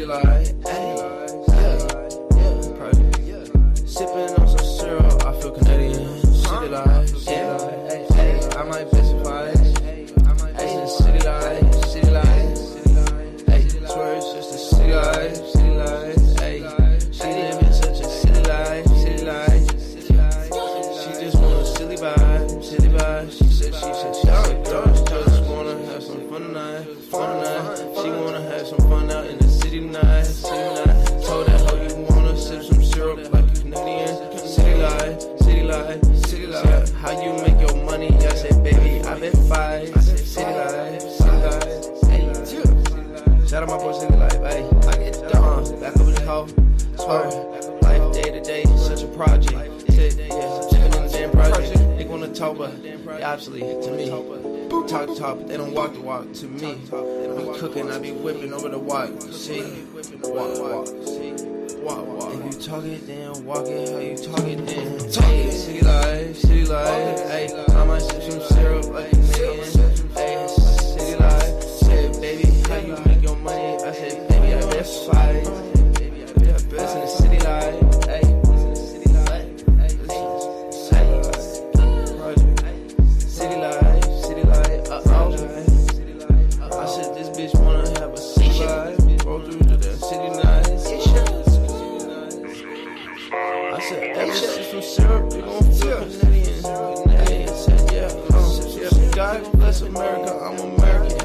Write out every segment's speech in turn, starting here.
life, sipping on some syrup, I feel Canadian. City life, I might specify. City life, city life. Swear it's just a city life, city life. She living such a city life, city life. She just want a silly vibe, silly vibe. She said, just wanna have some fun tonight, fun tonight. She wanna have some fun out in the city tonight, city tonight. Told that hoe you wanna sip some syrup like a Canadian. City life, city life, city life. How you make your money? I said, baby, I've been fight. City life, city life. Shout out my boy City Life, ayy. I get down, back over the hoe. Swear, life day to day, such a project. Living in the damn project. They wanna talk, but obviously to me. Talk the talk, but they don't walk the walk to me. I be cooking, I be whipping over the walk. See, walk. If you talk it, then walk it. How you talk it, then hey, city life, ayy. I might sip some syrup like a Canadian. Ayy, city life. Said, baby, how you make your money? I said, baby, I best fight. Best in the city life, ayy. City life, I said, this bitch wanna have a city life. Roll through to the city night. I said, ever since some syrup, we gon' feel Canadian. I said, yeah, God bless America, I'm American.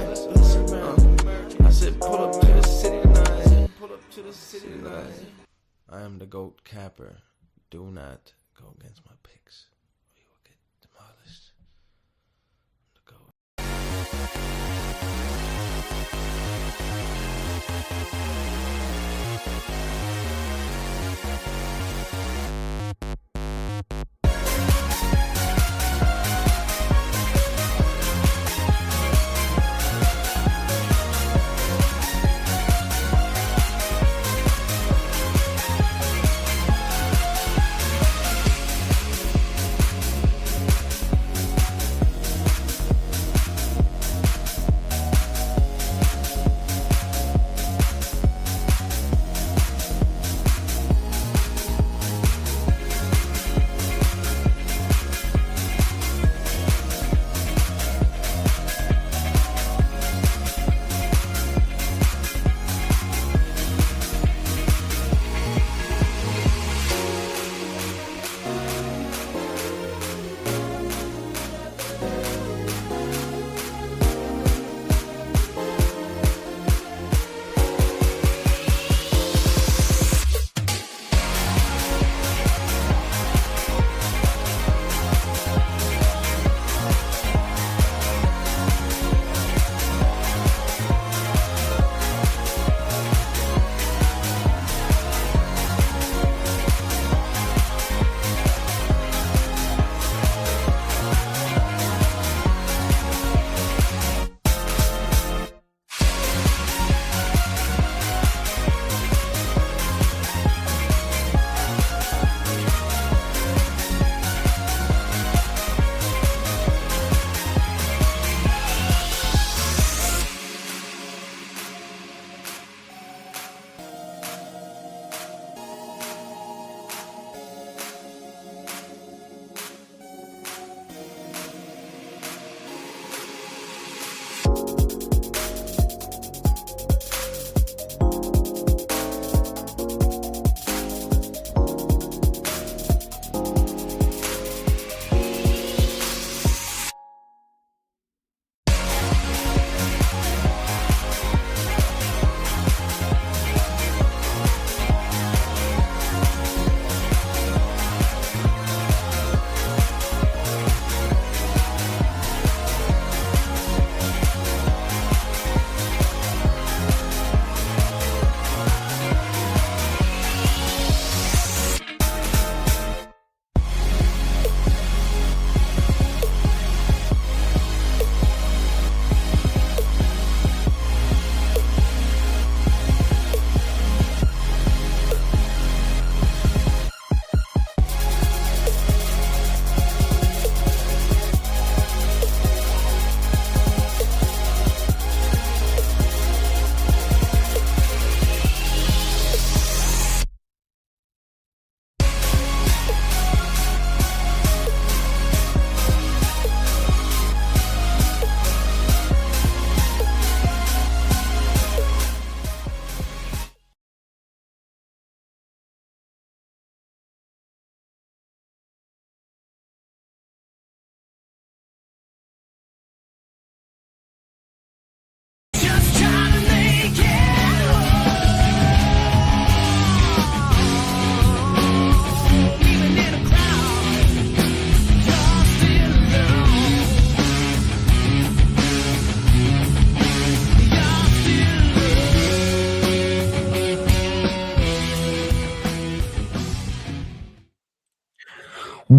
I said, pull up to the city tonight. Pull up to the city tonight. I am the GOAT capper. Do not go against my picks, or you will get demolished.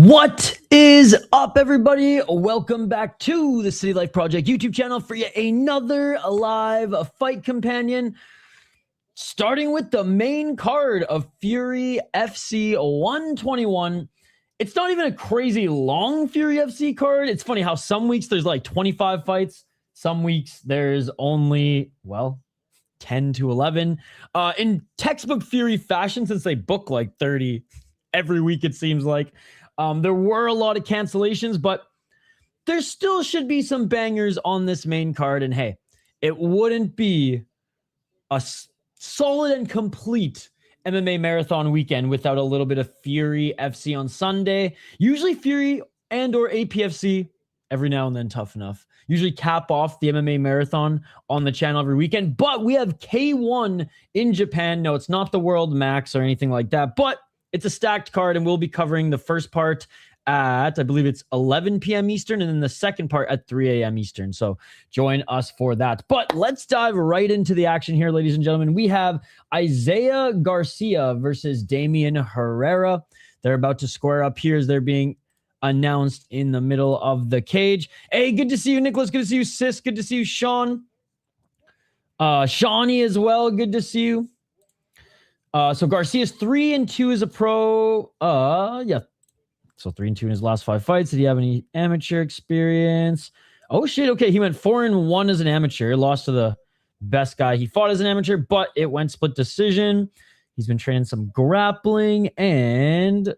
What is up, everybody? Welcome back to the City Life Project YouTube channel for yet another live fight companion. Starting with the main card of Fury FC 121. It's not even a crazy long Fury FC card. It's funny how some weeks there's like 25 fights. Some weeks there's only, well, 10 to 11. In textbook Fury fashion, since they book like 30 every week, it seems like. There were a lot of cancellations, but there still should be some bangers on this main card. And hey, it wouldn't be a solid and complete MMA marathon weekend without a little bit of Fury FC on Sunday. Usually Fury and or APFC, every now and then tough enough, usually cap off the MMA marathon on the channel every weekend. But we have K1 in Japan. No, it's not the World Max or anything like that, but it's a stacked card, and we'll be covering the first part at, I believe it's 11 p.m. Eastern, and then the second part at 3 a.m. Eastern. So join us for that. But let's dive right into the action here, ladies and gentlemen. We have Isay Garcia versus Damien Herrera. They're about to square up here as they're being announced in the middle of the cage. Hey, good to see you, Nicholas. Good to see you, Sis. Good to see you, Sean. Shawnee as well. Good to see you. So Garcia's 3-2 as a pro. Yeah. So 3-2 in his last 5 fights. Did he have any amateur experience? Oh shit. Okay. He went 4-1 as an amateur. Lost to the best guy he fought as an amateur, but it went split decision. He's been training some grappling and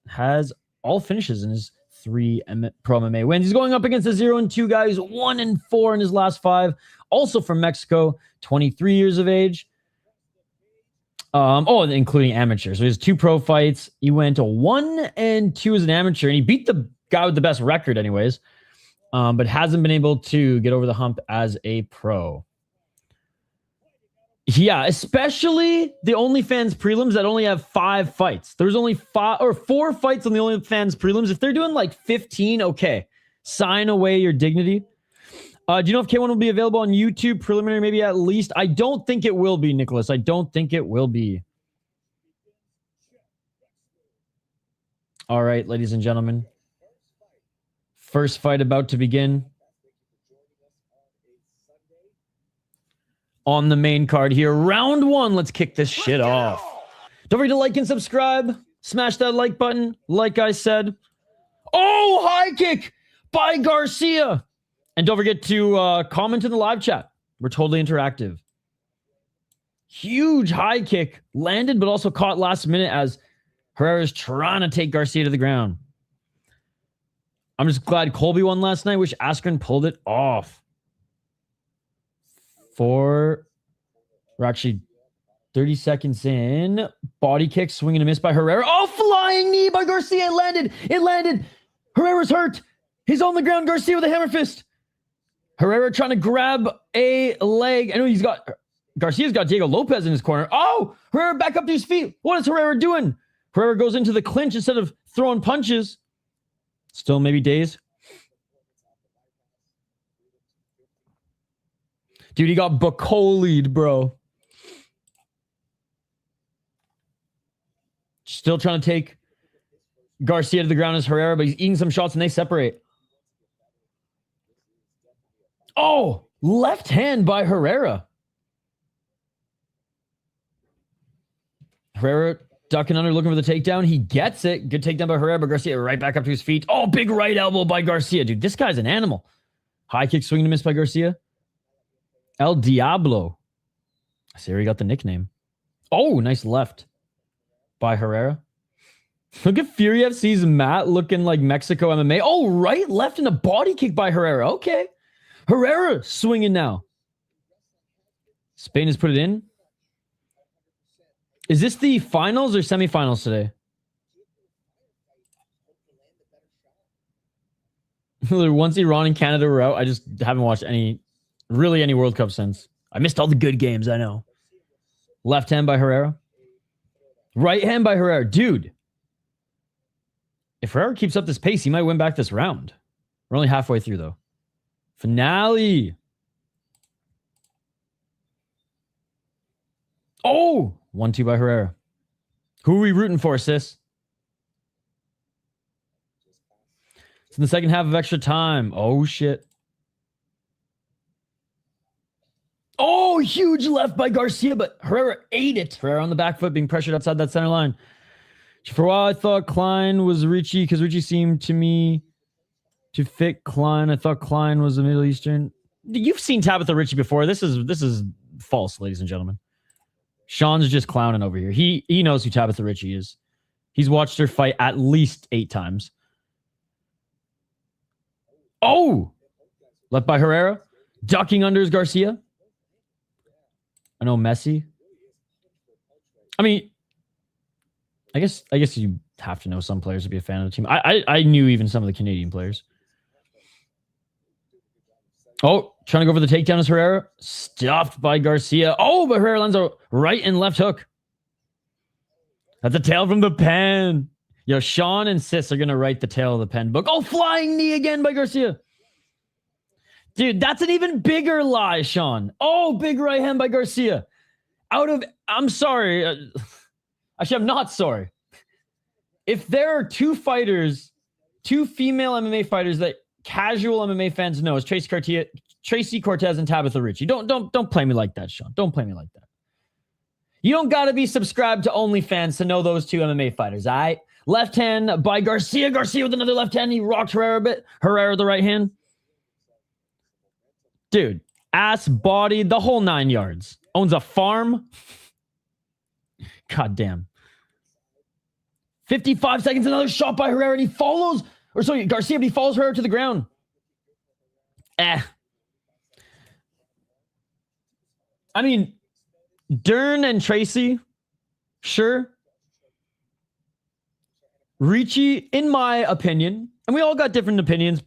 has all finishes in his 3 pro MMA wins. He's going up against a 0-2 guy who's 1-4 in his last 5. Also from Mexico, 23 years of age. Including amateur. So he has 2 pro fights. He went to 1-2 as an amateur, and he beat the guy with the best record anyways, but hasn't been able to get over the hump as a pro. Yeah, especially the OnlyFans prelims that only have 5 fights. There's only 4 fights on the OnlyFans prelims. If they're doing like 15, okay, sign away your dignity. Do you know if K1 will be available on YouTube preliminary, maybe at least? I don't think it will be, Nicholas. I don't think it will be. All right, ladies and gentlemen. First fight about to begin. On the main card here. Round 1. Let's kick this shit off. Don't forget to like and subscribe. Smash that like button, like I said. Oh, high kick by Garcia. And don't forget to comment in the live chat. We're totally interactive. Huge high kick. Landed, but also caught last minute as Herrera's trying to take Garcia to the ground. I'm just glad Colby won last night. Wish Askren pulled it off. We're actually 30 seconds in. Body kick, swing and a miss by Herrera. Oh, flying knee by Garcia. It landed. It landed. Herrera's hurt. He's on the ground. Garcia with a hammer fist. Herrera trying to grab a leg. I know Garcia's got Diego Lopez in his corner. Oh, Herrera back up to his feet. What is Herrera doing? Herrera goes into the clinch instead of throwing punches. Still maybe dazed. Dude, he got Bacoli'd, bro. Still trying to take Garcia to the ground as Herrera, but he's eating some shots and they separate. Oh, left hand by Herrera. Herrera ducking under, looking for the takedown. He gets it. Good takedown by Herrera, but Garcia right back up to his feet. Oh, big right elbow by Garcia. Dude, this guy's an animal. High kick, swing and miss by Garcia. El Diablo. I see where he got the nickname. Oh, nice left by Herrera. Look at Fury FC's mat looking like Mexico MMA. Oh, right, left, and a body kick by Herrera. Okay. Herrera swinging now. Spain has put it in. Is this the finals or semifinals today? Once Iran and Canada were out, I just haven't watched any World Cup since. I missed all the good games, I know. Left hand by Herrera. Right hand by Herrera. Dude, if Herrera keeps up this pace, he might win back this round. We're only halfway through, though. Finale. Oh, 1-2 by Herrera. Who are we rooting for, sis? It's in the second half of extra time. Oh, shit. Oh, huge left by Garcia, but Herrera ate it. Herrera on the back foot being pressured outside that center line. For a while, I thought Klein was Richie because Richie seemed to me to fit Klein. I thought Klein was a Middle Eastern. You've seen Tabitha Richie before. This is false, ladies and gentlemen. Sean's just clowning over here. He knows who Tabitha Richie is. He's watched her fight at least 8 times. Oh! Left by Herrera. Ducking under is Garcia. I know Messi. I mean, I guess you have to know some players to be a fan of the team. I knew even some of the Canadian players. Oh, trying to go for the takedown is Herrera. Stuffed by Garcia. Oh, but Herrera lands a right and left hook. That's a tail from the pen. Yo, Sean and Sis are going to write the tail of the pen book. Oh, flying knee again by Garcia. Dude, that's an even bigger lie, Sean. Oh, big right hand by Garcia. I'm sorry. Actually, I'm not sorry. If there are 2 fighters, 2 female MMA fighters that casual MMA fans know is Tracy Cortez and Tabitha Richie. Don't play me like that, Sean. Don't play me like that. You don't got to be subscribed to OnlyFans to know those 2 MMA fighters, all right? Left hand by Garcia. Garcia with another left hand. He rocked Herrera a bit. Herrera the right hand. Dude, ass, body, the whole 9 yards. Owns a farm. God damn. 55 seconds, another shot by Herrera, and he follows, Garcia, but he follows Herrera to the ground. I mean, Dern and Tracy, sure. Richie, in my opinion, and we all got different opinions,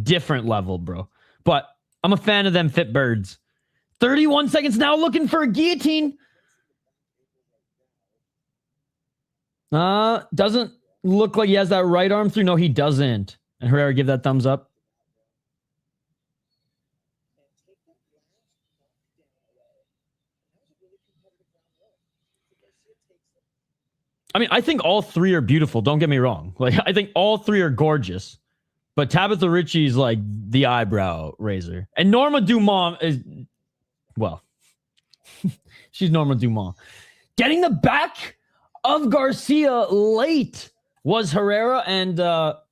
different level, bro. But I'm a fan of them fit birds. 31 seconds now, looking for a guillotine. Doesn't look like he has that right arm through. No, he doesn't. And Herrera give that thumbs up. I mean, I think all 3 are beautiful. Don't get me wrong. Like, I think all 3 are gorgeous. But Tabitha Richie's like the eyebrow raiser. And Norma Dumont is, well, she's Norma Dumont. Getting the back of Garcia late was Herrera, and that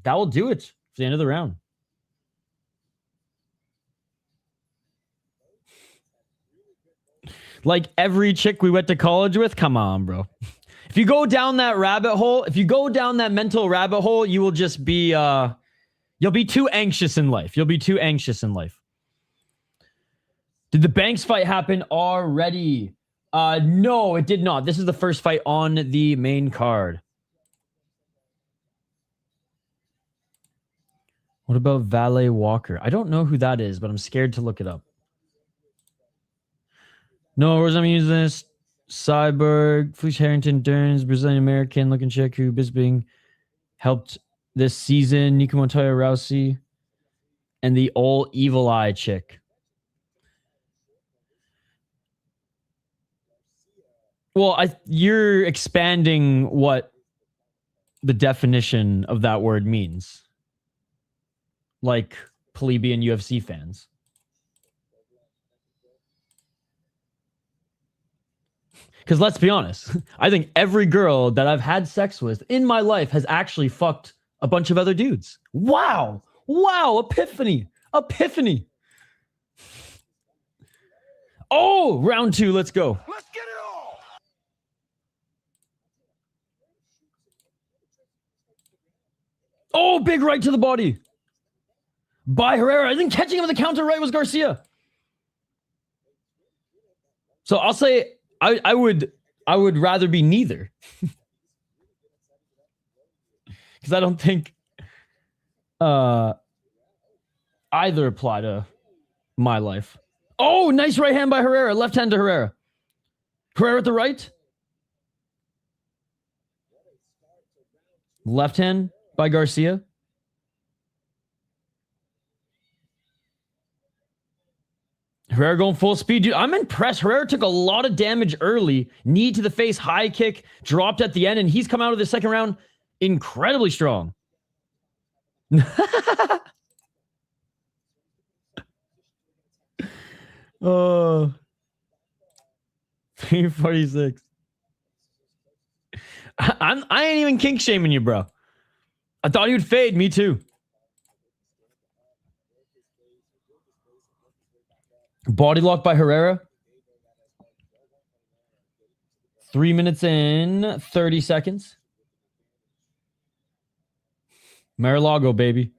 will do it for the end of the round. Like every chick we went to college with, come on, bro. If you go down that rabbit hole, if you go down that mental rabbit hole, you will just be, you'll be too anxious in life. You'll be too anxious in life. Did the Banks fight happen already? No, it did not. This is the first fight on the main card. What about Valet Walker? I don't know who that is, but I'm scared to look it up. No, where's I'm using this? Cyborg, Felicia Harrington, Derns, Brazilian American looking chick who Bisping helped this season. Nico Montoya Rousey, and the old evil eye chick. Well, you're expanding what the definition of that word means. Like plebeian UFC fans. Because let's be honest, I think every girl that I've had sex with in my life has actually fucked a bunch of other dudes. Wow. Wow. Epiphany. Epiphany. Oh, round 2. Let's go. Let's get it all. Oh, big right to the body. By Herrera. I think catching him with the counter right was Garcia. So I'll say I would rather be neither. Because I don't think either apply to my life. Oh, nice right hand by Herrera. Left hand to Herrera. Herrera at the right. Left hand by Garcia. Herrera going full speed. Dude, I'm impressed. Herrera took a lot of damage early. Knee to the face, high kick, dropped at the end, and he's come out of the second round incredibly strong. Oh, 346. I ain't even kink shaming you, bro. I thought he would fade. Me too. Body lock by Herrera. 3 minutes and 30 seconds. Mar-a-Lago, baby.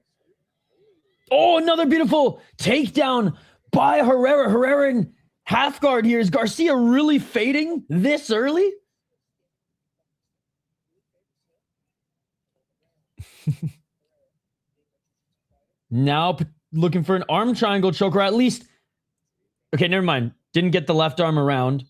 Oh, another beautiful takedown by Herrera. Herrera in half guard here. Is Garcia really fading this early? Now looking for an arm triangle choke, or at least... Okay, never mind. Didn't get the left arm around.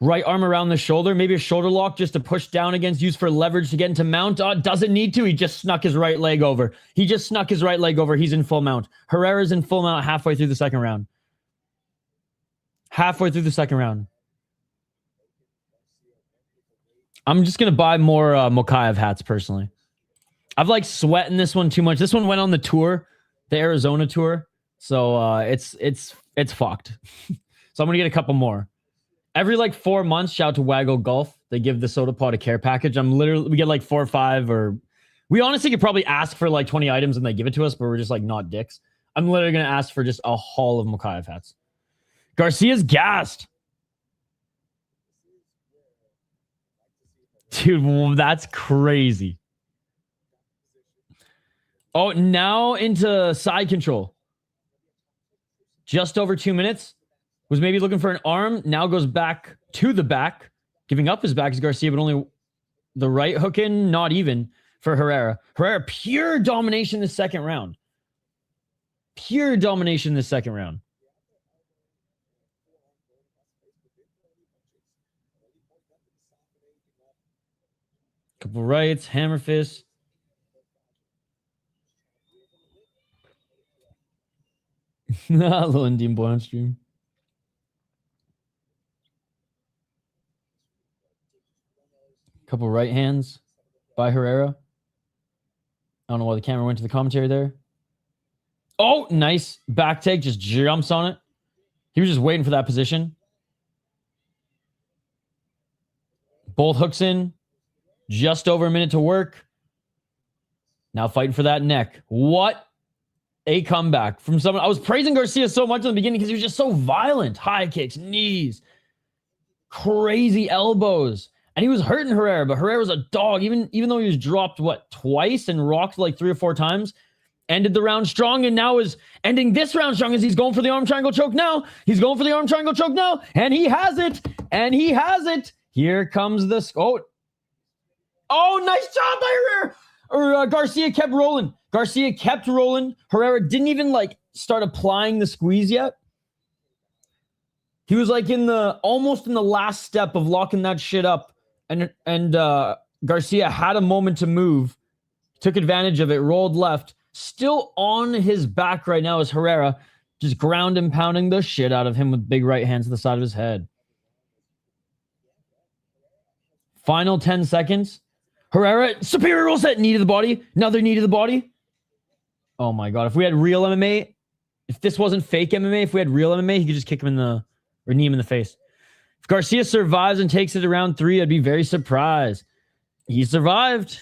Right arm around the shoulder. Maybe a shoulder lock just to push down against, use for leverage to get into mount. Doesn't need to. He just snuck his right leg over. He's in full mount. Herrera's in full mount halfway through the second round. I'm just going to buy more Mokaev hats, personally. I've like sweating this one too much. This one went on the tour, the Arizona tour. So it's fucked. So I'm going to get a couple more. Every like 4 months, shout out to Waggle Golf. They give the Soda Pod a care package. We get like 4 or 5, or we honestly could probably ask for like 20 items and they give it to us, but we're just like not dicks. I'm literally going to ask for just a haul of Mokaev hats. Garcia's gassed. Dude, that's crazy. Oh, now into side control. Just over 2 minutes. Was maybe looking for an arm. Now goes back to the back. Giving up his back is Garcia, but only the right hook in. Not even for Herrera. Herrera, pure domination in the second round. Couple rights, hammer fist. Little Indian boy on stream. Couple right hands by Herrera. I don't know why the camera went to the commentary there. Oh, nice back take. Just jumps on it. He was just waiting for that position. Both hooks in. Just over a minute to work. Now fighting for that neck. What a comeback from someone. I was praising Garcia so much in the beginning because he was just so violent. High kicks, knees, crazy elbows. And he was hurting Herrera, but Herrera was a dog. Even though he was dropped, twice and rocked like 3 or 4 times. Ended the round strong and now is ending this round strong as he's going for the arm triangle choke now. And he has it. Here comes the... Oh, nice job by Herrera. Garcia kept rolling. Herrera didn't even start applying the squeeze yet. He was almost in the last step of locking that shit up. And Garcia had a moment to move, took advantage of it, rolled left. Still on his back right now is Herrera, just ground and pounding the shit out of him with big right hands to the side of his head. Final 10 seconds. Herrera, superior roll set, knee to the body. Another knee to the body. Oh my God. If we had real MMA, if this wasn't fake MMA, if we had real MMA, he could just kick him or knee him in the face. If Garcia survives and takes it to round 3, I'd be very surprised. He survived.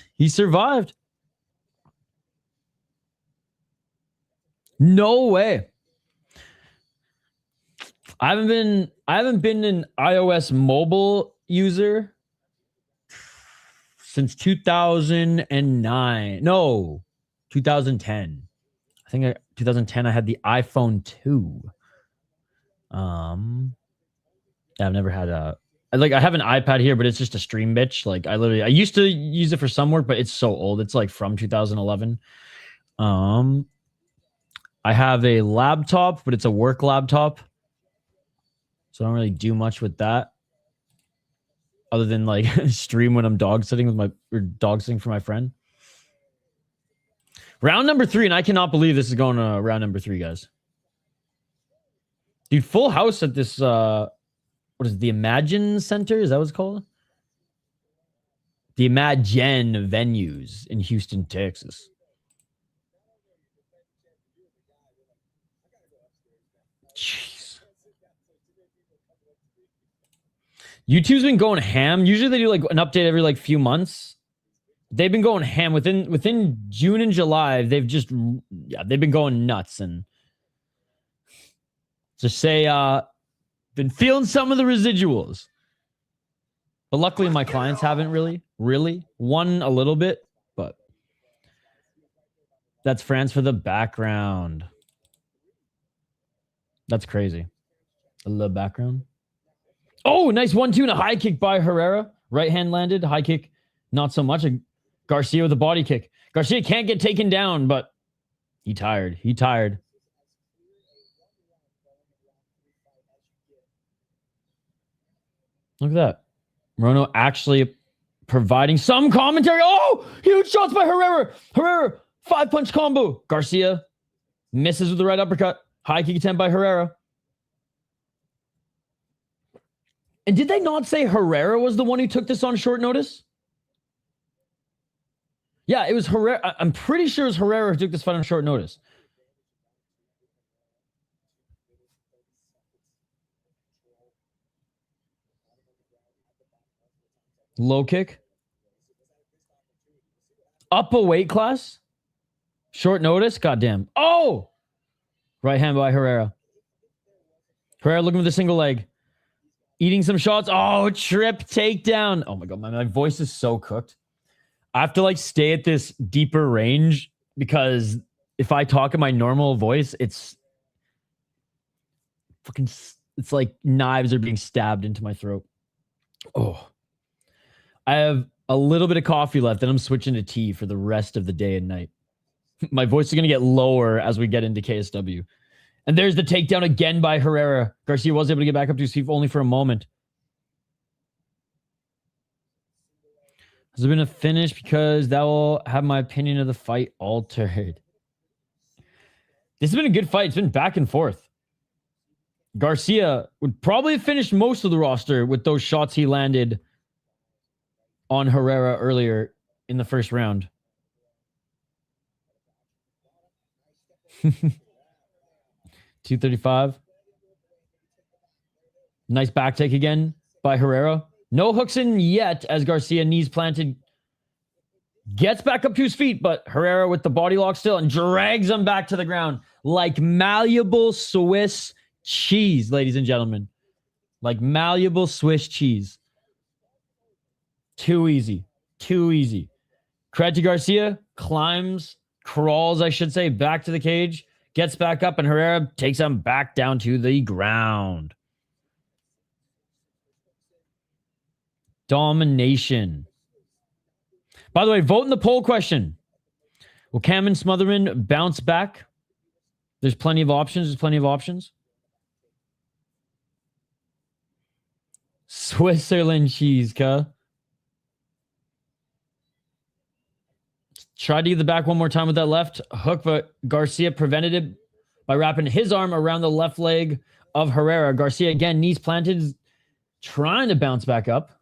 No way. I haven't been an iOS mobile user since 2009. No, 2010. I think 2010 I had the iPhone 2. I've never had I have an iPad here, but it's just a stream bitch. I used to use it for some work, but it's so old. It's from 2011. I have a laptop, but it's a work laptop. So I don't really do much with that. Other than stream when I'm dog sitting for my friend. Round number 3, and I cannot believe this is going to round number 3, guys. Dude, full house at this what is it, the Imagine Center? Is that what it's called? The Imagine venues in Houston, Texas. Jeez. YouTube's been going ham. Usually they do like an update every like few months. They've been going ham within June and July. They've been going nuts, and just say been feeling some of the residuals. But luckily my clients haven't really won a little bit, but that's France for the background. That's crazy. A little background. Oh, nice 1-2 and a high kick by Herrera. Right hand landed, high kick, not so much. Garcia with a body kick. Garcia can't get taken down, but he tired. Look at that. Rono actually providing some commentary. Oh, huge shots by Herrera. Herrera, 5-punch combo. Garcia misses with the right uppercut. High kick attempt by Herrera. And did they not say Herrera was the one who took this on short notice? Yeah, it was Herrera. I'm pretty sure it was Herrera who took this fight on short notice. Low kick. Up a weight class. Short notice. Goddamn. Oh! Right hand by Herrera. Herrera looking for the single leg. Eating some shots. Oh, trip takedown. Oh my God, my voice is so cooked. I have to like stay at this deeper range because if I talk in my normal voice, it's like knives are being stabbed into my throat. Oh, I have a little bit of coffee left, and I'm switching to tea for the rest of the day and night. My voice is going to get lower as we get into KSW. And there's the takedown again by Herrera. Garcia was able to get back up to his feet only for a moment. Has it been a finish? Because that will have my opinion of the fight altered. This has been a good fight. It's been back and forth. Garcia would probably have finished most of the roster with those shots he landed on Herrera earlier in the first round. $235. Nice back take again by Herrera. No hooks in yet as Garcia, knees planted, gets back up to his feet, but Herrera with the body lock still and drags him back to the ground like malleable Swiss cheese, ladies and gentlemen. Like malleable Swiss cheese. Too easy. Credit to Garcia. Crawls, I should say, back to the cage. Gets back up, and Herrera takes him back down to the ground. Domination. By the way, vote in the poll question. Will Cam and Smotherman bounce back? There's plenty of options. Switzerland cheese, cuh. Tried to get the back one more time with that left hook, but Garcia prevented it by wrapping his arm around the left leg of Herrera. Garcia, again, knees planted, trying to bounce back up.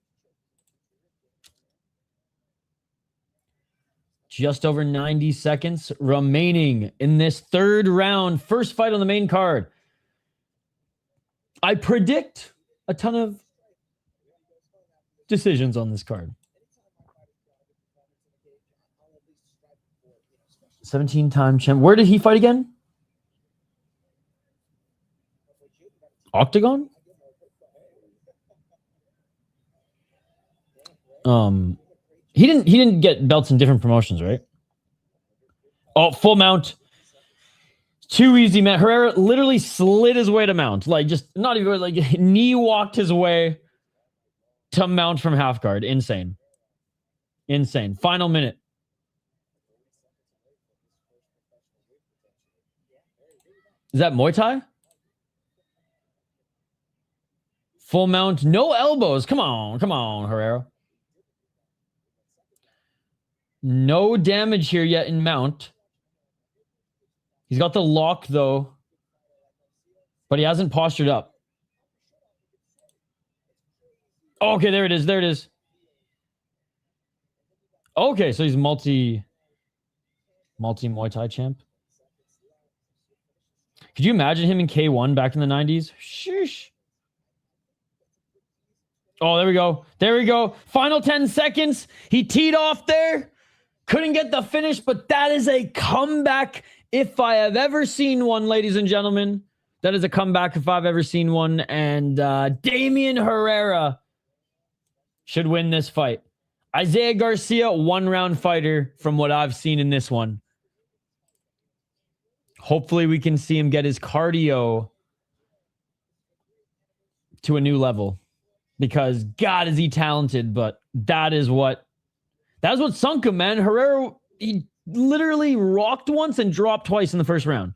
Just over 90 seconds remaining in this third round. First fight on the main card. I predict a ton of decisions on this card. 17-time champ. Where did he fight again? Octagon? He didn't get belts in different promotions, right? Oh, full mount. Too easy, man. Herrera literally slid his way to mount. Like, just not even like knee walked his way to mount from half guard. Insane. Final minute. Is that Muay Thai? Full mount, no elbows. Come on, Herrera. No damage here yet in mount. He's got the lock, though. But he hasn't postured up. Okay, there it is. Okay, so he's multi Muay Thai champ. Could you imagine him in K1 back in the 90s? Sheesh. Oh, there we go. There we go. Final 10 seconds. He teed off there. Couldn't get the finish, but that is a comeback if I have ever seen one, ladies and gentlemen. That is a comeback if I've ever seen one. And Damien Herrera should win this fight. Isay Garcia, 1-round fighter from what I've seen in this one. Hopefully we can see him get his cardio to a new level. Because God is he talented, but that's what sunk him, man. Herrera, he literally rocked once and dropped twice in the first round.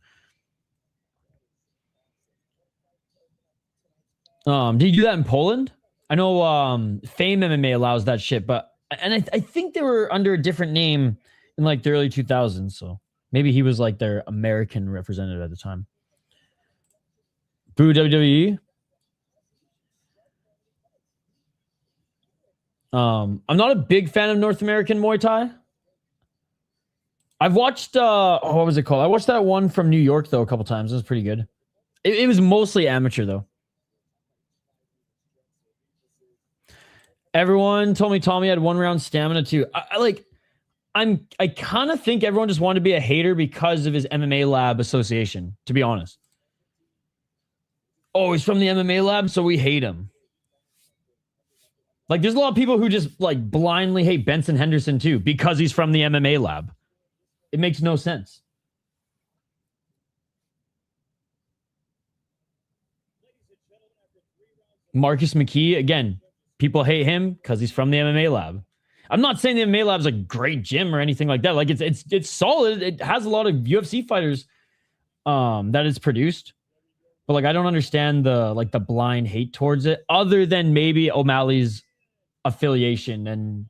Did you do that in Poland? I know Fame MMA allows that shit, but I think they were under a different name in like the early 2000s, so maybe he was like their American representative at the time. Boo WWE. I'm not a big fan of North American Muay Thai. I've watched what was it called? I watched that one from New York though a couple times. It was pretty good. It was mostly amateur though. Everyone told me Tommy had 1-round stamina too. I kind of think everyone just wanted to be a hater because of his MMA lab association, to be honest. Oh, he's from the MMA lab, so we hate him. Like, there's a lot of people who just, like, blindly hate Benson Henderson, too, because he's from the MMA lab. It makes no sense. Marcus McKee, again, people hate him because he's from the MMA lab. I'm not saying the MMA lab's a great gym or anything like that. Like, it's solid. It has a lot of UFC fighters that it's produced. But, like, I don't understand the blind hate towards it, other than maybe O'Malley's affiliation, and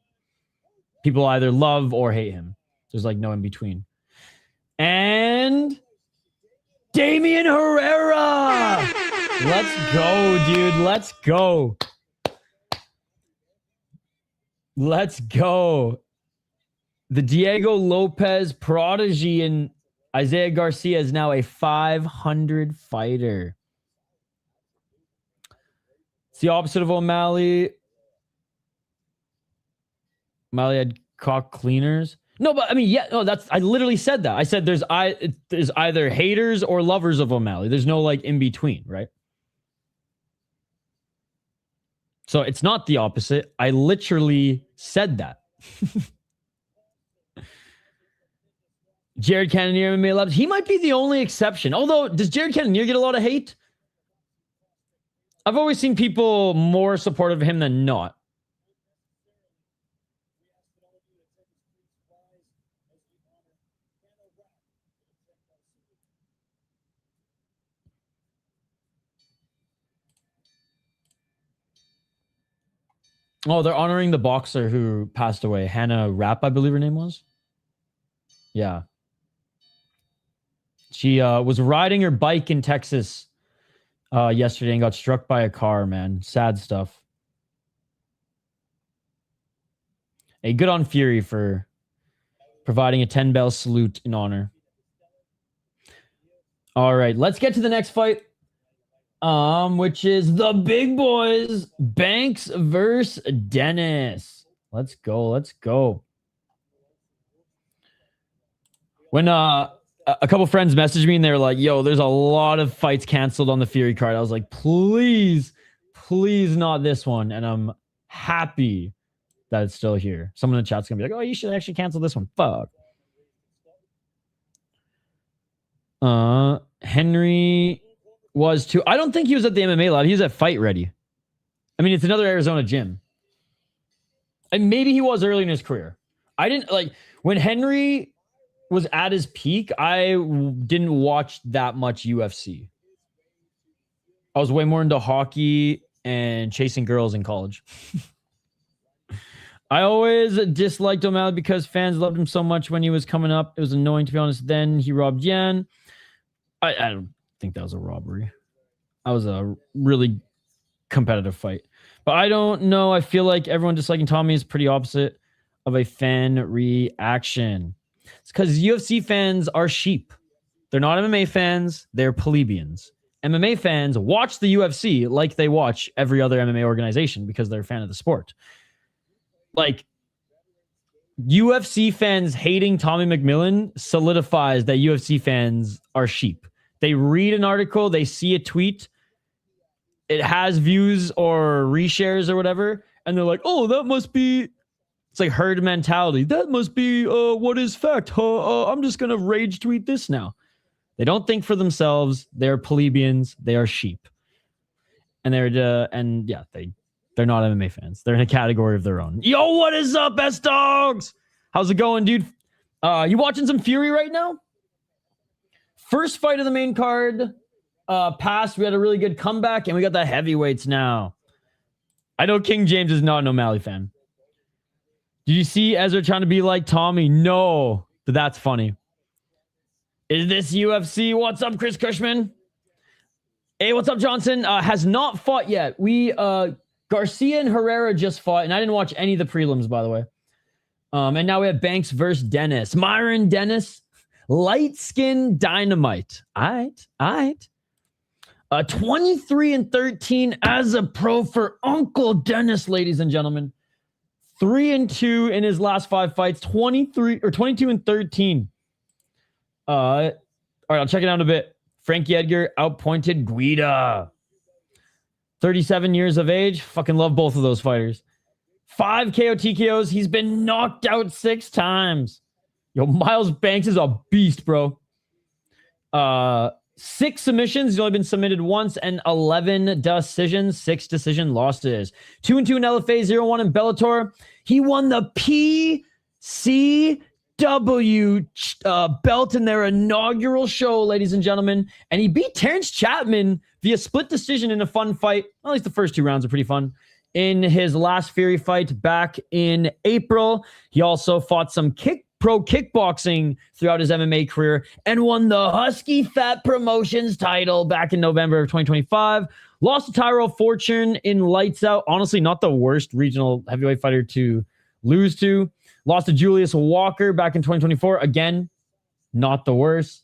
people either love or hate him. There's like no in between. And Damien Herrera, let's go, dude. Let's go. Let's go. The Diego Lopez prodigy and Isay Garcia is now a 500 fighter. It's the opposite of O'Malley. O'Malley had cock cleaners. No, but I mean, yeah, no, I literally said that. I said there's either haters or lovers of O'Malley. There's no like in between, right? So it's not the opposite. I literally said that. Jared Cannonier MMA Labs. He might be the only exception. Although, does Jared Cannonier get a lot of hate? I've always seen people more supportive of him than not. Oh, they're honoring the boxer who passed away. Hannah Rapp, I believe her name was. Yeah. She was riding her bike in Texas yesterday and got struck by a car, man. Sad stuff. Hey, good on Fury for providing a 10-bell salute in honor. All right, let's get to the next fight. Which is the big boys, Banks versus Dennis. Let's go. Let's go. When a couple friends messaged me and they were like, yo, there's a lot of fights canceled on the Fury card. I was like, please not this one. And I'm happy that it's still here. Someone in the chat's gonna be like, oh, you should actually cancel this one. Fuck. Henry was too. I don't think he was at the MMA lab. He was at Fight Ready. I mean, it's another Arizona gym. And maybe he was early in his career. I didn't like when Henry was at his peak. I didn't watch that much UFC. I was way more into hockey and chasing girls in college. I always disliked O'Malley because fans loved him so much when he was coming up. It was annoying, to be honest. Then he robbed Yan. I don't think that was a robbery. That was a really competitive fight. But I don't know. I feel like everyone disliking Tommy is pretty opposite of a fan reaction. It's because UFC fans are sheep. They're not MMA fans. They're plebeians. MMA fans watch the UFC like they watch every other MMA organization because they're a fan of the sport. Like, UFC fans hating Tommy McMillan solidifies that UFC fans are sheep. They read an article, they see a tweet, it has views or reshares or whatever, and they're like, oh, that must be... It's like herd mentality. That must be what is fact. I'm just going to rage tweet this now. They don't think for themselves. They're plebeians. They are sheep. And they're not MMA fans. They're in a category of their own. Yo, what is up, best dogs? How's it going, dude? You watching some Fury right now? First fight of the main card passed. We had a really good comeback, and we got the heavyweights now. I know King James is not an O'Malley fan. Did you see Ezra trying to be like Tommy? No, but that's funny. Is this UFC? What's up, Chris Cushman? Hey, what's up, Johnson? Has not fought yet. Garcia and Herrera just fought, and I didn't watch any of the prelims, by the way. And now we have Banks versus Dennis. Myron Dennis, light skin dynamite. All right. 23-13 as a pro for Uncle Dennis, ladies and gentlemen. 3-2 in his last 5 fights. 22-13. All right, I'll check it out a bit. Frankie Edgar outpointed Guida. 37 years of age. Fucking love both of those fighters. 5 KO TKOs. He's been knocked out 6 times. Yo, Miles Banks is a beast, bro. 6 submissions. He's only been submitted once, and 11 decisions. 6 decision losses. 2-2 in LFA, 0-1 in Bellator. He won the PCW belt in their inaugural show, ladies and gentlemen. And he beat Terrance Chatman via split decision in a fun fight. At least the first 2 rounds are pretty fun. In his last Fury fight back in April, he also fought some pro kickboxing throughout his MMA career and won the Husky Fat Promotions title back in November of 2025. Lost to Tyrell Fortune in Lights Out. Honestly, not the worst regional heavyweight fighter to lose to. Lost to Julius Walker back in 2024. Again, not the worst.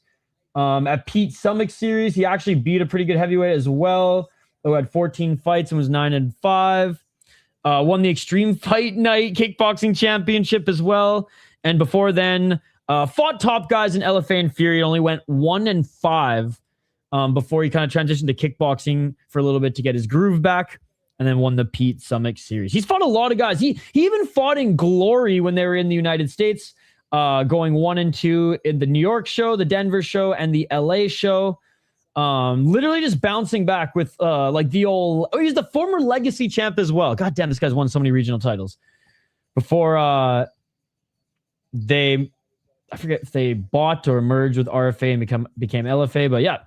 At Pete Summick series, he actually beat a pretty good heavyweight as well, who had 14 fights and was 9-5. Won the Extreme Fight Night Kickboxing Championship as well. And before then, fought top guys in LFA and Fury. Only went 1-5 before he kind of transitioned to kickboxing for a little bit to get his groove back, and then won the Pete Summick series. He's fought a lot of guys. He even fought in Glory when they were in the United States, going 1-2 in the New York show, the Denver show, and the LA show. Literally just bouncing back with like the old... Oh, he's the former Legacy champ as well. God damn, this guy's won so many regional titles. Before I forget if they bought or merged with RFA and became LFA, but yeah,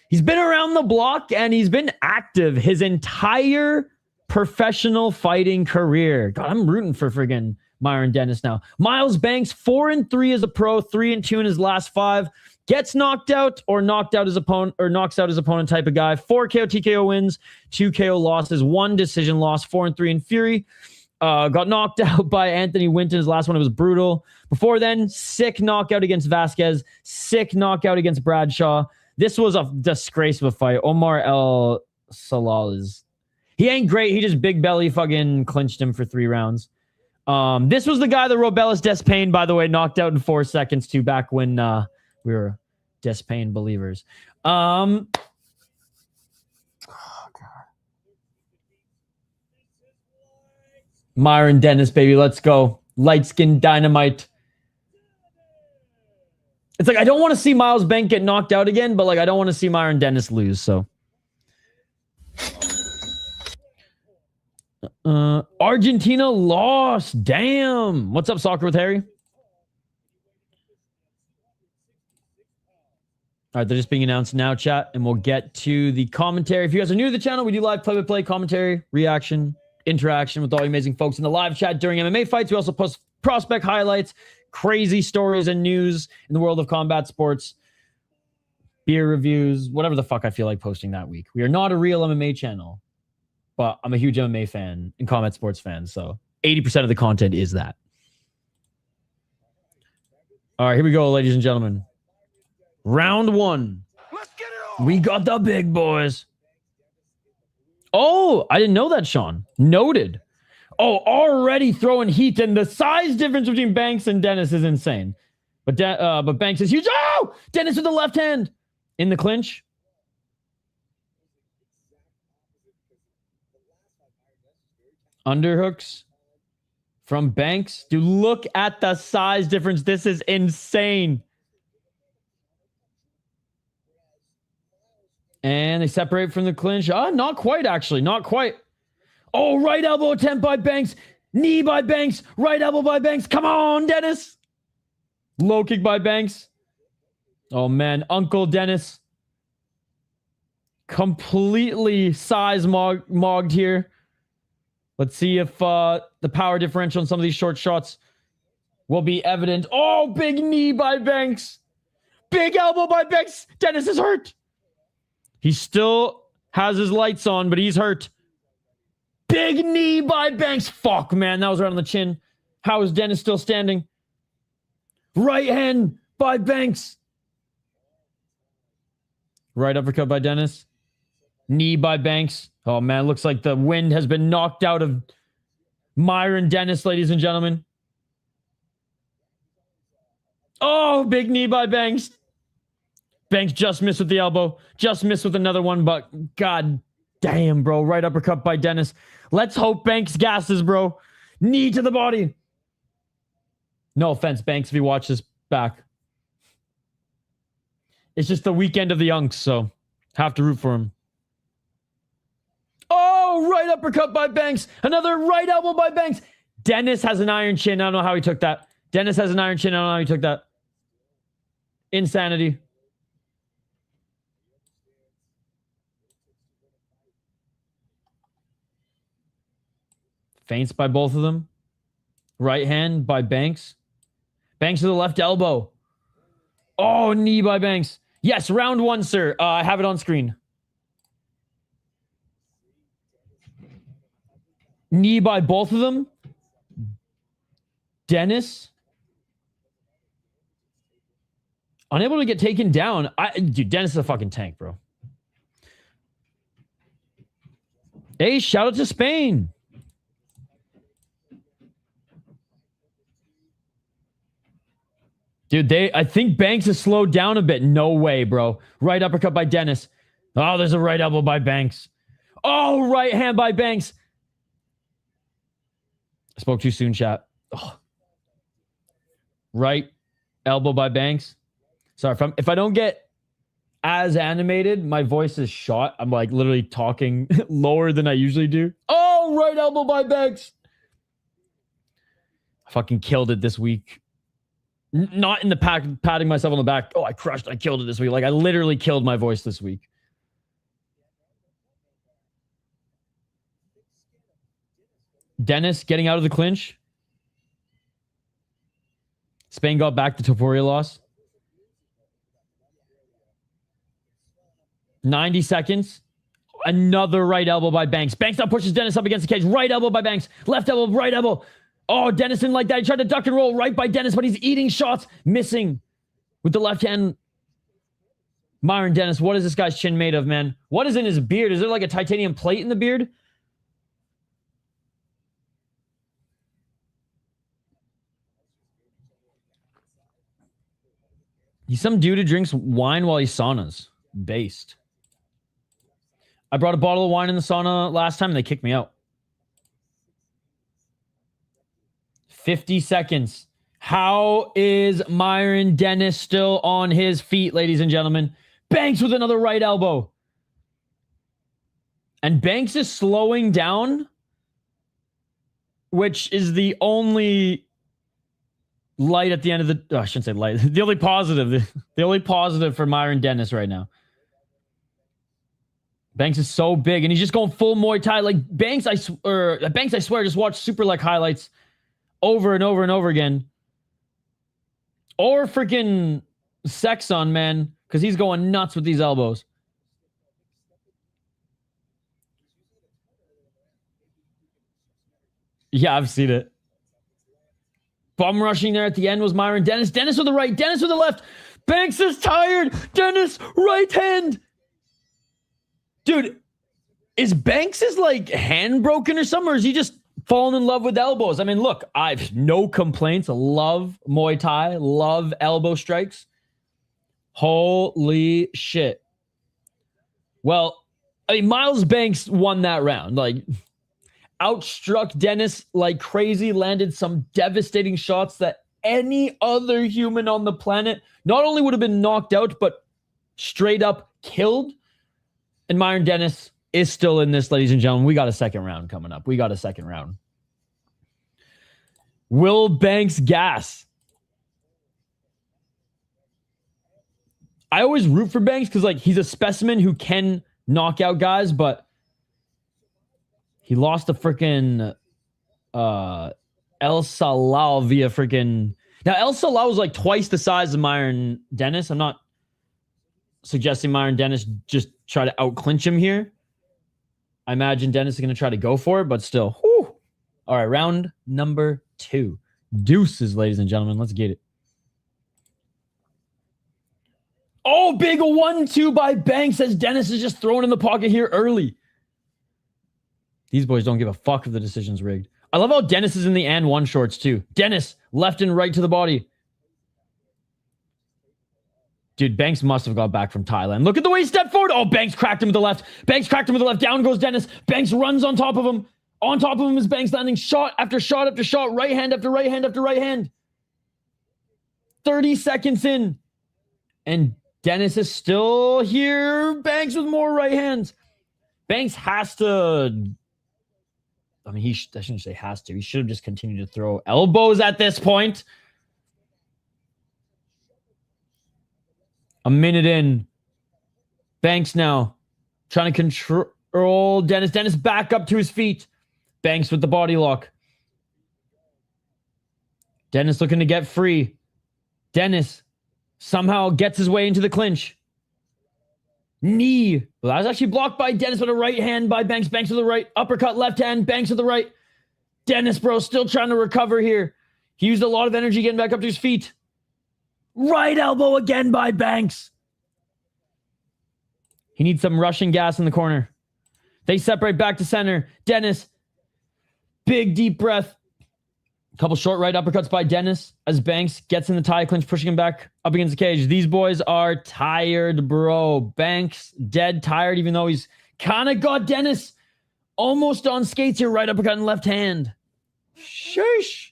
he's been around the block and he's been active his entire professional fighting career. God, I'm rooting for friggin' Myron Dennis now. Miles Banks, 4-3 as a pro, 3-2 in his last 5. Gets knocked out or knocks out his opponent type of guy. 4 KO TKO wins, 2 KO losses, 1 decision loss, 4-3 in Fury. Got knocked out by Anthony Winton. His last one, it was brutal. Before then, sick knockout against Vasquez. Sick knockout against Bradshaw. This was a disgrace of a fight. Omar El Salal he ain't great. He just big belly fucking clinched him for 3 rounds. This was the guy that Robelis Despain, by the way, knocked out in 4 seconds too, back when we were Despain believers. Oh, God. Myron Dennis, baby. Let's go. Light skin dynamite. It's like, I don't want to see Miles Bank get knocked out again, but like, I don't want to see Myron Dennis lose. So Argentina lost. Damn. What's up, Soccer with Harry? All right, they're just being announced now, chat, and we'll get to the commentary. If you guys are new to the channel, we do live play-by-play commentary, reaction, interaction with all the amazing folks in the live chat during MMA fights. We also post prospect highlights, crazy stories and news in the world of combat sports, beer reviews, whatever the fuck I feel like posting that week. We are not a real MMA channel, but I'm a huge MMA fan and combat sports fan, so 80% of the content is that. All right, here we go, ladies and gentlemen. Round one. We got the big boys. Oh, I didn't know that, Sean. Noted. Oh, already throwing heat, and the size difference between Banks and Dennis is insane. But Banks is huge. Oh! Dennis with the left hand. In the clinch. Underhooks from Banks. Dude, look at the size difference. This is insane. And they separate from the clinch. Not quite, actually. Not quite. Oh, right elbow attempt by Banks. Knee by Banks. Right elbow by Banks. Come on, Dennis. Low kick by Banks. Oh, man. Uncle Dennis. Completely size mogged here. Let's see if the power differential on some of these short shots will be evident. Oh, big knee by Banks. Big elbow by Banks. Dennis is hurt. He still has his lights on, but he's hurt. Big knee by Banks. Fuck, man. That was right on the chin. How is Dennis still standing? Right hand by Banks. Right uppercut by Dennis. Knee by Banks. Oh, man. Looks like the wind has been knocked out of Myron Dennis, ladies and gentlemen. Oh, big knee by Banks. Banks just missed with the elbow. Just missed with another one, but god damn, bro. Right uppercut by Dennis. Let's hope Banks gasses, bro. Knee to the body. No offense, Banks, if you watch this back. It's just the weekend of the Unks, so have to root for him. Oh, right uppercut by Banks. Another right elbow by Banks. Dennis has an iron chin. I don't know how he took that. Dennis has an iron chin. I don't know how he took that. Insanity. Feints by both of them. Right hand by Banks. Banks with the left elbow. Oh, knee by Banks. Yes, round one, sir. I have it on screen. Knee by both of them. Dennis. Unable to get taken down. Dude, Dennis is a fucking tank, bro. Hey, shout out to Spain. Dude, I think Banks has slowed down a bit. No way, bro. Right uppercut by Dennis. Oh, there's a right elbow by Banks. Oh, right hand by Banks. I spoke too soon, chat. Oh. Right elbow by Banks. Sorry, if I don't get as animated, my voice is shot. I'm like literally talking lower than I usually do. Oh, right elbow by Banks. I fucking killed it this week. Not in the patting myself on the back. Oh, I killed it this week. Like, I literally killed my voice this week. Dennis getting out of the clinch. Spain got back the Topuria loss. 90 seconds. Another right elbow by Banks. Banks now pushes Dennis up against the cage. Right elbow by Banks. Left elbow, right elbow. Oh, Dennis didn't like that. He tried to duck and roll right by Dennis, but he's eating shots. Missing with the left hand. Myron Dennis, what is this guy's chin made of, man? What is in his beard? Is there like a titanium plate in the beard? He's some dude who drinks wine while he saunas. Based. I brought a bottle of wine in the sauna last time and they kicked me out. 50 seconds. How is Myron Dennis still on his feet, ladies and gentlemen? Banks with another right elbow. And Banks is slowing down, which is the only light at the end of the... Oh, I shouldn't say light. The only positive. The only positive for Myron Dennis right now. Banks is so big, and he's just going full Muay Thai. Like, Banks, I swear, just watch Super Like highlights over and over and over again. Or freaking Sexon, man, because he's going nuts with these elbows. Yeah, I've seen it. Bum rushing there at the end was Myron Dennis. Dennis with the right. Dennis with the left. Banks is tired. Dennis, right hand. Dude, is Banks' like hand broken or something? Or is he just falling in love with elbows? I mean, look, I've no complaints. Love Muay Thai. Love elbow strikes. Holy shit. Well, I mean, Miles Banks won that round. Like, outstruck Dennis like crazy, landed some devastating shots that any other human on the planet not only would have been knocked out, but straight up killed. And Myron Dennis is still in this, ladies and gentlemen. We got a second round coming up. We got a second round. Will Banks gas? I always root for Banks because, like, he's a specimen who can knock out guys, but he lost to freaking El Salao via freaking... Now, El Salao was like twice the size of Myron Dennis. I'm not suggesting Myron Dennis just try to out-clinch him here. I imagine Dennis is going to try to go for it, but still. Whew. All right, round number 2. Deuces, ladies and gentlemen. Let's get it. Oh, big 1-2 by Banks as Dennis is just thrown in the pocket here early. These boys don't give a fuck if the decision's rigged. I love how Dennis is in the and 1 shorts too. Dennis, left and right to the body. Dude, Banks must have got back from Thailand. Look at the way he stepped forward. Oh, Banks cracked him with the left. Banks cracked him with the left. Down goes Dennis. Banks runs on top of him. On top of him is Banks landing shot after shot after shot. Right hand after right hand after right hand. 30 seconds in. And Dennis is still here. Banks with more right hands. Banks has to... I mean, I shouldn't say has to. He should have just continued to throw elbows at this point. A minute in. Banks now trying to control Dennis. Dennis back up to his feet. Banks with the body lock. Dennis looking to get free. Dennis somehow gets his way into the clinch. Knee. Well, that was actually blocked by Dennis with a right hand by Banks. Banks with the right. Uppercut, left hand. Banks with the right. Dennis, bro, still trying to recover here. He used a lot of energy getting back up to his feet. Right elbow again by Banks. He needs some Russian gas in the corner. They separate back to center. Dennis. Big deep breath. Couple short right uppercuts by Dennis as Banks gets in the tie clinch, pushing him back up against the cage. These boys are tired, bro. Banks dead tired, even though he's kind of got Dennis almost on skates here. Right uppercut and left hand. Sheesh.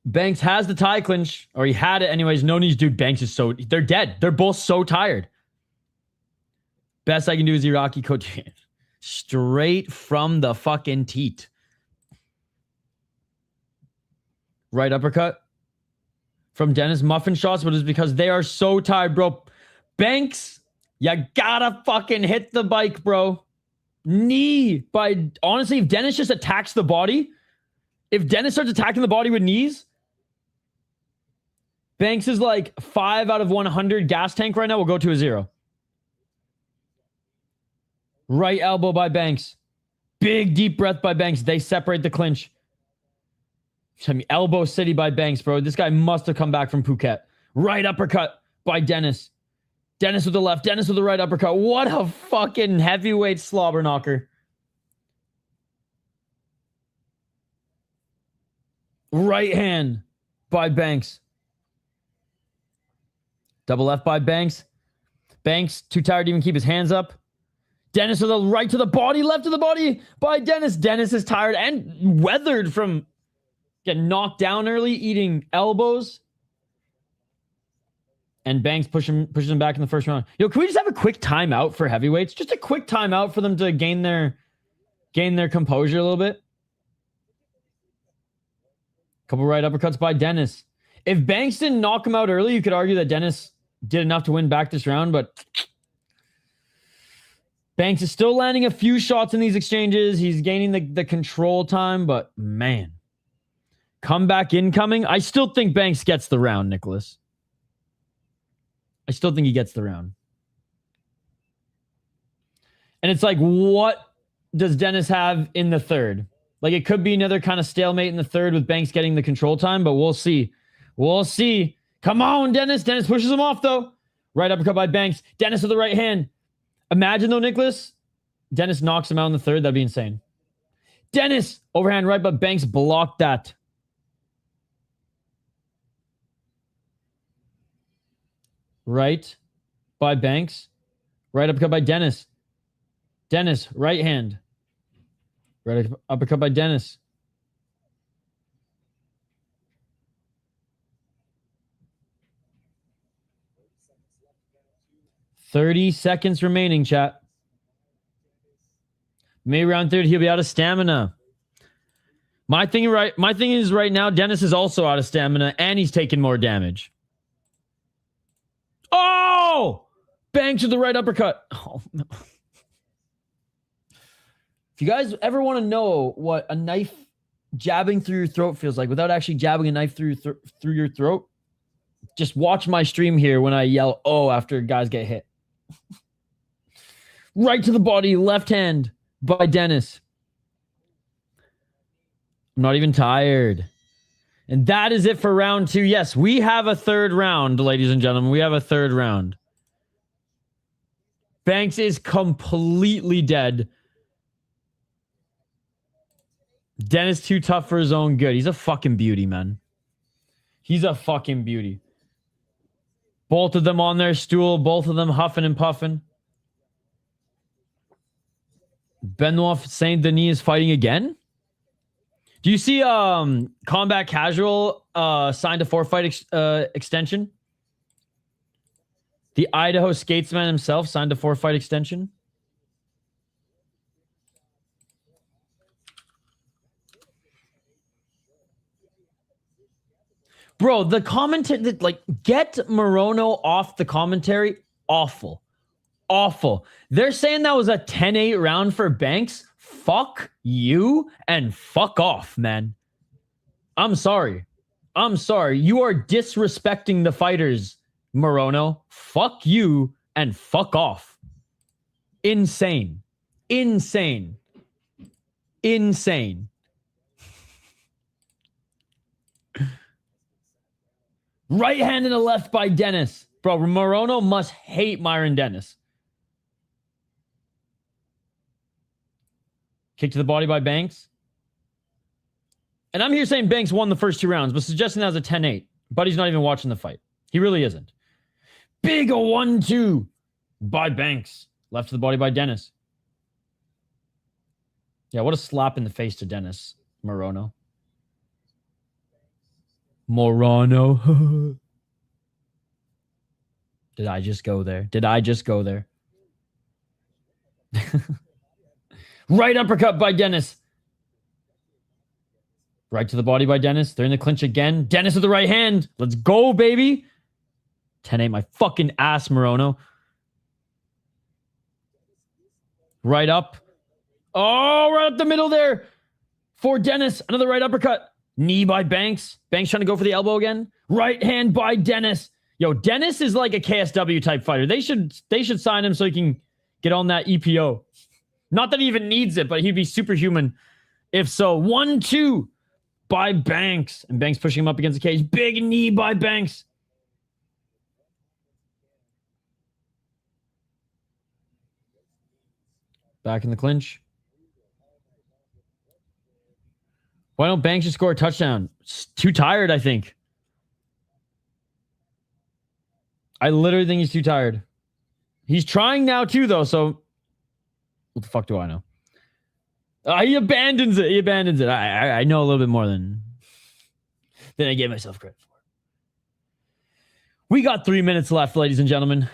Banks has the tie clinch, or he had it anyways. No knees, dude. Banks is so... They're dead. They're both so tired. Best I can do is Iraqi coach. Straight from the fucking teat. Right uppercut from Dennis. Muffin shots, but it's because they are so tired, bro. Banks, you gotta fucking hit the bike, bro. Knee by... Honestly, if Dennis just attacks the body, if Dennis starts attacking the body with knees, Banks is like 5 out of 100 gas tank right now. Will go to a 0. Right elbow by Banks. Big deep breath by Banks. They separate the clinch. I mean, elbow city by Banks, bro. This guy must have come back from Phuket. Right uppercut by Dennis. Dennis with the left. Dennis with the right uppercut. What a fucking heavyweight slobber knocker. Right hand by Banks. Double left by Banks. Banks, too tired to even keep his hands up. Dennis with the right to the body, left to the body by Dennis. Dennis is tired and weathered from getting knocked down early, eating elbows. And Banks pushes him back in the first round. Yo, can we just have a quick timeout for heavyweights? Just a quick timeout for them to gain their composure a little bit. Couple right uppercuts by Dennis. If Banks didn't knock him out early, you could argue that Dennis did enough to win back this round, but Banks is still landing a few shots in these exchanges. He's gaining the control time, but man. Comeback incoming. I still think Banks gets the round, Nicholas. I still think he gets the round. And it's like, what does Dennis have in the third? Like, it could be another kind of stalemate in the third with Banks getting the control time, but we'll see. We'll see. Come on, Dennis. Dennis pushes him off, though. Right uppercut by Banks. Dennis with the right hand. Imagine, though, Nicholas, Dennis knocks him out in the third. That'd be insane. Dennis, overhand right, but Banks blocked that. Right by Banks. Right uppercut by Dennis. Dennis, right hand. Right uppercut by Dennis. $30 seconds remaining, chat. Maybe round third, he'll be out of stamina. My thing is right now, Dennis is also out of stamina, and he's taking more damage. Oh! Banks with the right uppercut. Oh, no. If you guys ever want to know what a knife jabbing through your throat feels like without actually jabbing a knife through your throat, just watch my stream here when I yell, oh, after guys get hit. Right to the body, left hand by Dennis. I'm not even tired. And that is it for round 2. Yes, we have a third round, ladies and gentlemen. We have a third round. Banks is completely dead. Dennis too tough for his own good. He's a fucking beauty, man. He's a fucking beauty. Both of them on their stool. Both of them huffing and puffing. Benoit Saint Denis is fighting again? Do you see Combat Casual signed a 4-fight extension? The Idaho Skatesman himself signed a 4-fight extension. Bro, the commentary, like, get Morono off the commentary. Awful. Awful. They're saying that was a 10-8 round for Banks. Fuck you and fuck off, man. I'm sorry. I'm sorry. You are disrespecting the fighters, Morono. Fuck you and fuck off. Insane. Insane. Insane. Right hand and a left by Dennis. Bro, Morono must hate Myron Dennis. Kick to the body by Banks. And I'm here saying Banks won the first 2 rounds, but suggesting that was a 10-8. Buddy's not even watching the fight. He really isn't. Big 1-2 by Banks. Left to the body by Dennis. Yeah, what a slap in the face to Dennis. Morono. Morono. Did I just go there? Did I just go there? Right uppercut by Dennis. Right to the body by Dennis. They're in the clinch again. Dennis with the right hand. Let's go, baby. 10-8 my fucking ass, Morono. Right up. Oh, right up the middle there. For Dennis. Another right uppercut. Knee by Banks. Banks trying to go for the elbow again. Right hand by Dennis. Yo, Dennis is like a KSW type fighter. They should sign him so he can get on that EPO. Not that he even needs it, but he'd be superhuman if so. 1-2 by Banks. And Banks pushing him up against the cage. Big knee by Banks. Back in the clinch. Why don't Banks just score a touchdown? It's too tired, I think. I literally think he's too tired. He's trying now too, though, so what the fuck do I know? He abandons it. He abandons it. I know a little bit more than I gave myself credit for. We got 3 minutes left, ladies and gentlemen.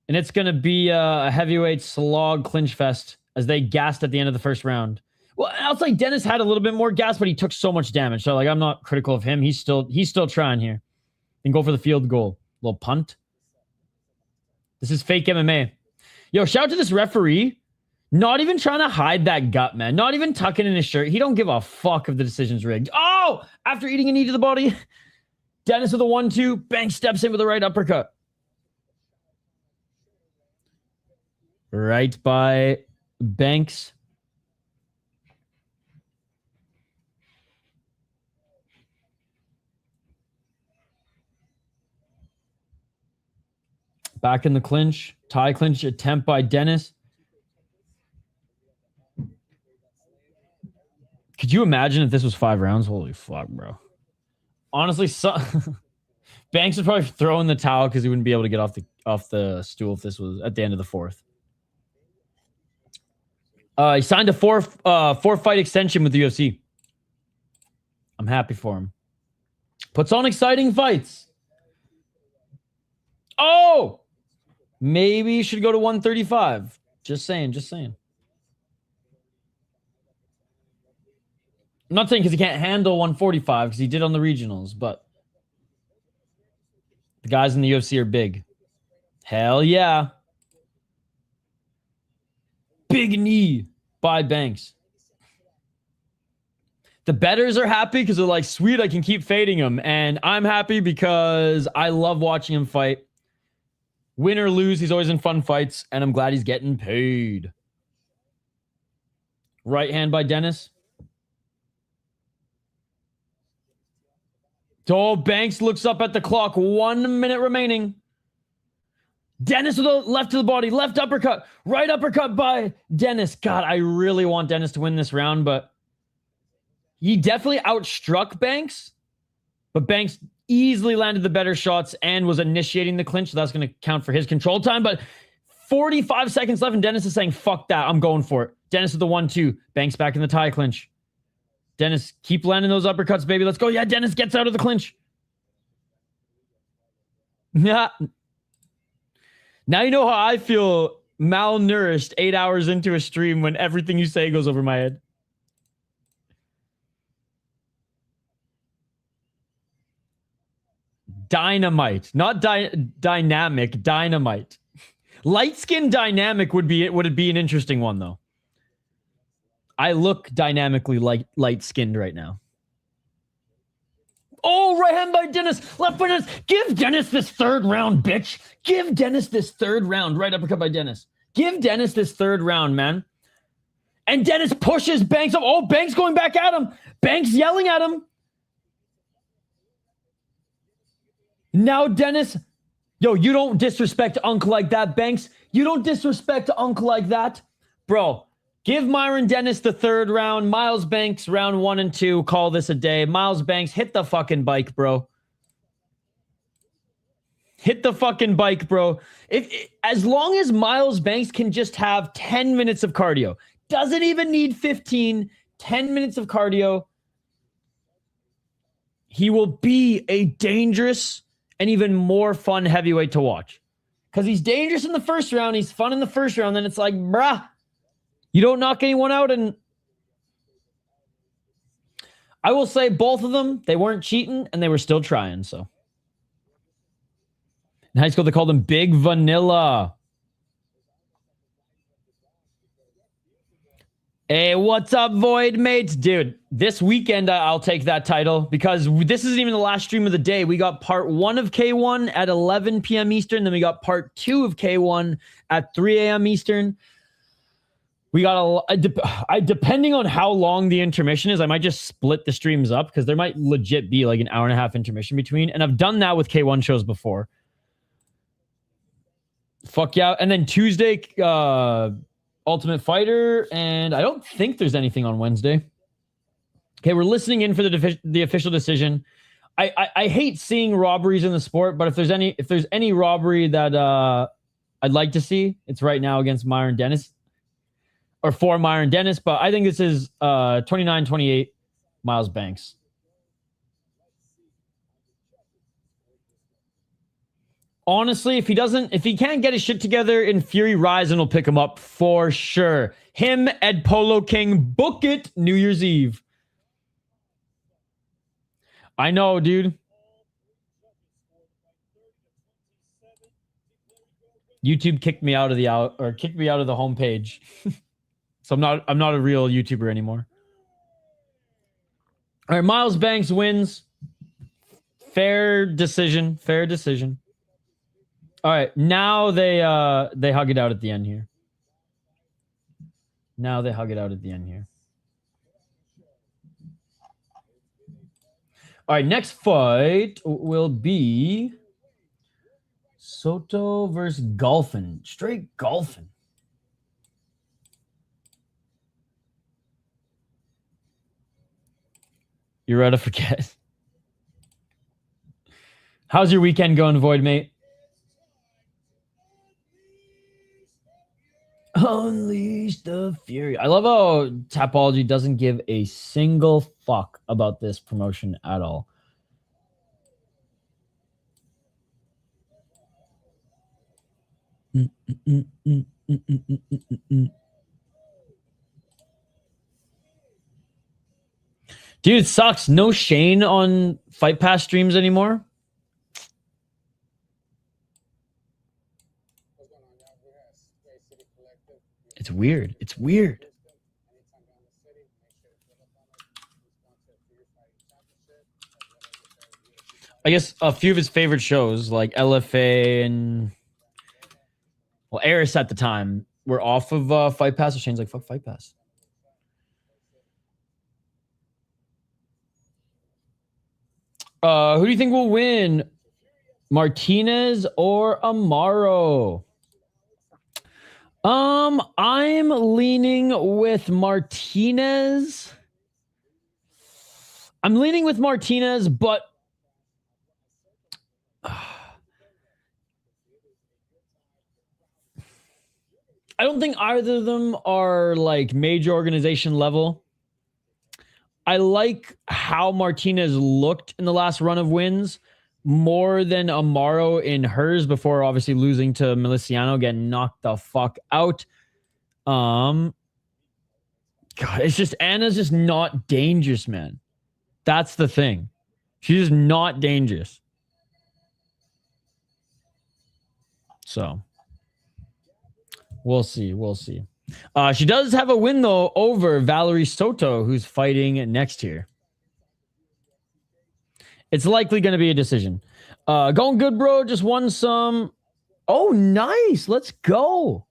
And it's going to be a heavyweight slog clinch fest as they gassed at the end of the first round. Well, I'll say Dennis had a little bit more gas, but he took so much damage. So, like, I'm not critical of him. He's still trying here. And go for the field goal. Little punt. This is fake MMA. Yo, shout out to this referee. Not even trying to hide that gut, man. Not even tucking in his shirt. He don't give a fuck if the decision's rigged. Oh! After eating a knee to the body. Dennis with a 1-2. Banks steps in with a right uppercut. Right by Banks. Back in the clinch. Tie clinch attempt by Dennis. Could you imagine if this was 5 rounds? Holy fuck, bro. Honestly, Banks would probably throw in the towel because he wouldn't be able to get off the stool if this was at the end of the 4th. He signed a 4-fight extension with the UFC. I'm happy for him. Puts on exciting fights. Oh! Maybe he should go to 135. Just saying, just saying. I'm not saying because he can't handle 145 because he did on the regionals, but the guys in the UFC are big. Hell yeah. Big knee by Banks. The bettors are happy because they're like, sweet, I can keep fading him. And I'm happy because I love watching him fight. Win or lose, he's always in fun fights, and I'm glad he's getting paid. Right hand by Dennis. Oh, Banks looks up at the clock. 1 minute remaining. Dennis with a left to the body. Left uppercut. Right uppercut by Dennis. God, I really want Dennis to win this round, but he definitely outstruck Banks. But Banks easily landed the better shots and was initiating the clinch, so that's going to count for his control time. But 45 seconds left, and Dennis is saying, fuck that, I'm going for it. Dennis with the 1-2. Banks back in the tie clinch. Dennis, keep landing those uppercuts, baby. Let's go. Yeah, Dennis gets out of the clinch. Yeah. Now you know how I feel malnourished 8 hours into a stream when everything you say goes over my head. Dynamite. Not dynamic. Dynamite. Light skin dynamic would it be an interesting one, though. I look dynamically light-skinned right now. Oh, right hand by Dennis. Left by Dennis. Give Dennis this 3rd round, bitch. Give Dennis this 3rd round. Right uppercut by Dennis. Give Dennis this 3rd round, man. And Dennis pushes Banks up. Oh, Banks going back at him. Banks yelling at him. Now Dennis. Yo, you don't disrespect Uncle like that, Banks. You don't disrespect Uncle like that. Bro. Give Myron Dennis the 3rd round. Miles Banks, round 1 and 2. Call this a day. Miles Banks, hit the fucking bike, bro. Hit the fucking bike, bro. As long as Miles Banks can just have 10 minutes of cardio. Doesn't even need 15. 10 minutes of cardio. He will be a dangerous and even more fun heavyweight to watch. Because he's dangerous in the 1st round. He's fun in the 1st round. Then it's like, bruh. You don't knock anyone out, and I will say both of them, they weren't cheating, and they were still trying, so. In high school, they called him Big Vanilla. Hey, what's up, Void Mates? Dude, this weekend, I'll take that title, because this isn't even the last stream of the day. We got part 1 of K1 at 11 p.m. Eastern, then we got part 2 of K1 at 3 a.m. Eastern. We got depending on how long the intermission is, I might just split the streams up because there might legit be like an hour and a half intermission between. And I've done that with K1 shows before. Fuck yeah. And then Tuesday, Ultimate Fighter. And I don't think there's anything on Wednesday. Okay, we're listening in for the official decision. I hate seeing robberies in the sport, but if there's any robbery that I'd like to see, it's right now against Myron Dennis. Or for Myron Dennis, but I think this is 29-28 Miles Banks. Honestly, if he can't get his shit together in Fury Rising will pick him up for sure. Him, Ed Polo King, book it New Year's Eve. I know, dude. YouTube kicked me out of the homepage. So I'm not a real YouTuber anymore. All right, Miles Banks wins. Fair decision. Fair decision. All right, now they hug it out at the end here. Now they hug it out at the end here. All right, next fight will be Soto versus Gulfin. Straight Gulfin. You're ready to forget. How's your weekend going, Void Mate? Unleash the Fury. I love how Tapology doesn't give a single fuck about this promotion at all. Dude, it sucks. No Shane on Fight Pass streams anymore. It's weird. It's weird. I guess a few of his favorite shows, like LFA and Eris at the time, were off of Fight Pass. So Shane's like, fuck Fight Pass. Who do you think will win? Martinez or Amaro? I'm leaning with Martinez. But I don't think either of them are like major organization level. I like how Martinez looked in the last run of wins more than Amaro in hers before obviously losing to Miliciano, getting knocked the fuck out. God, it's just Anna's just not dangerous, man. That's the thing. She's just not dangerous. So we'll see. She does have a win though over Valerie Soto, who's fighting next year. It's likely going to be a decision. Going good, bro. Just won some. Oh, nice. Let's go.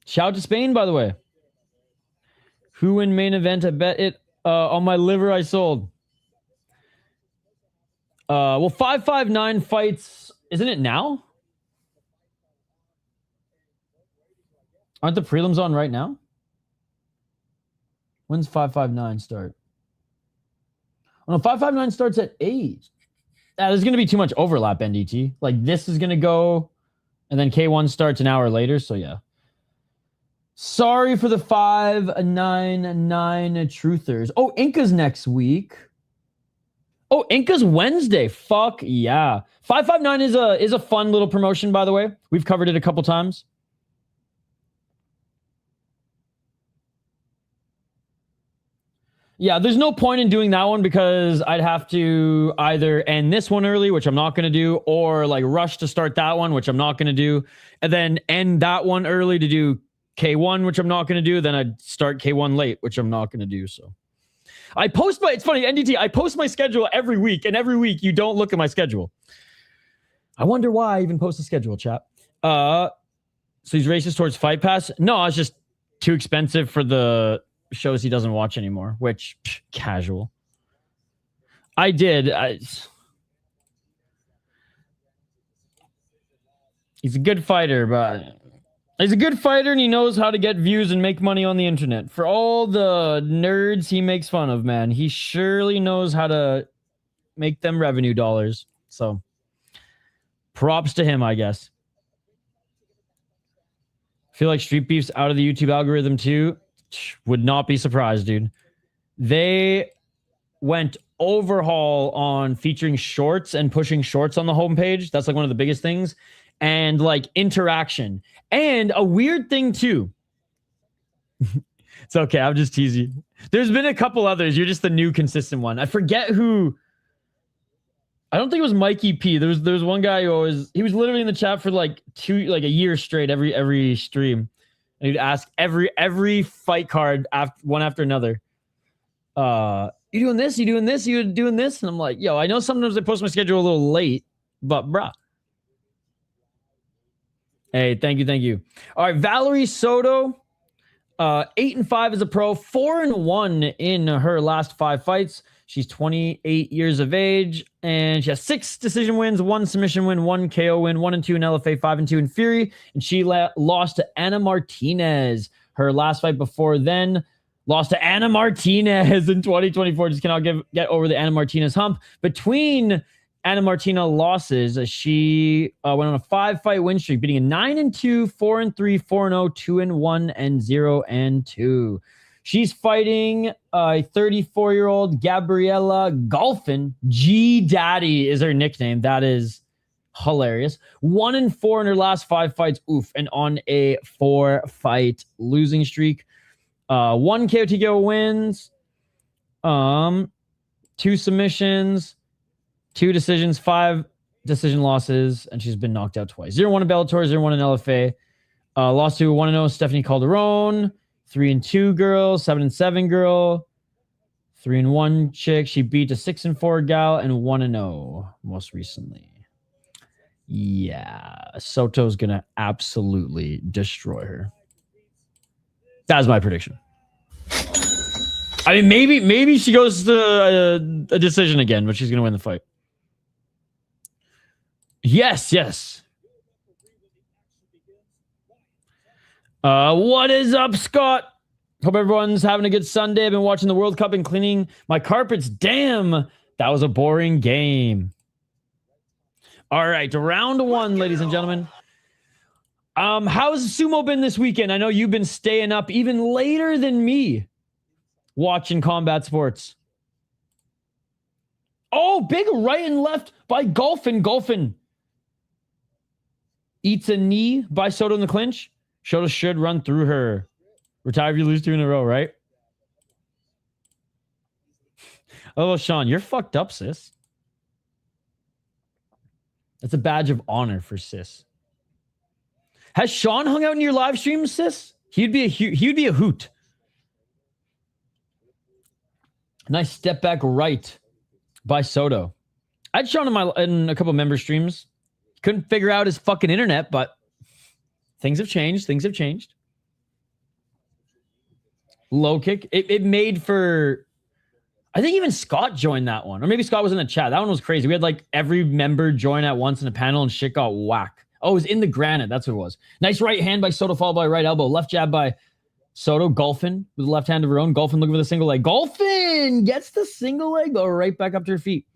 Shout out to Spain, by the way. Who in main event? I bet it on my liver I sold. Well, 559 fights. Isn't it now? Aren't the prelims on right now? When's 559 start? Oh, no, 559 starts at 8. There's going to be too much overlap, NDT. Like, this is going to go, and then K1 starts an hour later, so yeah. Sorry for the 599 truthers. Oh, Inca's next week. Oh, Inca's Wednesday. Fuck yeah. 559 is a fun little promotion, by the way. We've covered it a couple times. Yeah, there's no point in doing that one because I'd have to either end this one early, which I'm not going to do, or like rush to start that one, which I'm not going to do, and then end that one early to do K1, which I'm not going to do. Then I'd start K1 late, which I'm not going to do. So it's funny, NDT, I post my schedule every week, and every week you don't look at my schedule. I wonder why I even post a schedule, chat. So he's racist towards Fight Pass? No, it's just too expensive for the shows he doesn't watch anymore, which casual. He's a good fighter, and he knows how to get views and make money on the internet. For all the nerds he makes fun of, man, he surely knows how to make them revenue dollars. So props to him, I guess. Feel like Street Beef's out of the YouTube algorithm too. Would not be surprised, dude. They went overhaul on featuring shorts and pushing shorts on the homepage. That's like one of the biggest things. And like interaction. And a weird thing too. It's okay. I'm just teasing. There's been a couple others. You're just the new consistent one. I forget who. I don't think it was Mikey P. There was one guy who he was literally in the chat for like a year straight every stream. And he'd ask every fight card one after another. You doing this? You doing this? You doing this? And I'm like, yo, I know sometimes I post my schedule a little late, but bruh. Hey, thank you. All right, Valerie Soto. 8-5 as a pro, 4-1 in her last 5 fights. She's 28 years of age, and she has 6 decision wins, 1 submission win, 1 KO win, 1-2 in LFA, 5-2 in Fury, and she lost to Anna Martinez. Her last fight before then, lost to Anna Martinez in 2024. Just cannot get over the Anna Martinez hump. Between Anna Martinez losses, she went on a 5-fight win streak, beating a 9-2, 4-3, 4-0, 2-1, and 0-2. She's fighting a 34-year-old Gabriella Gulfin. G Daddy is her nickname. That is hilarious. 1-4 in her last 5 fights. Oof. And on a 4-fight losing streak. 1 KO TKO wins. 2 submissions. 2 decisions. 5 decision losses. And she's been knocked out twice. 0-1 in Bellator. 0-1 in LFA. Lost to 1-0 Stephanie Calderon. 3-2 girl, 7-7 girl, 3-1 chick. She beat a 6-4 gal and 1-0 most recently. Yeah, Soto's gonna absolutely destroy her. That's my prediction. I mean, maybe she goes to a decision again, but she's gonna win the fight. Yes. What is up, Scott? Hope everyone's having a good Sunday. I've been watching the World Cup and cleaning my carpets. Damn, that was a boring game. All right, round 1, ladies and gentlemen. How's sumo been this weekend? I know you've been staying up even later than me watching combat sports. Oh, big right and left by Gulfin. Gulfin eats a knee by Soto in the clinch. Soto should run through her. Retire if you lose 2 in a row, right? Oh, Sean, you're fucked up, sis. That's a badge of honor for sis. Has Sean hung out in your live stream, sis? He'd be a hoot. Nice step back right by Soto. I had Sean in a couple member streams. Couldn't figure out his fucking internet, but things have changed. Low kick. It made for... I think even Scott joined that one. Or maybe Scott was in the chat. That one was crazy. We had like every member join at once in a panel and shit got whack. Oh, it was in the granite. That's what it was. Nice right hand by Soto, followed by right elbow. Left jab by Soto. Gulfin with the left hand of her own. Gulfin looking for the single leg. Gulfin gets the single leg, go right back up to her feet.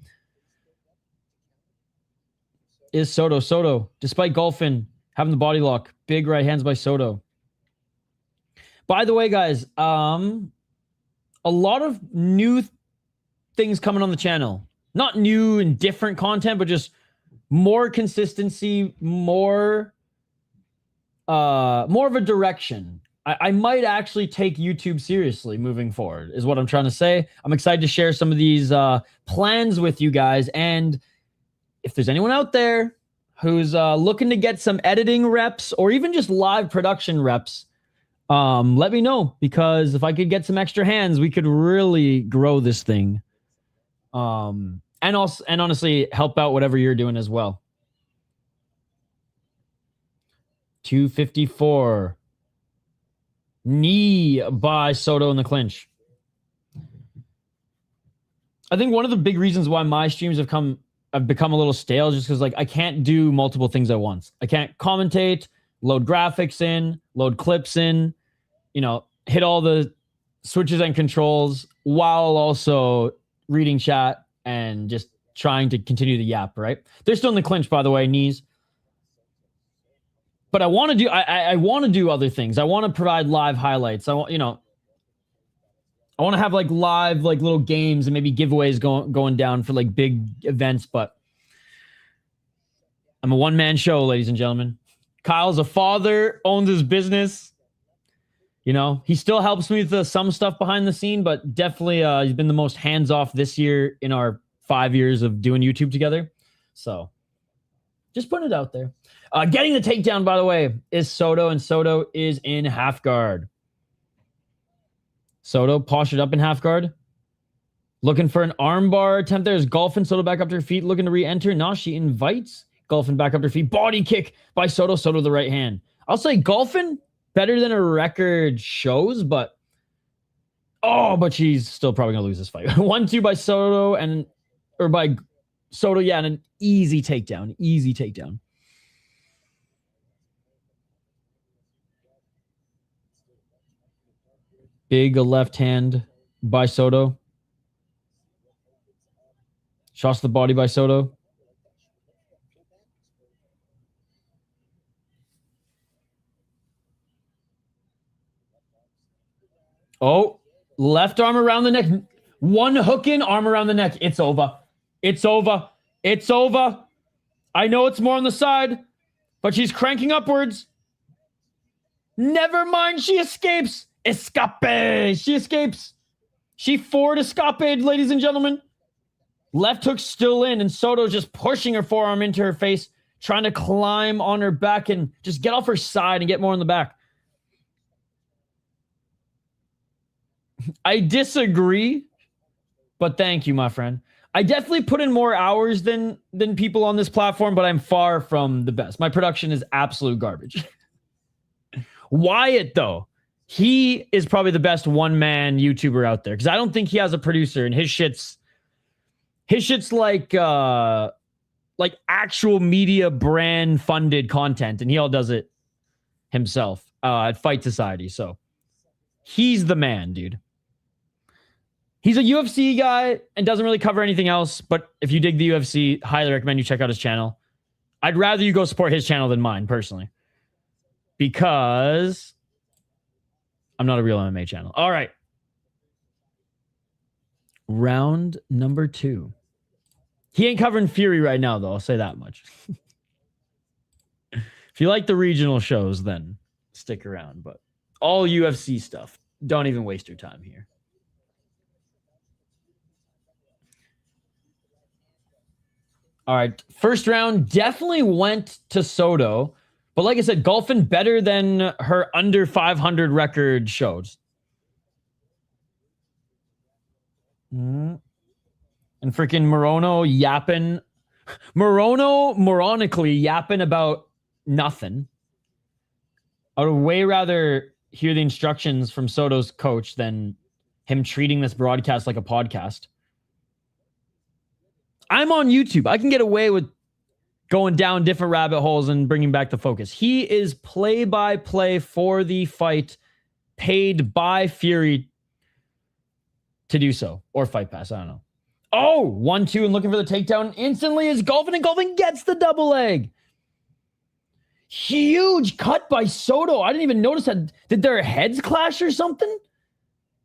Is Soto. Soto, despite Gulfin having the body lock. Big right hands by Soto. By the way, guys, a lot of new things coming on the channel. Not new and different content, but just more consistency, more of a direction. I might actually take YouTube seriously moving forward, is what I'm trying to say. I'm excited to share some of these plans with you guys. And if there's anyone out there who's looking to get some editing reps or even just live production reps, let me know, because if I could get some extra hands, we could really grow this thing. And honestly help out whatever you're doing as well. 254. Knee by Soto in the clinch. I think one of the big reasons why my streams have become a little stale is just because like I can't do multiple things at once. I can't commentate, load graphics in, load clips in, hit all the switches and controls while also reading chat and just trying to continue the yap, right? They're still in the clinch, by the way, knees. But I want to do I want to do other things. I want to provide live highlights. I want to have like live like little games and maybe giveaways going down for like big events, but I'm a one-man show, ladies and gentlemen. Kyle's a father, owns his business. He still helps me with some stuff behind the scene, but definitely he's been the most hands-off this year in our 5 years of doing YouTube together. So just putting it out there. Getting the takedown, by the way, is Soto, and Soto is in half guard. Soto postured up in half guard. Looking for an armbar attempt. There's Gulfin. Soto back up to her feet, looking to re-enter. Now she invites Gulfin back up to her feet. Body kick by Soto. Soto the right hand. I'll say Gulfin better than her record shows, but she's still probably gonna lose this fight. 1-2 by Soto and an easy takedown. Big left hand by Soto. Shots to the body by Soto. Oh, left arm around the neck. One hook in, arm around the neck. It's over. It's over. It's over. I know it's more on the side, but she's cranking upwards. Never mind. She escapes. Escape. She escapes. She forward escaped, ladies and gentlemen. Left hook still in, and Soto's just pushing her forearm into her face, trying to climb on her back and just get off her side and get more in the back. I disagree, but thank you, my friend. I definitely put in more hours than people on this platform, but I'm far from the best. My production is absolute garbage. Wyatt, though, he is probably the best one-man YouTuber out there because I don't think he has a producer, and his shit's like actual media brand funded content, and he all does it himself at Fight Society. So he's the man, dude. He's a UFC guy and doesn't really cover anything else. But if you dig the UFC, highly recommend you check out his channel. I'd rather you go support his channel than mine, personally, because I'm not a real MMA channel. All right. Round number 2. He ain't covering Fury right now, though. I'll say that much. If you like the regional shows, then stick around. But all UFC stuff, don't even waste your time here. All right. First round definitely went to Soto. But like I said, Gulfin better than her under 500 record shows. And freaking moronically yapping about nothing. I would way rather hear the instructions from Soto's coach than him treating this broadcast like a podcast. I'm on YouTube. I can get away with going down different rabbit holes and bringing back the focus. He is play-by-play for the fight, paid by Fury to do so. Or Fight Pass, I don't know. Oh, 1-2 and looking for the takedown instantly is Gulfin, and Gulfin gets the double leg. Huge cut by Soto. I didn't even notice that. Did their heads clash or something?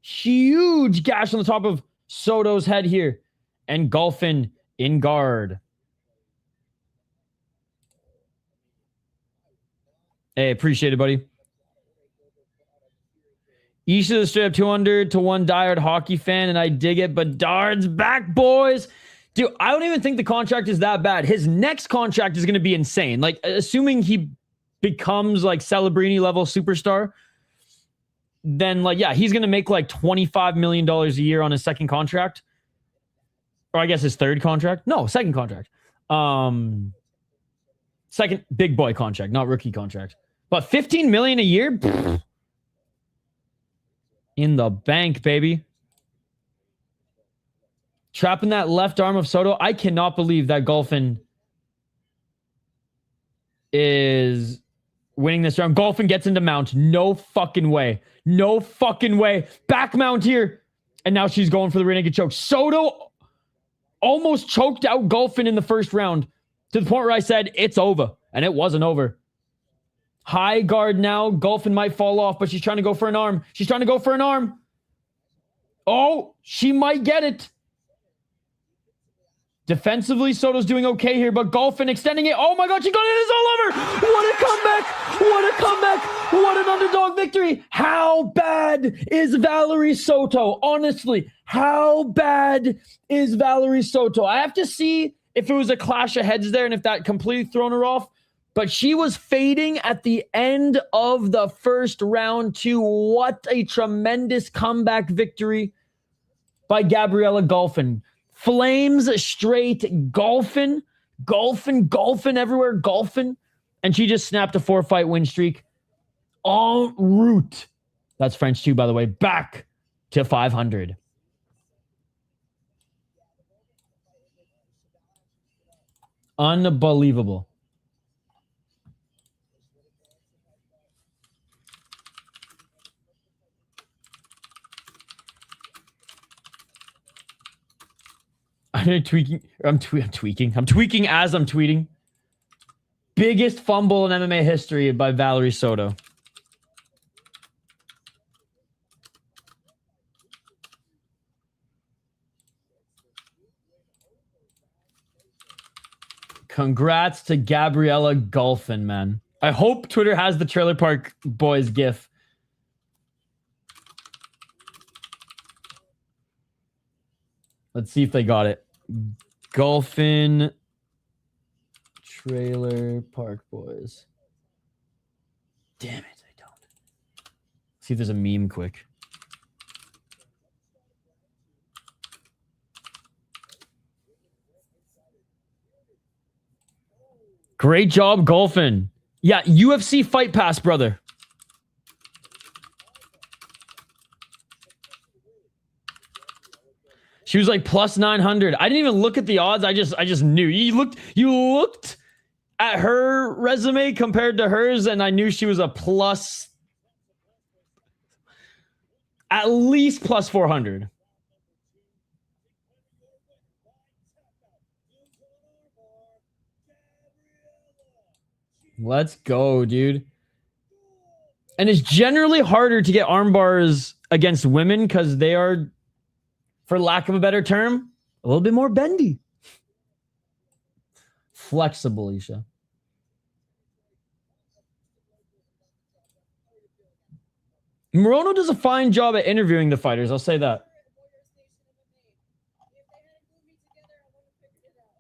Huge gash on the top of Soto's head here. And Gulfin in guard. Hey, appreciate it, buddy. Each of the straight up 200 to 1 diehard hockey fan, and I dig it. But Dard's back, boys. Dude, I don't even think the contract is that bad. His next contract is going to be insane. Like, assuming he becomes like Celebrini level superstar, then like, yeah, he's going to make like $25 million a year on his second contract. Or I guess his third contract. No, second contract. Second big boy contract, not rookie contract. But $15 million a year? Pfft. In the bank, baby. Trapping that left arm of Soto. I cannot believe that Gulfin is winning this round. Gulfin gets into mount. No fucking way. No fucking way. Back mount here. And now she's going for the rear naked choke. Soto almost choked out Gulfin in the first round to the point where I said, it's over. And it wasn't over. High guard now. Gulfin might fall off, but she's trying to go for an arm. She's trying to go for an arm. Oh, she might get it. Defensively, Soto's doing okay here, but Gulfin extending it. Oh my God, she got it. It's all over. What a comeback. What a comeback. What an underdog victory. How bad is Valerie Soto? Honestly, how bad is Valerie Soto? I have to see if it was a clash of heads there and if that completely thrown her off. But she was fading at the end of the first round too. What a tremendous comeback victory by Gabriella Gulfin. Flames straight Gulfin everywhere, Gulfin. And she just snapped a 4-fight win streak. en route. That's French too, by the way. Back to 500. Unbelievable. I'm tweaking as I'm tweeting. Biggest fumble in MMA history by Valerie Soto. Congrats to Gabriella Gulfin, man. I hope Twitter has the Trailer Park Boys gif. Let's see if they got it. Gulfin Trailer Park Boys. Damn it, I don't. See if there's a meme quick. Great job, Gulfin. Yeah, UFC Fight Pass, brother. She was like plus 900. I didn't even look at the odds. I just knew. You looked at her resume compared to hers, and I knew she was a plus, at least plus 400. Let's go, dude. And it's generally harder to get arm bars against women because they are, for lack of a better term, a little bit more bendy. Flexible, Isha. Morono does a fine job at interviewing the fighters. I'll say that.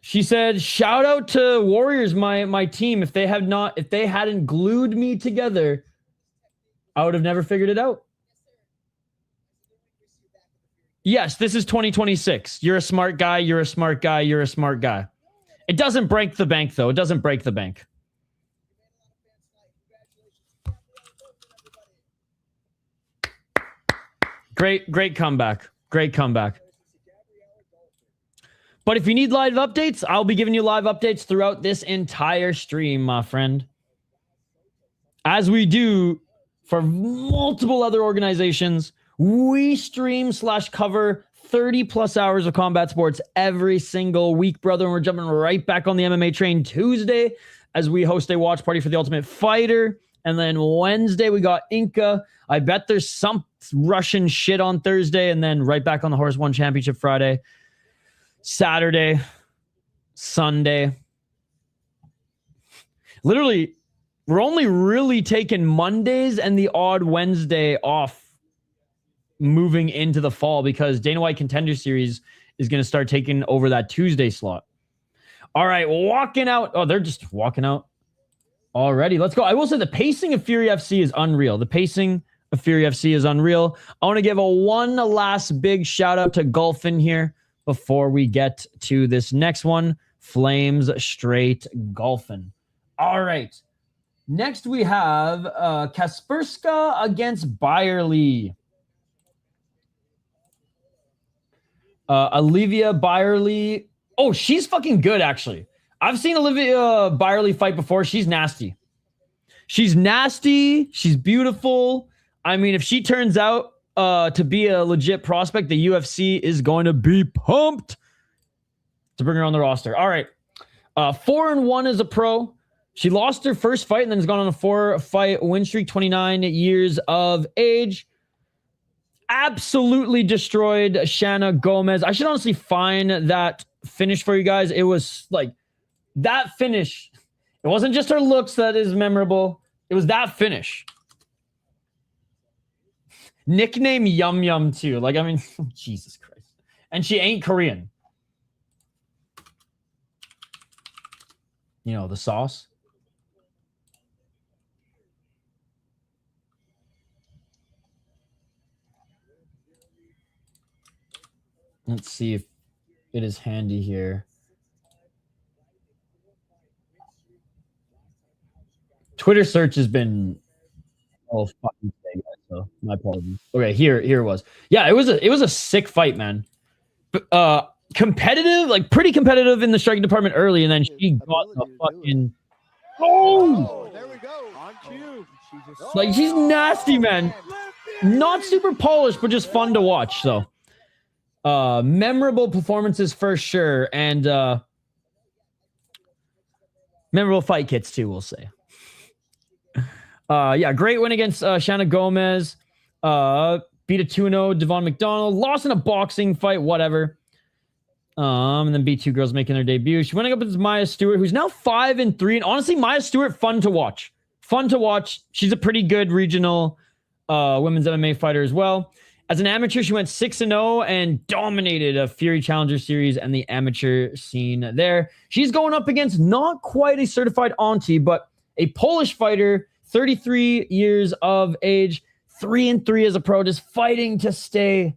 She said, shout out to Warriors, my team. If they hadn't glued me together, I would have never figured it out. Yes, this is 2026. You're a smart guy. You're a smart guy. You're a smart guy. It doesn't break the bank, though. It doesn't break the bank. Great comeback. Great comeback. But if you need live updates, I'll be giving you live updates throughout this entire stream, my friend. As we do for multiple other organizations, we stream / cover 30 plus hours of combat sports every single week, brother. And we're jumping right back on the MMA train Tuesday as we host a watch party for The Ultimate Fighter. And then Wednesday, we got Inca. I bet there's some Russian shit on Thursday. And then right back on the Horse One Championship Friday. Saturday, Sunday. Literally, we're only really taking Mondays and the odd Wednesday off moving into the fall because Dana White Contender Series is going to start taking over that Tuesday slot. All right, walking out. Oh, they're just walking out already. Let's go. I will say the pacing of Fury FC is unreal. The pacing of Fury FC is unreal. I want to give one last big shout out to Gulfin here before we get to this next one. Flames straight Gulfin. All right. Next we have Kacperska against Bierley. Alivia Bierley. Oh, she's fucking good, actually. I've seen Alivia Bierley fight before. She's nasty. She's nasty. She's beautiful. I mean, if she turns out to be a legit prospect, the UFC is going to be pumped to bring her on the roster. All right. 4-1 as a pro. She lost her first fight and then has gone on a 4-fight win streak, 29 years of age. Absolutely destroyed Shanna Gomez. I should honestly find that finish for you guys. It was like that finish. It wasn't just her looks that is memorable. It was that finish. Nickname Yum Yum too. Like, I mean, Jesus Christ. And she ain't Korean. You know, the sauce. Let's see if it is handy here. Twitter search has been Oh, fucking say, guys. So my apologies. Okay, here it was. Yeah, it was a sick fight, man. Competitive, like pretty competitive in the striking department early, and then she got the fucking There we go. On cue. like she's nasty, man. Not super polished, but just fun to watch. So memorable performances for sure, and memorable fight kits too, we'll say. Yeah, great win against Shanna Gomez. Beat a 2-0 Devon McDonald. Lost in a boxing fight, whatever. And then beat two girls making their debut. She went up against Maya Stewart, who's now 5-3. And honestly, Maya Stewart, fun to watch. Fun to watch. She's a pretty good regional women's MMA fighter as well. As an amateur, she went 6-0 and dominated a Fury Challenger Series and the amateur scene there. She's going up against not quite a certified auntie, but a Polish fighter, 33 years of age, 3-3 as a pro, just fighting to stay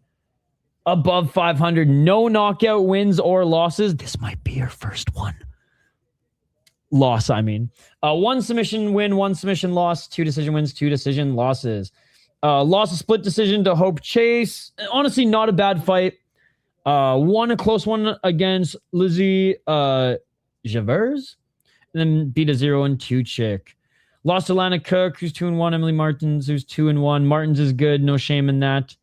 above 500. No knockout wins or losses. This might be her first one. Loss, I mean. One submission win, one submission loss, 2 decision wins, 2 decision losses. Lost a split decision to Hope Chase. Honestly, not a bad fight. Won a close one against Lizzie Javers. And then beat a 0-2 chick. Lost to Lana Cook, who's 2-1. Emily Martins, who's 2-1. Martins is good. No shame in that.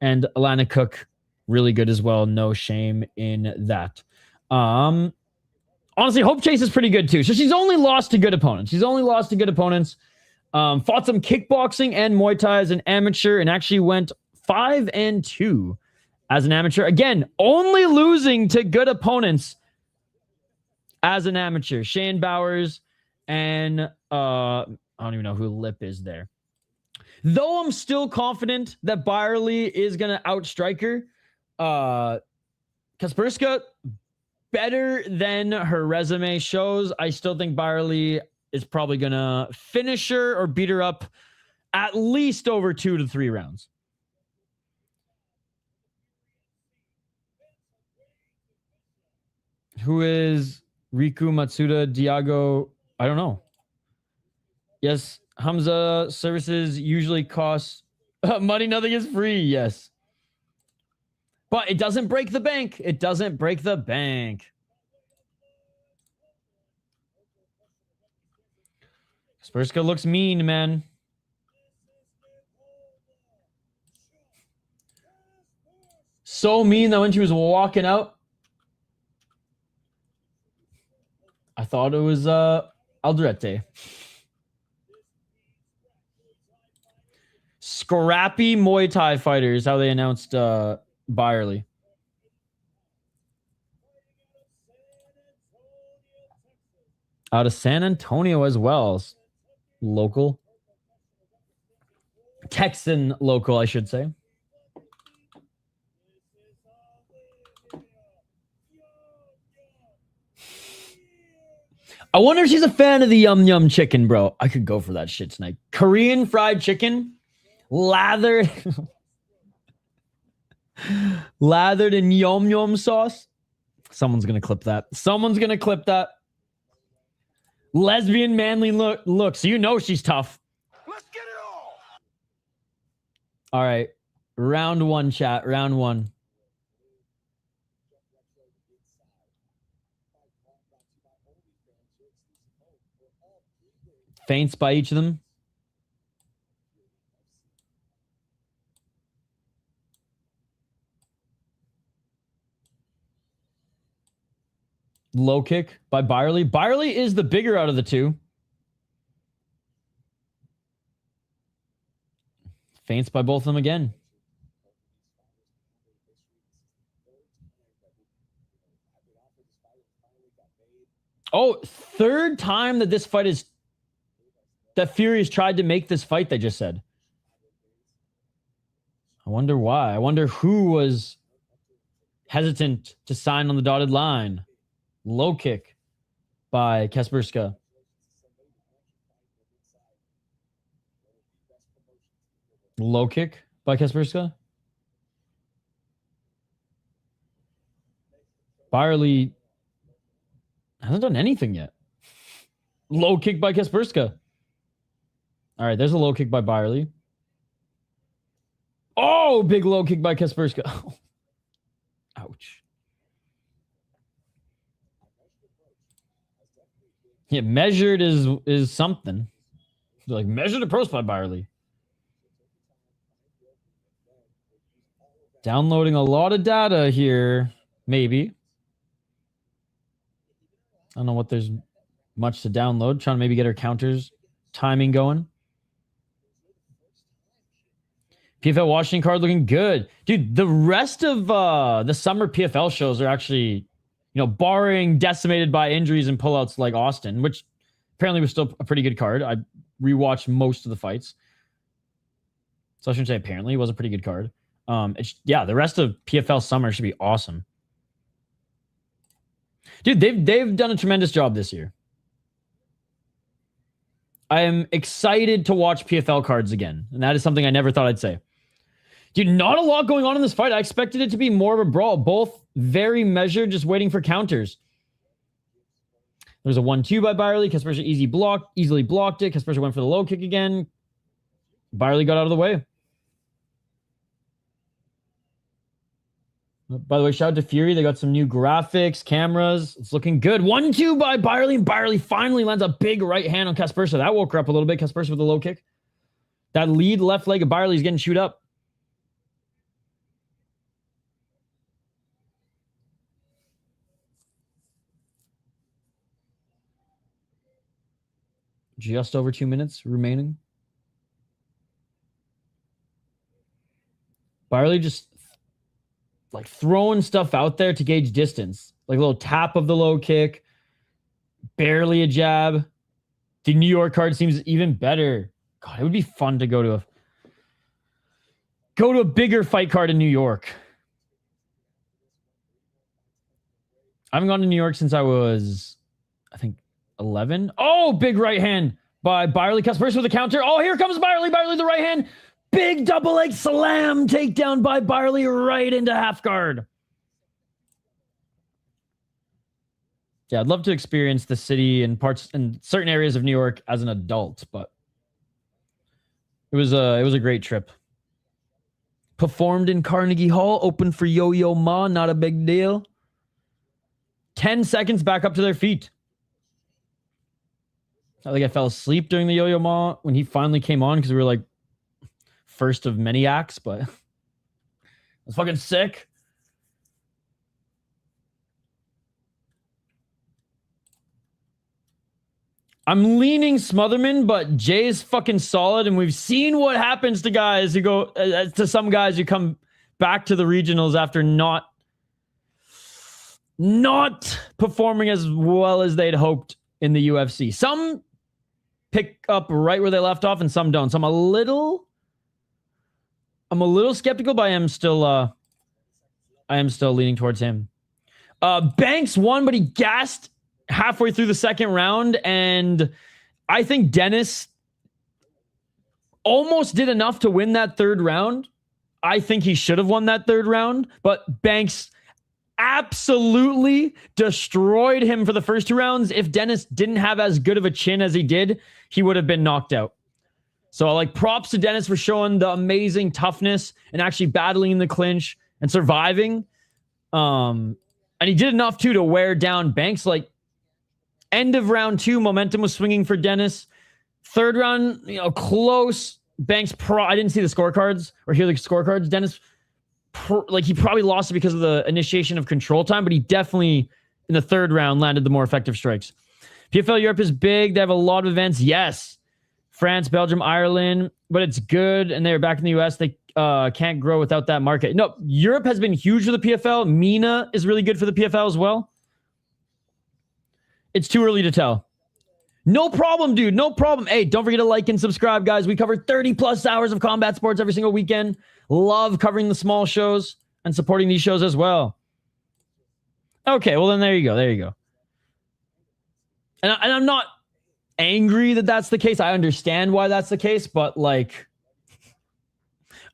And Alana Cook, really good as well. No shame in that. Honestly, Hope Chase is pretty good too. So she's only lost to good opponents. Fought some kickboxing and Muay Thai as an amateur and actually went 5-2 as an amateur. Again, only losing to good opponents as an amateur. Shane Bowers and I don't even know who Lip is there. Though I'm still confident that Bierley is going to outstrike her. Kacperska, better than her resume shows. I still think Bierley is probably going to finish her or beat her up at least over 2 to 3 rounds. Who is Riku Matsuda Diago? I don't know. Yes, Hamza services usually cost money. Nothing is free. Yes. But it doesn't break the bank. It doesn't break the bank. Kacperska looks mean, man. So mean that when she was walking out, I thought it was Alderete. Scrappy Muay Thai fighters, how they announced Bierley. Out of San Antonio as well. Local. Texan local, I should say. I wonder if she's a fan of the Yum Yum chicken, bro. I could go for that shit tonight. Korean fried chicken, lathered in Yum Yum sauce. Someone's going to clip that. Lesbian manly look. So you know she's tough. Let's get it all. All right. Round 1, chat. Round 1. Feints by each of them. Low kick by Bierley. Bierley is the bigger out of the two. Feints by both of them again. Oh, third time that this fight is... that Fury has tried to make this fight, they just said. I wonder why. I wonder who was hesitant to sign on the dotted line. Low kick by Kacperska. Low kick by Kacperska. Bierley hasn't done anything yet. Low kick by Kacperska. All right, there's a low kick by Bierley. Oh, big low kick by Kacperska. Ouch. Yeah, measured is something. Like measured approach by Bierley. Downloading a lot of data here, maybe. I don't know what there's much to download. Trying to maybe get her counters timing going. PFL Washington card looking good. Dude, the rest of the summer PFL shows are actually, barring decimated by injuries and pullouts like Austin, which apparently was still a pretty good card. I rewatched most of the fights. So I shouldn't say apparently. It was a pretty good card. The rest of PFL summer should be awesome. Dude, they've done a tremendous job this year. I am excited to watch PFL cards again, and that is something I never thought I'd say. Dude, not a lot going on in this fight. I expected it to be more of a brawl. Both very measured, just waiting for counters. There's a 1-2 by Bierley. Kacperska easily blocked it. Kacperska went for the low kick again. Bierley got out of the way. By the way, shout out to Fury. They got some new graphics, cameras. It's looking good. 1-2 by Bierley, and Bierley finally lands a big right hand on Kacperska. That woke her up a little bit. Kacperska with a low kick. That lead left leg of Bierley is getting chewed up. Just over 2 minutes remaining. Bierley just throwing stuff out there to gauge distance. Like a little tap of the low kick. Barely a jab. The New York card seems even better. God, it would be fun to go to a bigger fight card in New York. I haven't gone to New York since I was, I think, 11. Oh, big right hand by Bierley. Kacperska with a counter. Oh, here comes Bierley. Bierley the right hand. Big double leg slam takedown by Bierley right into half guard. Yeah, I'd love to experience the city and parts and certain areas of New York as an adult, but it was a great trip. Performed in Carnegie Hall, open for Yo-Yo Ma, not a big deal. 10 seconds back up to their feet. I think I fell asleep during the Yo-Yo Ma when he finally came on because we were first of many acts, but it was fucking sick. I'm leaning Smotherman, but Jay's fucking solid, and we've seen what happens to guys who go to some guys who come back to the regionals after not performing as well as they'd hoped in the UFC. Some pick up right where they left off, and some don't. So I'm a little skeptical, but I am still leaning towards him. Banks won, but he gassed halfway through the second round, and I think Dennis almost did enough to win that third round. I think he should have won that third round, but Banks absolutely destroyed him for the first two rounds. If Dennis didn't have as good of a chin as he did, he would have been knocked out. So props to Dennis for showing the amazing toughness and actually battling in the clinch and surviving. And he did enough too to wear down Banks. End of round 2, momentum was swinging for Dennis. Third round, close. Banks I didn't see the scorecards or hear the scorecards. Dennis he probably lost it because of the initiation of control time, but he definitely in the third round landed the more effective strikes. PFL Europe is big. They have a lot of events. Yes. France, Belgium, Ireland, but it's good. And they're back in the US. They can't grow without that market. No, Europe has been huge for the PFL. MENA is really good for the PFL as well. It's too early to tell. No problem, dude. No problem. Hey, don't forget to like and subscribe, guys. We cover 30 plus hours of combat sports every single weekend. Love covering the small shows and supporting these shows as well. Okay, well then there you go. There you go. And I'm not angry that that's the case. I understand why that's the case, but I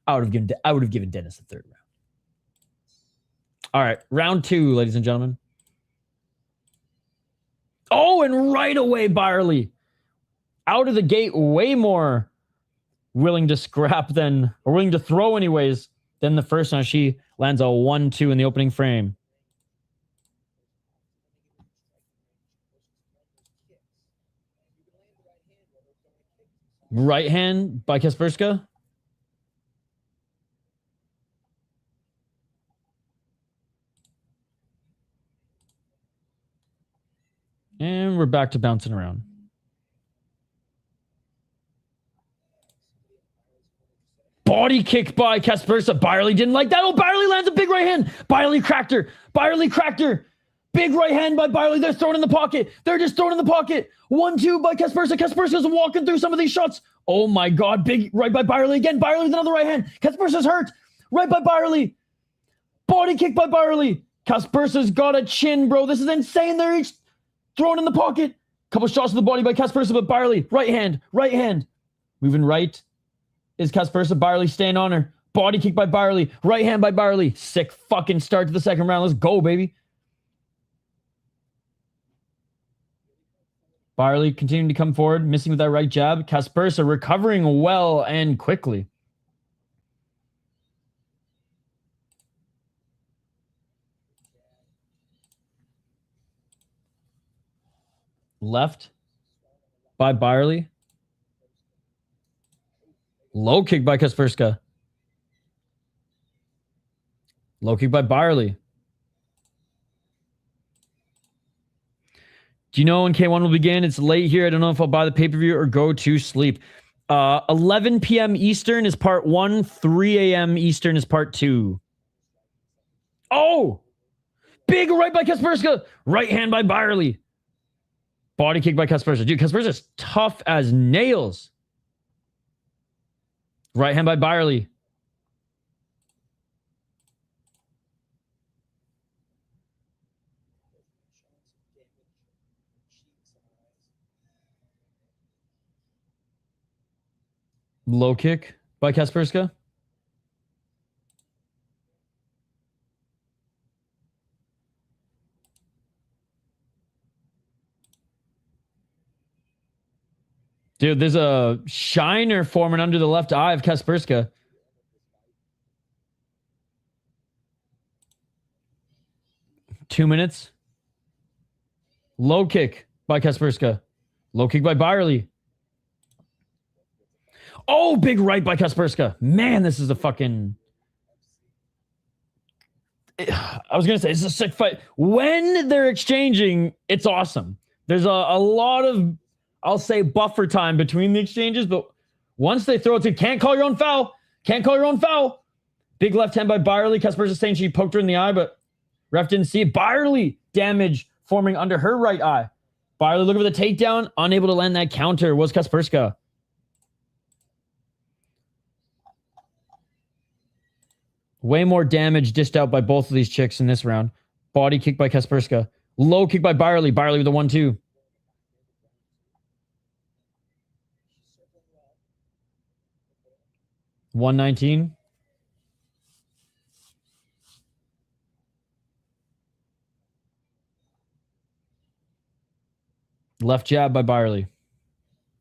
would have given Dennis the third round. All right, round 2, ladies and gentlemen. Oh, and right away, Bierley. Out of the gate, way more willing to scrap then, or willing to throw anyways, than the first time she lands a 1-2 in the opening frame. Right hand by Kacperska. And we're back to bouncing around. Body kick by Kacperska. Bierley didn't like that. Oh, Bierley lands a big right hand. Bierley cracked her. Bierley cracked her. Big right hand by Bierley. They're throwing in the pocket. They're just throwing in the pocket. 1-2 by Kacperska. Kacperska's walking through some of these shots. Oh my God. Big right by Bierley again. Bierley with another right hand. Kacperska's hurt. Right by Bierley. Body kick by Bierley. Kacperska's got a chin, bro. This is insane. They're each throwing in the pocket. Couple shots to the body by Kacperska, but Bierley. Right hand. Right hand. Moving right. Is Kacperska. Bierley staying on her. Body kick by Bierley. Right hand by Bierley. Sick fucking start to the second round. Let's go, baby. Bierley continuing to come forward, missing with that right jab. Kacperska recovering well and quickly. Left by Bierley. Low kick by Kacperska. Low kick by Bierley. Do you know when K1 will begin? It's late here. I don't know if I'll buy the pay-per-view or go to sleep. 11 p.m. Eastern is part 1. 3 a.m. Eastern is part 2. Oh! Big right by Kacperska. Right hand by Bierley. Body kick by Kacperska. Dude, Kacperska's tough as nails. Right hand by Bierley. Low kick by Kacperska. Dude, there's a shiner forming under the left eye of Kacperska. Two minutes. Low kick by Kacperska. Low kick by Bierley. Oh, big right by Kacperska. Man, this is a fucking... I was going to say, it's a sick fight. When they're exchanging, it's awesome. There's a lot of, I'll say, buffer time between the exchanges, but once they throw it to, can't call your own foul. Can't call your own foul. Big left hand by Bierley. Kacperska saying she poked her in the eye, but ref didn't see it. Bierley damage forming under her right eye. Bierley looking for the takedown. Unable to land that counter was Kacperska. Way more damage dished out by both of these chicks in this round. Body kick by Kacperska. Low kick by Bierley. Bierley with a 1-2. $119. Left jab by Bierley.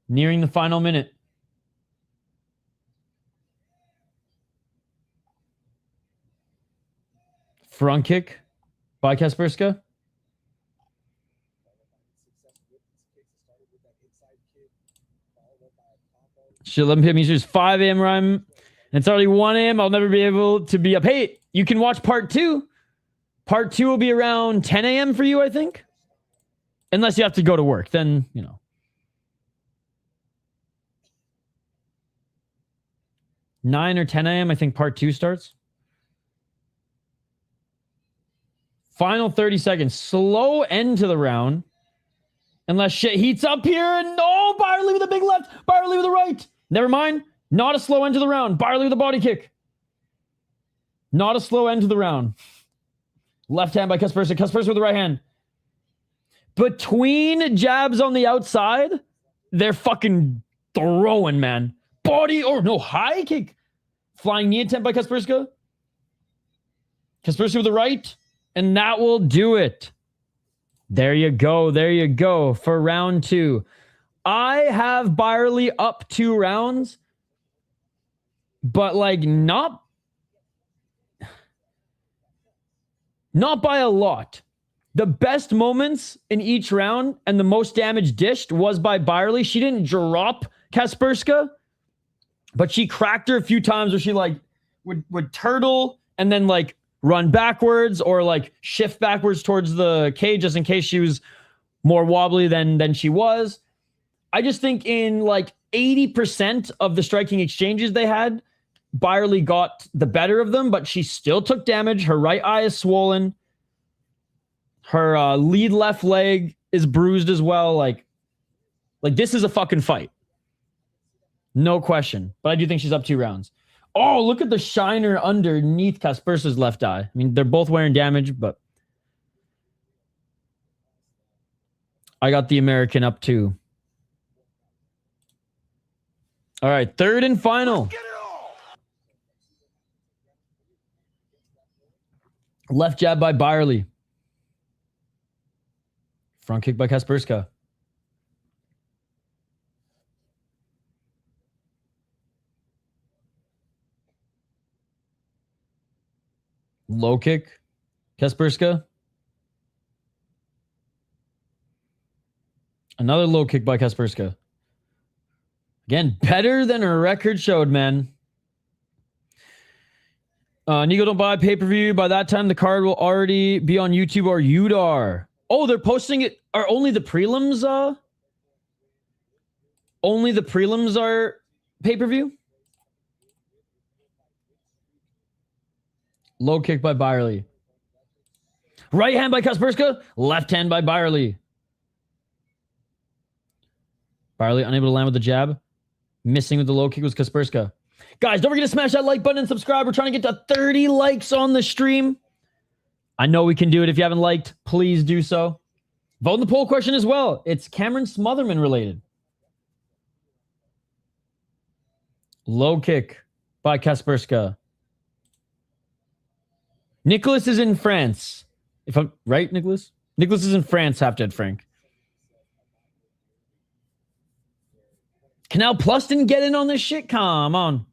Nearing the final minute. Front kick by Kacperska. Shit, 11 p.m. Eastern is 5 a.m. rhyme. And it's already 1 a.m. I'll never be able to be up. Hey, you can watch part 2. Part 2 will be around 10 a.m. for you, I think. Unless you have to go to work. Then, you know. 9 or 10 a.m. I think part 2 starts. Final 30 seconds. Slow end to the round. Unless shit heats up here. And no, Bierley with a big left. Bierley with a right. Never mind. Not a slow end to the round. Bierley with a body kick. Not a slow end to the round. Left hand by Kacperska. Kacperska with the right hand. Between jabs on the outside, they're fucking throwing, man. Body or no, high kick. Flying knee attempt by Kacperska. Kacperska with the right. And that will do it. There you go. There you go for round 2. I have Bierley up 2 rounds. but like not by a lot. The best moments in each round and the most damage dished was by Bierley. She didn't drop Kacperska, but she cracked her a few times where she like would turtle and then like run backwards or like shift backwards towards the cage just in case she was more wobbly than she was. I just think in like 80% of the striking exchanges they had, Bierley got the better of them, but she still took damage. Her right eye is swollen. Her lead left leg is bruised as well. Like this is a fucking fight. No question. But I do think she's up 2 rounds. Oh, look at the shiner underneath Kacperska's left eye. I mean, they're both wearing damage, but I got the American up 2. All right, third and final. Left jab by Bierley. Front kick by Kacperska. Low kick. Kacperska. Another low kick by Kacperska. Again, better than her record showed, man. Nico, don't buy pay-per-view. By that time, the card will already be on YouTube or UDAR. Oh, they're posting it. Are only the prelims? Only the prelims are pay-per-view? Low kick by Bierley. Right hand by Kacperska. Left hand by Bierley. Bierley unable to land with the jab. Missing with the low kick was Kacperska. Guys, don't forget to smash that like button and subscribe. We're trying to get to 30 likes on the stream. I know we can do it. If you haven't liked, please do so. Vote in the poll question as well. It's Cameron Smotherman related. Low kick by Kacperska. Nicholas is in France. If I'm right, Nicholas? Nicholas is in France, half-dead Frank. Canal Plus didn't get in on this shit? Come on.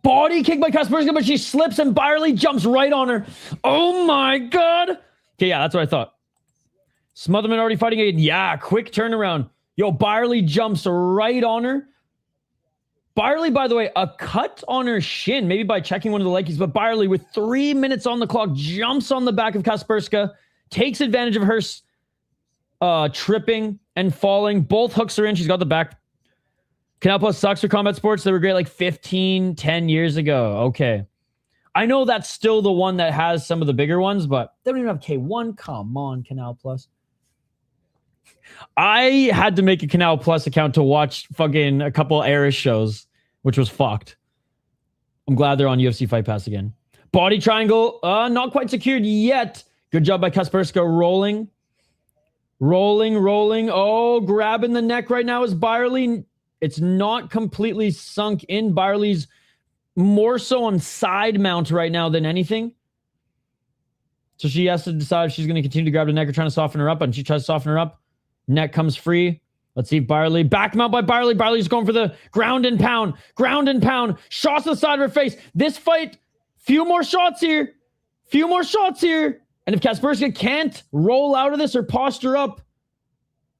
Body kick by Kacperska, but she slips and Bierley jumps right on her. Oh my God. Okay, yeah, that's what I thought. Smotherman already fighting again. Yeah, quick turnaround. Yo, Bierley jumps right on her. Bierley, by the way, a cut on her shin, maybe by checking one of the leg kicks, but Bierley, with 3 minutes on the clock, jumps on the back of Kacperska, takes advantage of her tripping and falling. Both hooks are in. She's got the back. Canal Plus sucks for combat sports. They were great like 10 years ago. Okay. I know that's still the one that has some of the bigger ones, but they don't even have K1. Come on, Canal Plus. I had to make a Canal Plus account to watch fucking a couple Irish shows, which was fucked. I'm glad they're on UFC Fight Pass again. Body triangle, not quite secured yet. Good job by Kacperska rolling. Rolling. Oh, grabbing the neck right now is Bierley. It's not completely sunk in. Bierley's more so on side mount right now than anything. So she has to decide if she's going to continue to grab the neck or trying to soften her up. And she tries to soften her up. Neck comes free. Let's see Bierley. Back mount by Bierley. Bierley's going for the ground and pound. Shots to the side of her face. This fight, few more shots here. And if Kacperska can't roll out of this or posture up,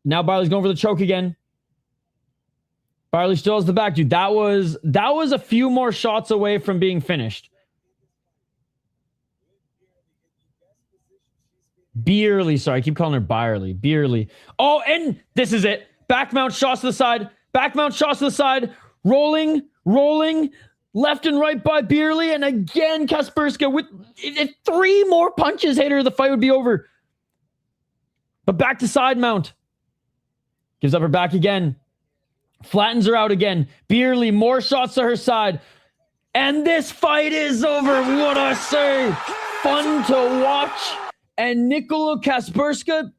now Bierley's going for the choke again. Bierley still has the back, dude. That was a few more shots away from being finished. Bierley, sorry, I keep calling her Bierley. Bierley. Oh, and this is it. Back mount shots to the side. Rolling. Left and right by Bierley. And again, Kacperska with if 3 more punches hit her, the fight would be over. But back to side mount. Gives up her back again. Flattens her out again. Bierley, more shots to her side. And this fight is over. What I say. Fun to watch. And Nikola Kacperska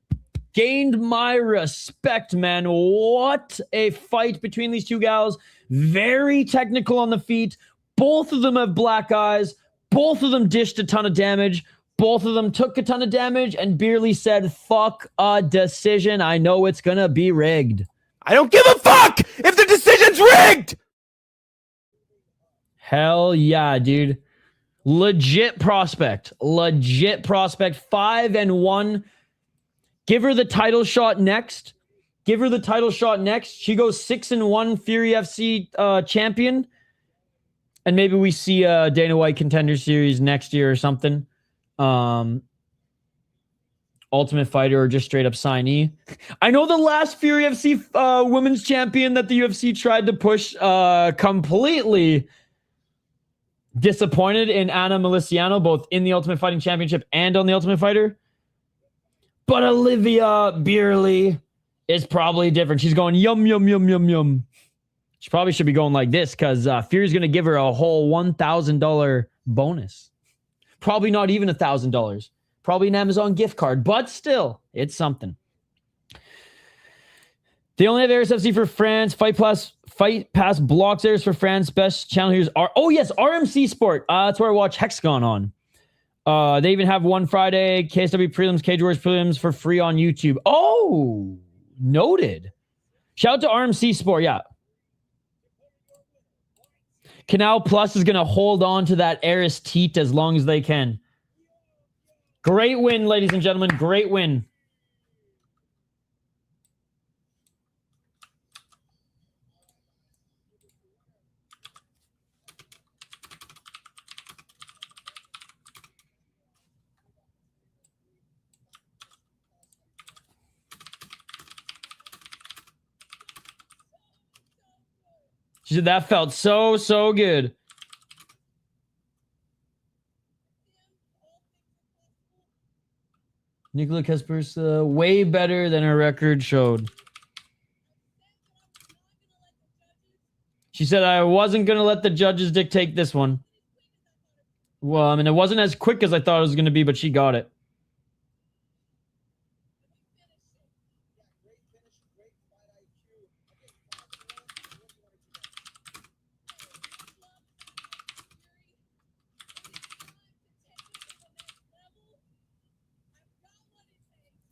gained my respect, man. What a fight between these two gals. Very technical on the feet. Both of them have black eyes. Both of them dished a ton of damage. Both of them took a ton of damage, and Bierley said, fuck a decision. I know it's going to be rigged. I don't give a fuck if the decision's rigged! Hell yeah, dude. Legit prospect. 5-1. Give her the title shot next. She goes 6-1 Fury FC champion. And maybe we see a Dana White Contender Series next year or something. Ultimate Fighter or just straight up signee. I know the last Fury FC women's champion that the UFC tried to push completely disappointed in Anna Miliciano, both in the Ultimate Fighting Championship and on the Ultimate Fighter. But Alivia Bierley is probably different. She's going yum, yum, yum, yum, yum. She probably should be going like this because Fury's going to give her a whole $1,000 bonus. Probably not even $1,000. Probably an Amazon gift card, but still, it's something. They only have ARSFC for France. Fight Pass blocks theirs for France. Best channel here is RMC Sport. That's where I watch Hexagon on. They even have one Friday KSW prelims, Cage Warriors prelims for free on YouTube. Oh, noted. Shout out to RMC Sport. Yeah. Canal Plus is going to hold on to that Eris Teat as long as they can. Great win, ladies and gentlemen. Great win. She said that felt so good. Nikola Kacperska, way better than her record showed. She said, I wasn't going to let the judges dictate this one. Well, I mean, it wasn't as quick as I thought it was going to be, but she got it.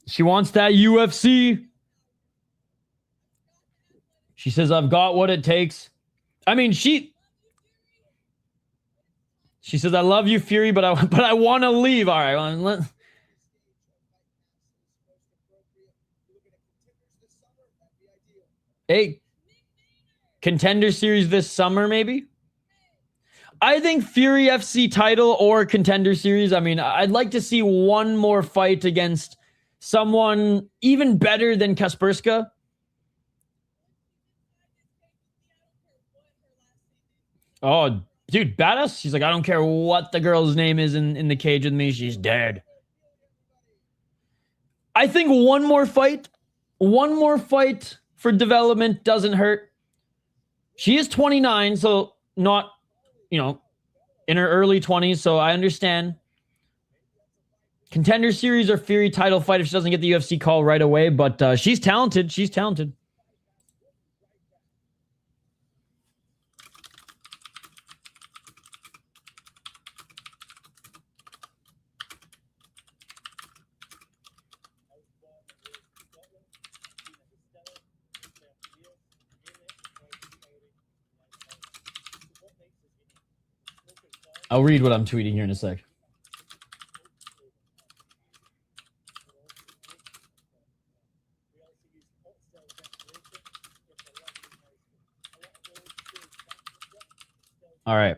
She wants that UFC. She says, I've got what it takes. I mean, she says, I love you, Fury, but I want to leave. All right. Hey, Contender Series this summer, maybe? I think Fury FC title or Contender Series. I mean, I'd like to see one more fight against someone even better than Kacperska. Oh, dude, badass. She's like, I don't care what the girl's name is in the cage with me. She's dead. I think one more fight for development doesn't hurt. She is 29, so not, in her early 20s, so I understand. Contender Series or Fury title fight if she doesn't get the UFC call right away, but she's talented. She's talented. I'll read what I'm tweeting here in a sec. All right.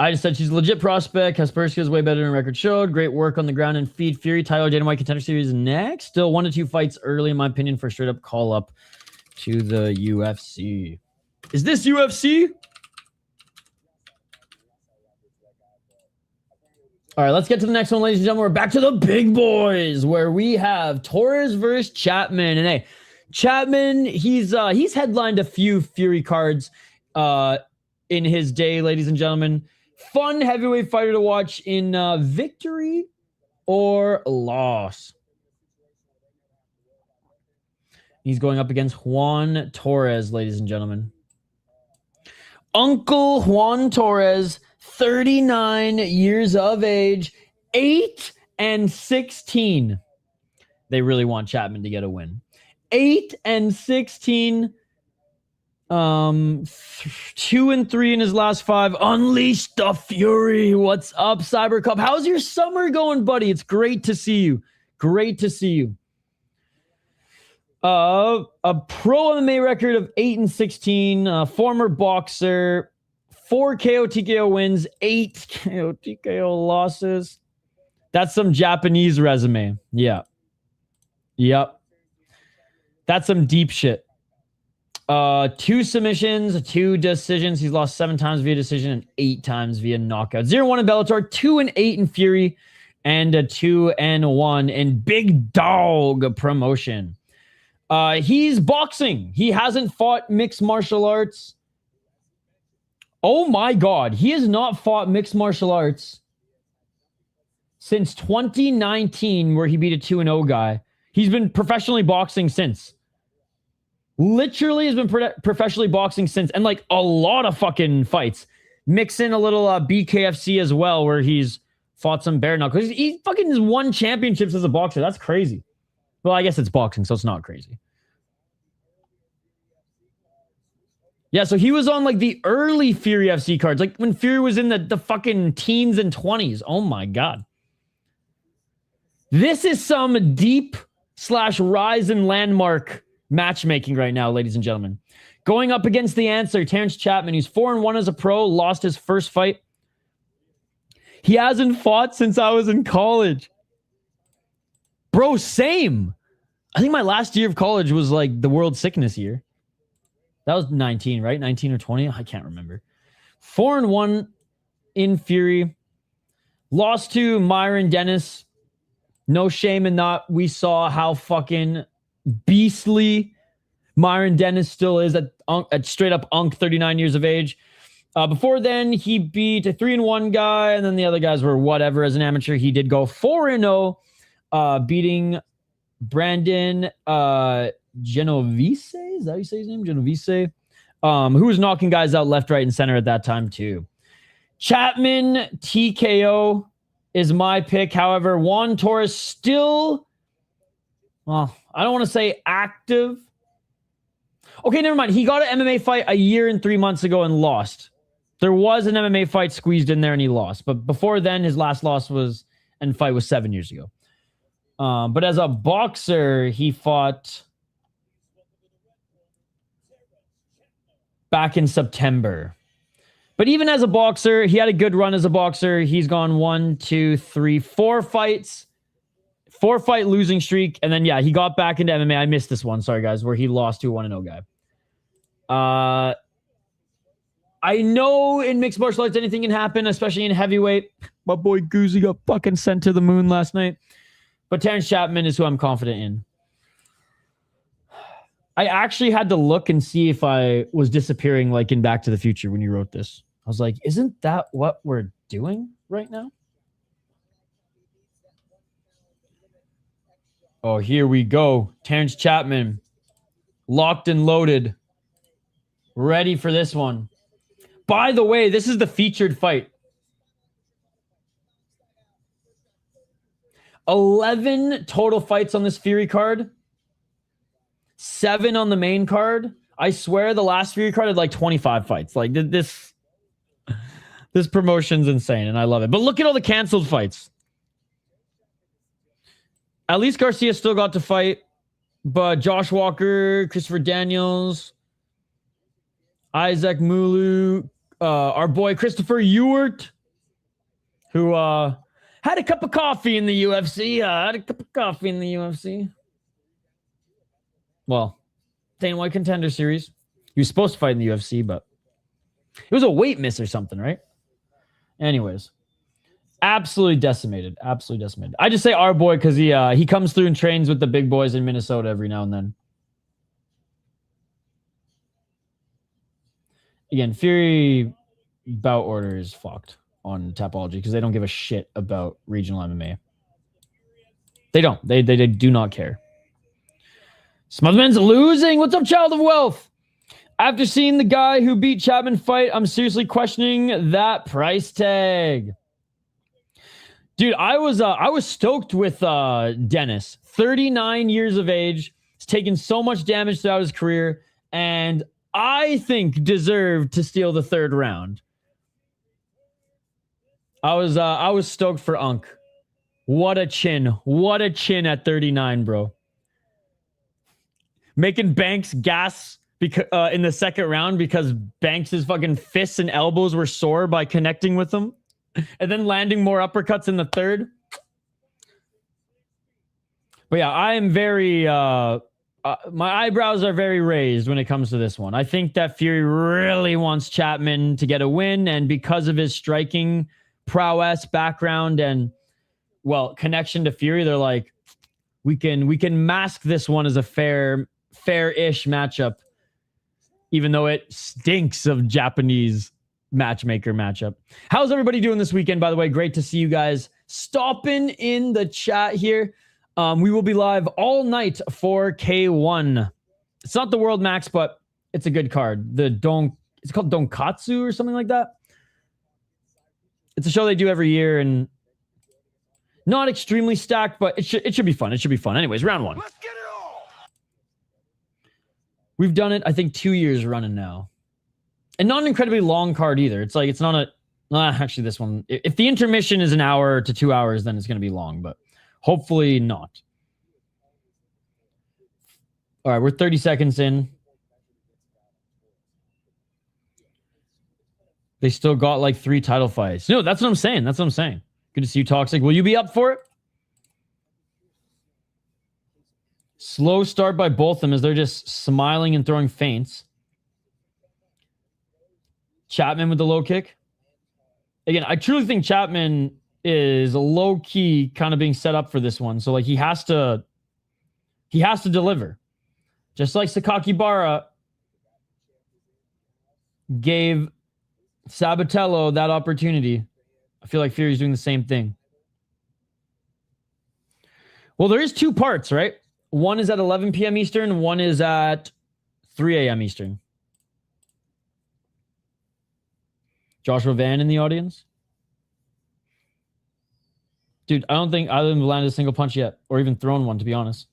I just said she's a legit prospect. Kacperska is way better than record showed. Great work on the ground and feed. Fury, Tyler, Dana White Contender Series next. Still 1 to 2 fights early, in my opinion, for straight up call up to the UFC. Is this UFC? All right, let's get to the next one, ladies and gentlemen. We're back to the big boys, where we have Torres versus Chatman. And hey, Chatman, he's headlined a few Fury cards in his day, ladies and gentlemen. Fun heavyweight fighter to watch in victory or loss. He's going up against Juan Torres, ladies and gentlemen. Uncle Juan Torres, 39 years of age, 8 8-16. They really want Chatman to get a win. 8-16. 2-3 in his last 5. Unleash the fury. What's up, Cyber Cup? How's your summer going, buddy? It's great to see you. Great to see you. A pro MMA record of 8-16. Former boxer. 4 KO TKO wins. 8 KO TKO losses. That's some Japanese resume. Yeah. Yep. That's some deep shit. 2 submissions, 2 decisions. He's lost 7 times via decision and 8 times via knockout. 0-1 in Bellator, 2-8 in Fury, and a 2-1 in Big Dog promotion. He's boxing. He hasn't fought mixed martial arts. Oh my God. He has not fought mixed martial arts since 2019, where he beat a 2-0 guy. He's been professionally boxing since. Literally has been professionally boxing since, and like a lot of fucking fights. Mix in a little BKFC as well, where he's fought some bare knuckles. He fucking has won championships as a boxer. That's crazy. Well, I guess it's boxing, so it's not crazy. Yeah, so he was on like the early Fury FC cards, like when Fury was in the fucking teens and 20s. Oh my God. This is some deep / rise and landmark matchmaking right now, ladies and gentlemen. Going up against the answer, Terrance Chatman, who's 4-1 as a pro, lost his first fight. He hasn't fought since I was in college. Bro, same. I think my last year of college was like the world sickness year. That was 19, right? 19 or 20? I can't remember. 4-1 in Fury. Lost to Myron Dennis. No shame in that. We saw how fucking beastly Myron Dennis still is at straight up 39 years of age. Before then, he beat a 3-1 guy, and then the other guys were whatever. As an amateur, he did go 4-0, beating Brandon Genovese. Is that how you say his name? Genovese. Who was knocking guys out left, right, and center at that time, too. Chatman TKO is my pick. However, Juan Torres still... Well, I don't want to say active. Okay, never mind. He got an MMA fight a year and 3 months ago and lost. There was an MMA fight squeezed in there and he lost. But before then, his last loss was and fight was 7 years ago. But as a boxer, he fought back in September. But even as a boxer, he had a good run as a boxer. He's gone 4 fights. 4-fight losing streak. And then, yeah, he got back into MMA. I missed this one. Sorry, guys. Where he lost to a 1-0 guy. I know in mixed martial arts, anything can happen, especially in heavyweight. My boy Goozy got fucking sent to the moon last night. But Terrance Chatman is who I'm confident in. I actually had to look and see if I was disappearing like in Back to the Future when you wrote this. I was like, isn't that what we're doing right now? Oh, here we go. Terrance Chatman. Locked and loaded. Ready for this one. By the way, this is the featured fight. 11 total fights on this Fury card. 7 on the main card. I swear the last Fury card had like 25 fights. Like this promotion's insane and I love it. But look at all the canceled fights. At least Garcia still got to fight, but Josh Walker, Christopher Daniels, Isaac Mulu, our boy Christopher Ewart, who had a cup of coffee in the UFC. Well, Dana White Contender Series. He was supposed to fight in the UFC, but it was a weight miss or something, right? Anyways. Absolutely decimated. Absolutely decimated. I just say our boy because he comes through and trains with the big boys in Minnesota every now and then. Again, Fury bout order is fucked on Tapology because they don't give a shit about regional MMA. They don't. They do not care. Smotherman's losing. What's up, Child of Wealth? After seeing the guy who beat Chatman fight, I'm seriously questioning that price tag. Dude, I was stoked with Dennis. 39 years of age. He's taken so much damage throughout his career, and I think deserved to steal the third round. I was stoked for Unk. What a chin. What a chin at 39, bro. Making Banks gas in the second round because Banks' fucking fists and elbows were sore by connecting with him. And then landing more uppercuts in the third. But yeah, I am very... my eyebrows are very raised when it comes to this one. I think that Fury really wants Chatman to get a win, and because of his striking prowess, background, and, well, connection to Fury, they're like, we can mask this one as a fair-ish matchup, even though it stinks of Japanese matchmaker matchup. How's everybody doing this weekend, by the way? Great to see you guys stopping in the chat here. We will be live all night for K1. It's not the World Max, but it's a good card. It's called Donkatsu or something like that. It's a show they do every year, and not extremely stacked, but it should be fun. It should be fun. Anyways, round one. Let's get it all. We've done it, I think, 2 years running now. And not an incredibly long card either. It's like, it's not actually this one. If the intermission is an hour to 2 hours, then it's going to be long, but hopefully not. All right, we're 30 seconds in. They still got like 3 title fights. No, that's what I'm saying. That's what I'm saying. Good to see you, Toxic. Will you be up for it? Slow start by both of them as they're just smiling and throwing feints. Chatman with the low kick. Again, I truly think Chatman is low-key kind of being set up for this one. So, like, he has to deliver. Just like Sakakibara gave Sabatello that opportunity. I feel like Fury's doing the same thing. Well, there is 2 parts, right? One is at 11 p.m. Eastern. One is at 3 a.m. Eastern. Joshua Van in the audience. Dude, I don't think either of them have landed a single punch yet, or even thrown one, to be honest.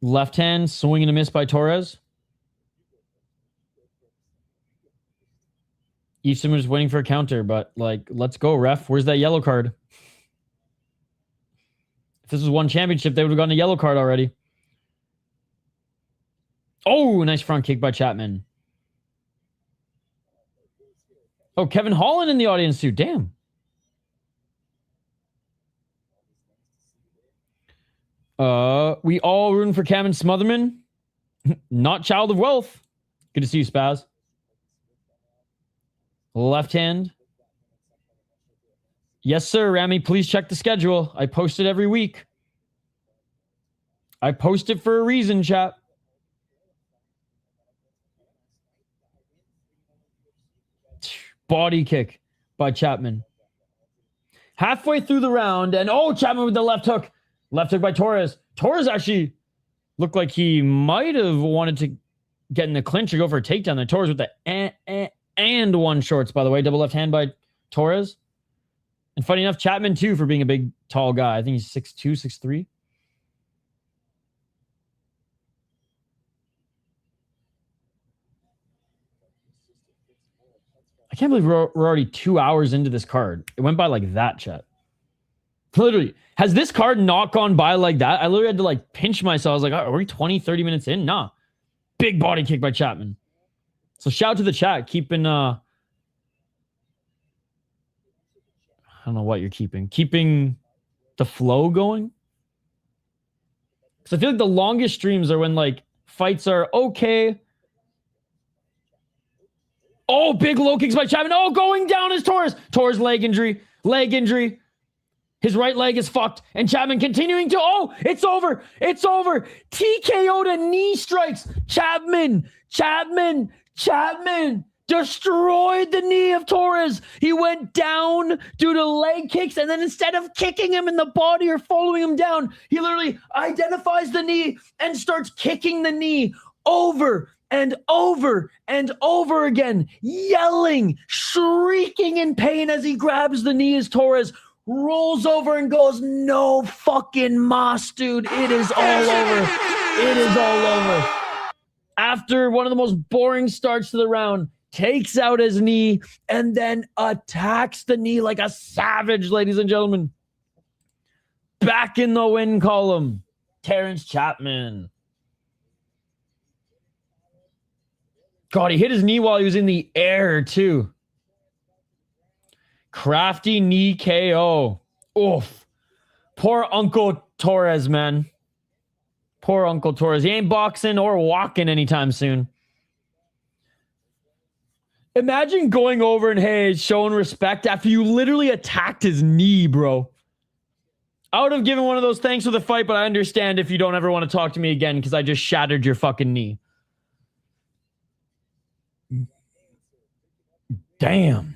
Left hand, swing and a miss by Torres. Easton was waiting for a counter, but, like, let's go, ref. Where's that yellow card? If this was one championship, they would have gotten a yellow card already. Oh, nice front kick by Chatman. Oh, Kevin Holland in the audience too. Damn. We all rooting for Cam and Smotherman. Not child of wealth. Good to see you, Spaz. Left hand. Yes, sir, Rami. Please check the schedule. I post it every week. I post it for a reason, chat. Body kick by Chatman. Halfway through the round, and oh, Chatman with the left hook. Left hook by Torres. Torres actually looked like he might have wanted to get in the clinch or go for a takedown there. Torres with the and one shorts, by the way. Double left hand by Torres. And funny enough, Chatman too, for being a big, tall guy. I think he's 6'2", 6'3". I can't believe we're already 2 hours into this card. It went by like that, chat. Literally. Has this card not gone by like that? I literally had to like pinch myself. I was like, are we 20, 30 minutes in? Nah. Big body kick by Chatman. So shout out to the chat. Keeping, I don't know what you're keeping. Keeping the flow going? Because I feel like the longest streams are when like fights are okay. Oh, big low kicks by Chatman. Oh, going down is Torres. Torres leg injury. Leg injury. His right leg is fucked. And Chatman continuing to... Oh, it's over. It's over. TKO to knee strikes. Chatman destroyed the knee of Torres. He went down due to leg kicks, and then instead of kicking him in the body or following him down, he literally identifies the knee and starts kicking the knee over and over again, yelling, shrieking in pain as he grabs the knee as Torres rolls over and goes, no fucking mas, dude. It is all over. It is all over. After one of the most boring starts to the round, takes out his knee and then attacks the knee like a savage, ladies and gentlemen. Back in the win column, Terrance Chatman. God, he hit his knee while he was in the air, too. Crafty knee KO. Oof. Poor Uncle Torres, man. Poor Uncle Torres. He ain't boxing or walking anytime soon. Imagine going over and, hey, showing respect after you literally attacked his knee, bro. I would have given one of those thanks for the fight, but I understand if you don't ever want to talk to me again because I just shattered your fucking knee. Damn.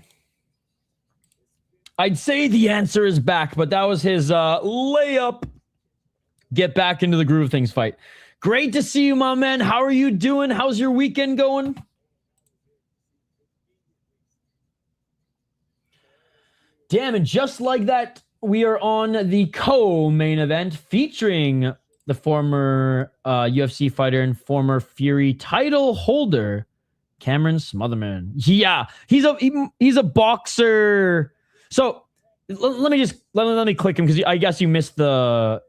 I'd say the answer is back, but that was his layup. Get back into the groove of things fight. Great to see you, my man. How are you doing? How's your weekend going? Damn, and just like that, we are on the co-main event featuring the former UFC fighter and former Fury title holder, Cameron Smotherman. Yeah, he's a boxer. So let me click him because I guess you must have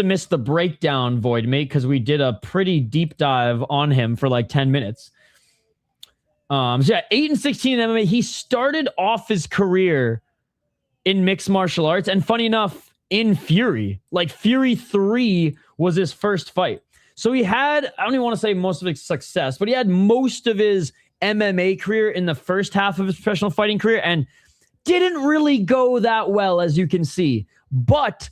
missed the breakdown, Void Mate, because we did a pretty deep dive on him for like 10 minutes. So yeah, 8-16 in MMA. He started off his career in mixed martial arts, and funny enough, in Fury. Like Fury 3 was his first fight. So he had, I don't even want to say most of his success, but he had most of his MMA career in the first half of his professional fighting career and didn't really go that well, as you can see. But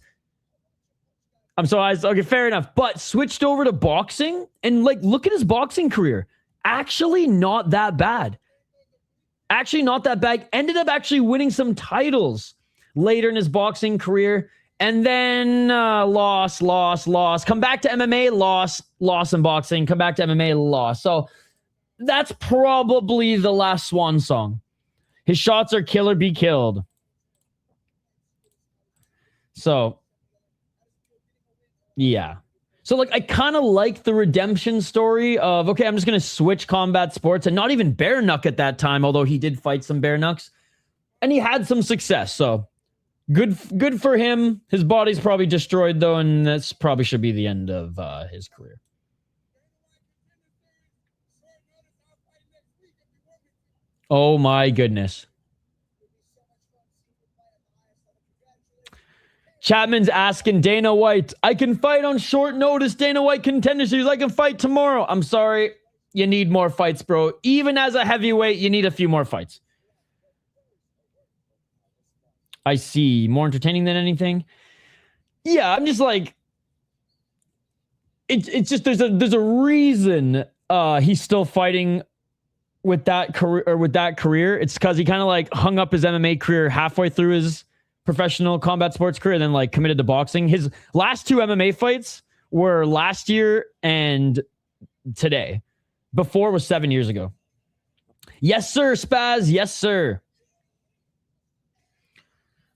okay, fair enough. But switched over to boxing and like, look at his boxing career. Actually not that bad. Ended up actually winning some titles later in his boxing career. And then loss. Come back to MMA, loss in boxing. Come back to MMA, loss. So that's probably the last swan song. His shots are kill or be killed. So, yeah. So, like, I kind of like the redemption story of, okay, I'm just going to switch combat sports, and not even bare knuck at that time, although he did fight some bare knucks. And he had some success, so good for him. His body's probably destroyed, though, and that's probably should be the end of his career. Oh, my goodness. Chatman's asking Dana White, I can fight on short notice, Dana White Contender Series. I can fight tomorrow. I'm sorry. You need more fights, bro. Even as a heavyweight, you need a few more fights. I see. More entertaining than anything. Yeah, I'm just like, it's just there's a reason he's still fighting with that career. It's because he kind of like hung up his MMA career halfway through his professional combat sports career, and then like committed to boxing. His last two MMA fights were last year and today. Before was 7 years ago. Yes, sir, Spaz. Yes, sir.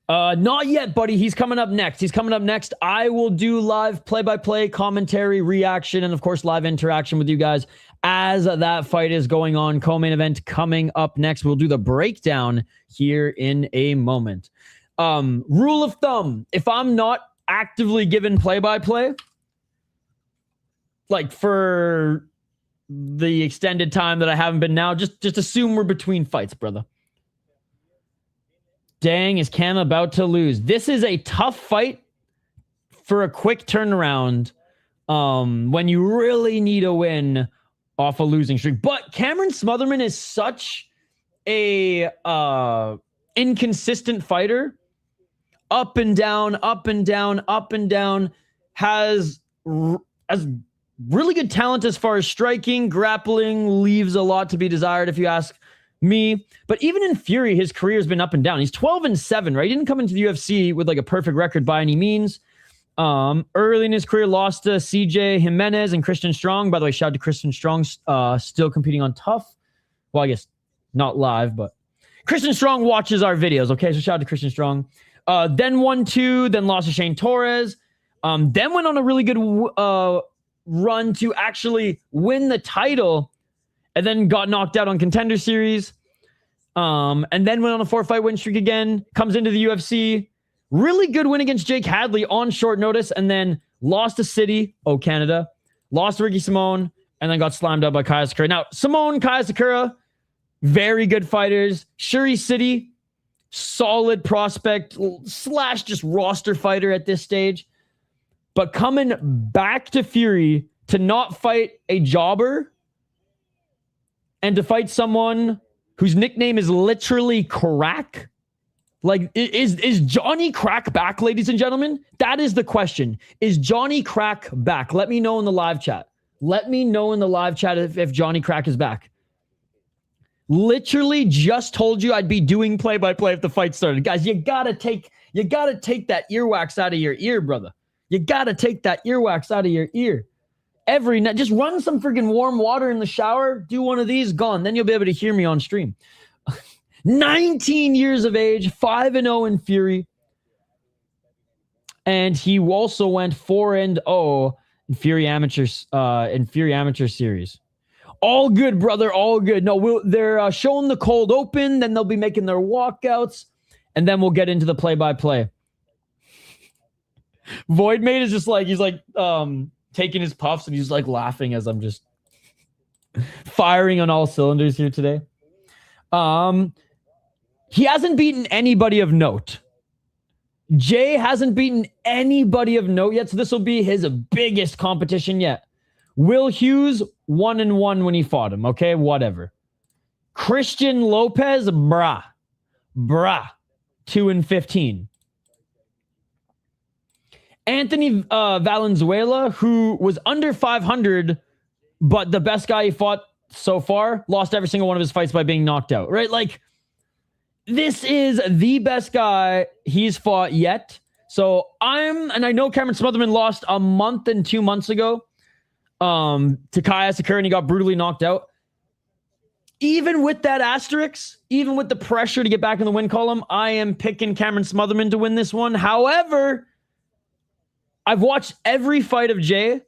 Not yet, buddy. He's coming up next. I will do live play-by-play commentary, reaction, and of course live interaction with you guys as that fight is going on. Co-main event coming up next. We'll do the breakdown here in a moment. Rule of thumb, if I'm not actively given play-by-play, like for the extended time that I haven't been now, just assume we're between fights, brother. Dang, is Cam about to lose? This is a tough fight for a quick turnaround when you really need a win off a losing streak. But Cameron Smotherman is such a inconsistent fighter. Up and down, has really good talent as far as striking, grappling, leaves a lot to be desired if you ask me. But even in Fury, his career has been up and down. He's 12-7, right? He didn't come into the UFC with like a perfect record by any means. Early in his career, lost to CJ Jimenez and Christian Strong. By the way, shout out to Christian Strong, still competing on Tough. Well, I guess not live, but Christian Strong watches our videos, okay? So shout out to Christian Strong. Then 1-2, then lost to Shane Torres. Then went on a really good run to actually win the title, and then got knocked out on Contender Series. And then went on a 4-fight win streak again. Comes into the UFC. Really good win against Jake Hadley on short notice, and then lost to City, Canada. Lost to Ricky Simone, and then got slammed up by Kaya Sakura. Now, Simone, Kaya Sakura, very good fighters. Shuri City, solid prospect / just roster fighter at this stage. But coming back to Fury to not fight a jobber and to fight someone whose nickname is literally Crack. Like, is Johnny Crack back, ladies and gentlemen? That is the question. Is Johnny Crack back? Let me know in the live chat. Let me know in the live chat if Johnny Crack is back. Literally just told you I'd be doing play-by-play if the fight started. Guys, you gotta take that earwax out of your ear, brother. You gotta take that earwax out of your ear. Every night, just run some freaking warm water in the shower, do one of these, gone. Then you'll be able to hear me on stream. 19 years of age, 5-0 in Fury. And he also went 4-0 in Fury Amateur Series. All good, brother, all good. No, they're showing the cold open, then they'll be making their walkouts, and then we'll get into the play-by-play. Voidmate is just like, he's like taking his puffs, and he's like laughing as I'm just firing on all cylinders here today. He hasn't beaten anybody of note. Jay hasn't beaten anybody of note yet, so this will be his biggest competition yet. Will Hughes, 1-1 when he fought him, okay? Whatever. Christian Lopez, brah. 2-15. Anthony Valenzuela, who was under 500, but the best guy he fought so far, lost every single one of his fights by being knocked out, right? Like, this is the best guy he's fought yet. So I know Cameron Smotherman lost a month and 2 months ago to Kaya Sakura, and he got brutally knocked out. Even with that asterisk, even with the pressure to get back in the win column, I am picking Cameron Smotherman to win this one. However, I've watched every fight of Jay.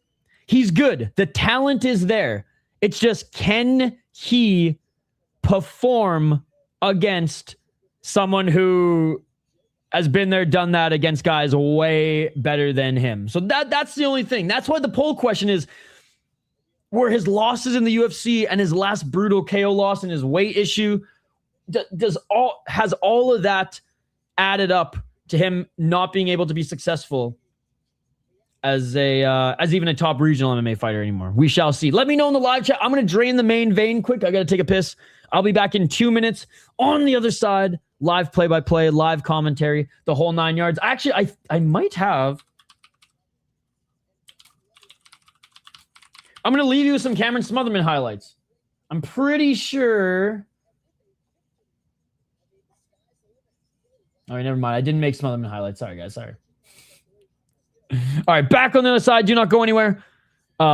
He's good. The talent is there. It's just, can he perform against someone who has been there, done that against guys way better than him? So that's the only thing. That's why the poll question is, were his losses in the UFC and his last brutal KO loss and his weight issue, has all of that added up to him not being able to be successful as even a top regional MMA fighter anymore? We shall see. Let me know in the live chat. I'm going to drain the main vein quick. I got to take a piss. I'll be back in 2 minutes on the other side. Live play-by-play, live commentary, the whole 9 yards. Actually, I might have... I'm going to leave you with some Cameron Smotherman highlights. I'm pretty sure... All right, never mind. I didn't make Smotherman highlights. Sorry, guys. Sorry. All right, back on the other side. Do not go anywhere. We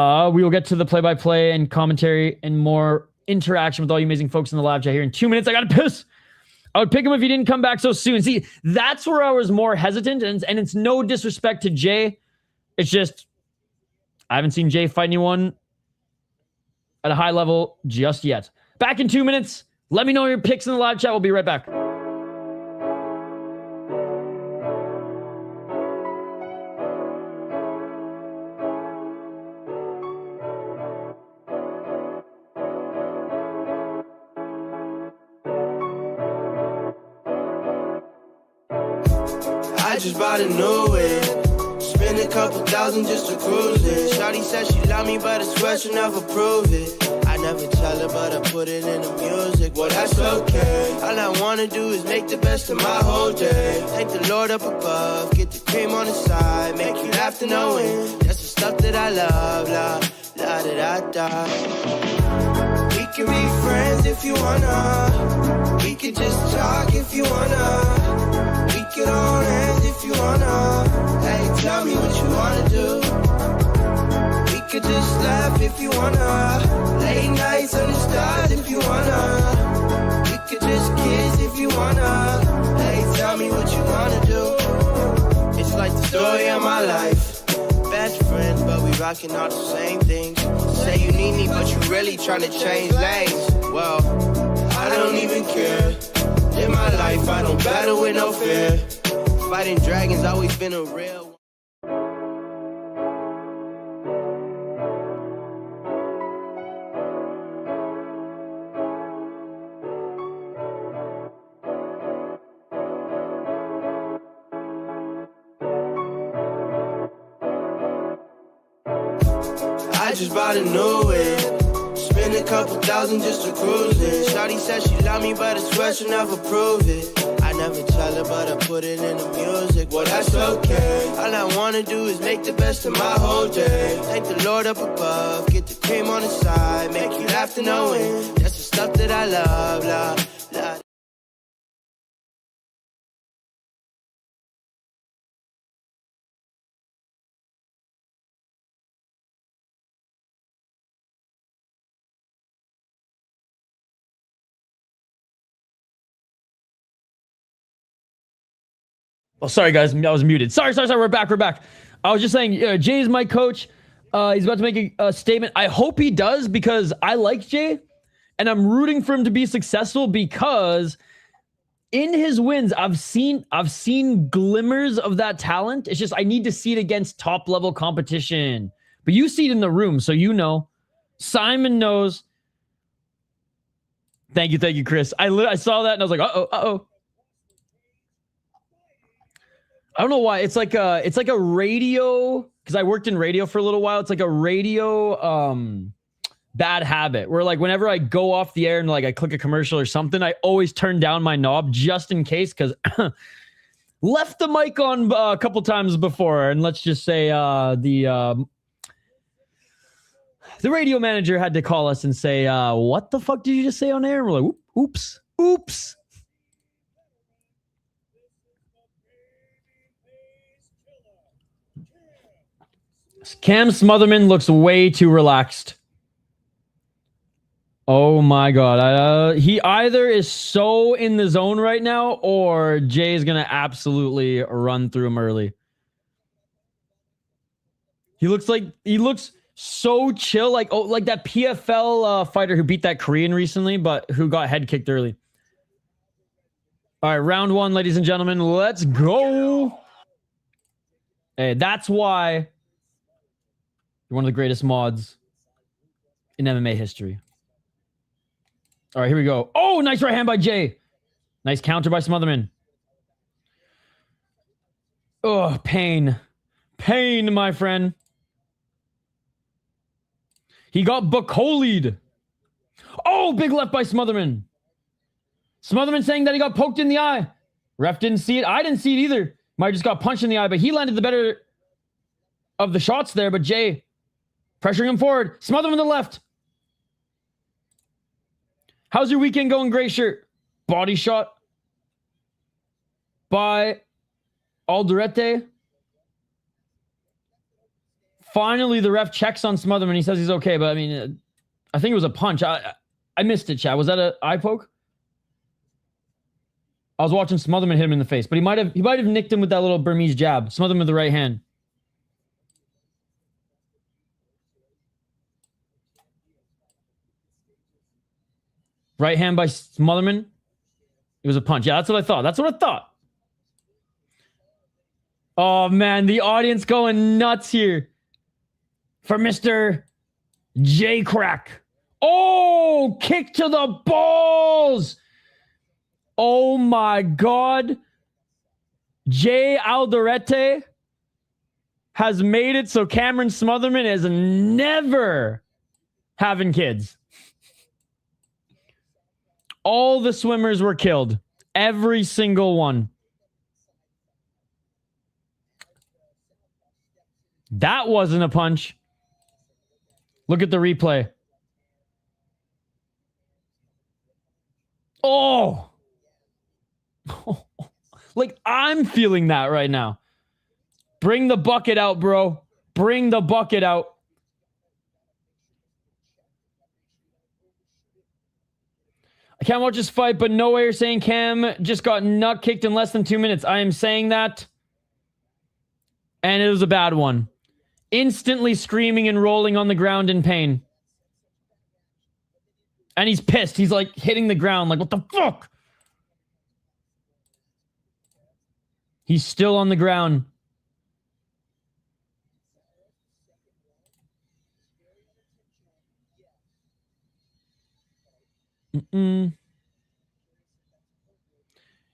will get to the play-by-play and commentary and more interaction with all you amazing folks in the live chat here in 2 minutes. I got to piss. I would pick him if he didn't come back so soon. See, that's where I was more hesitant, and it's no disrespect to Jay. It's just, I haven't seen Jay fight anyone at a high level just yet. Back in 2 minutes. Let me know your picks in the live chat. We'll be right back. I just bought a new whip. Spend a couple thousand just to cruise it. Shawty said she love me, but I swear she'll never prove it. I never tell her, but I put it in the music. Well, that's okay. All I wanna do is make the best of my whole day. Thank the Lord up above, get the cream on the side, make you laugh to no end. That's the stuff that I love, la da da da. We can be friends if you wanna. We can just talk if you wanna. We can hold hands if you wanna. Hey, tell me what you could just laugh if you wanna. Late nights on the stars if you wanna. We could just kiss if you wanna. Hey, tell me what you wanna do. It's like the story of my life. Best friends, but we rocking all the same things. Say you need me, but you really tryna change lanes. Well, I don't even care. In my life, I don't battle with no fear. Fighting dragons always been a real. I just bought a new whip. Spent a couple thousand just to cruise it. Shawty said she love me, but I swear she'll never prove it. I never tell her, but I put it in the music. Well, that's okay. All I wanna do is make the best of my whole day. Thank the Lord up above. Get the cream on the side. Make you laugh to no end. That's the stuff that I love, love. Oh, sorry, guys. I was muted. Sorry. We're back. I was just saying, Jay is my coach. He's about to make a statement. I hope he does because I like Jay, and I'm rooting for him to be successful because in his wins, I've seen glimmers of that talent. It's just I need to see it against top-level competition. But you see it in the room, so you know. Simon knows. Thank you, Chris. I saw that, and I was like, uh-oh. I don't know why. It's like a radio, because I worked in radio for a little while. It's like a radio bad habit where like whenever I go off the air and like I click a commercial or something, I always turn down my knob just in case, because left the mic on a couple times before, and let's just say the radio manager had to call us and say, what the fuck did you just say on air? And we're like, oops. Cam Smotherman looks way too relaxed. Oh my god. He either is so in the zone right now or Jay's going to absolutely run through him early. He looks so chill, like that PFL fighter who beat that Korean recently, but who got head kicked early. All right, round one, ladies and gentlemen. Let's go. Hey, that's why you're one of the greatest mods in MMA history. All right, here we go. Oh, nice right hand by Jay. Nice counter by Smotherman. Oh, pain. Pain, my friend. He got Bacolied. Oh, big left by Smotherman. Smotherman saying that he got poked in the eye. Ref didn't see it. I didn't see it either. Might just got punched in the eye, but he landed the better of the shots there. But Jay pressuring him forward. Smotherman on the left. How's your weekend going, gray shirt? Body shot by Alderete. Finally, the ref checks on Smotherman. He says he's okay, but I mean, I think it was a punch. I missed it, chat. Was that an eye poke? I was watching Smotherman hit him in the face, but he might have nicked him with that little Burmese jab. Smotherman with the right hand. Right hand by Smotherman. It was a punch. Yeah, that's what I thought. Oh, man. The audience going nuts here for Mr. J Crack. Oh, kick to the balls. Oh, my God. Jay Alderete has made it so Cameron Smotherman is never having kids. All the swimmers were killed. Every single one. That wasn't a punch. Look at the replay. Oh. Like, I'm feeling that right now. Bring the bucket out, bro. Bring the bucket out. Can't watch this fight, but no way you're saying Cam just got nut kicked in less than 2 minutes. I am saying that. And it was a bad one. Instantly screaming and rolling on the ground in pain. And he's pissed. He's like hitting the ground like, what the fuck? He's still on the ground.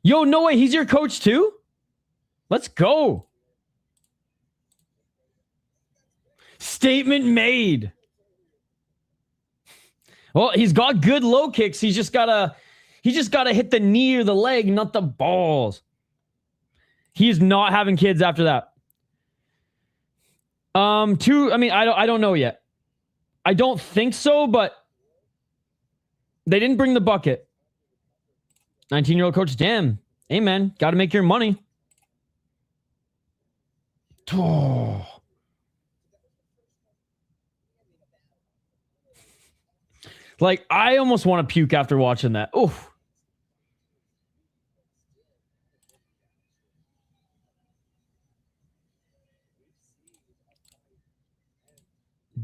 Yo, no way. He's your coach too? Let's go. Statement made. Well, he's got good low kicks. He's just gotta hit the knee or the leg, not the balls. He's not having kids after that. I don't know yet. I don't think so, but they didn't bring the bucket. 19-year-old coach, damn. Hey, man, got to make your money. Oh. Like, I almost want to puke after watching that. Oof.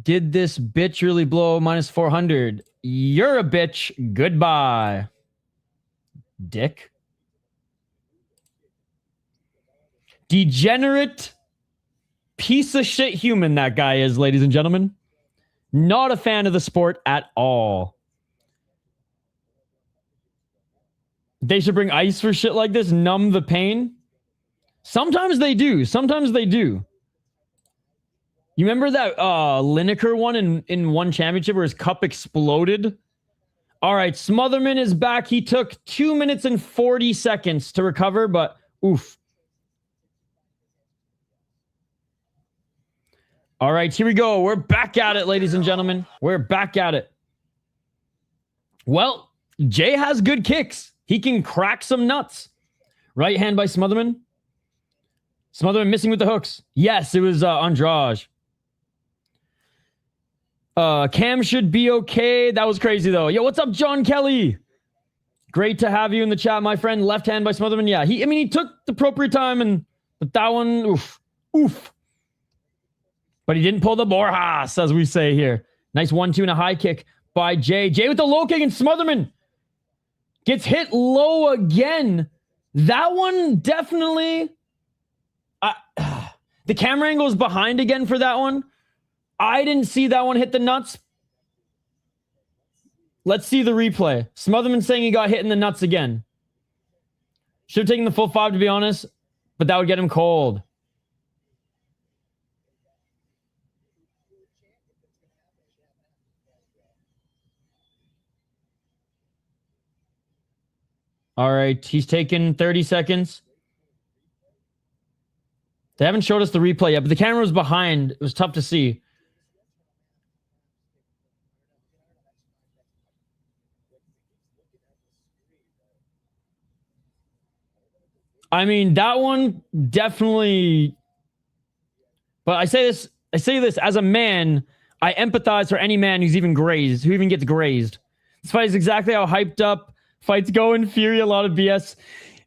Did this bitch really blow minus 400? You're a bitch. Goodbye. Dick. Degenerate piece of shit human that guy is, ladies and gentlemen. Not a fan of the sport at all. They should bring ice for shit like this, numb the pain. Sometimes they do. Sometimes they do. You remember that Lineker one in one championship where his cup exploded? All right, Smotherman is back. He took 2 minutes and 40 seconds to recover, but oof. All right, here we go. We're back at it, ladies and gentlemen. We're back at it. Well, Jay has good kicks. He can crack some nuts. Right hand by Smotherman. Smotherman missing with the hooks. Yes, it was Andrade. Cam should be okay. That was crazy, though. Yo, what's up, John Kelly? Great to have you in the chat, my friend. Left hand by Smotherman. Yeah, he took the appropriate time, but that one, oof. Oof. But he didn't pull the Borjas, as we say here. Nice 1-2 and a high kick by Jay. Jay with the low kick, and Smotherman gets hit low again. That one definitely... the camera angle is behind again for that one. I didn't see that one hit the nuts. Let's see the replay. Smotherman saying he got hit in the nuts again. Should have taken the full 5, to be honest, but that would get him cold. All right, he's taken 30 seconds. They haven't showed us the replay yet, but the camera was behind. It was tough to see. I mean, that one definitely... But I say this as a man, I empathize for any man who's even grazed, who even gets grazed. This fight is exactly how hyped up fights go in Fury, a lot of BS.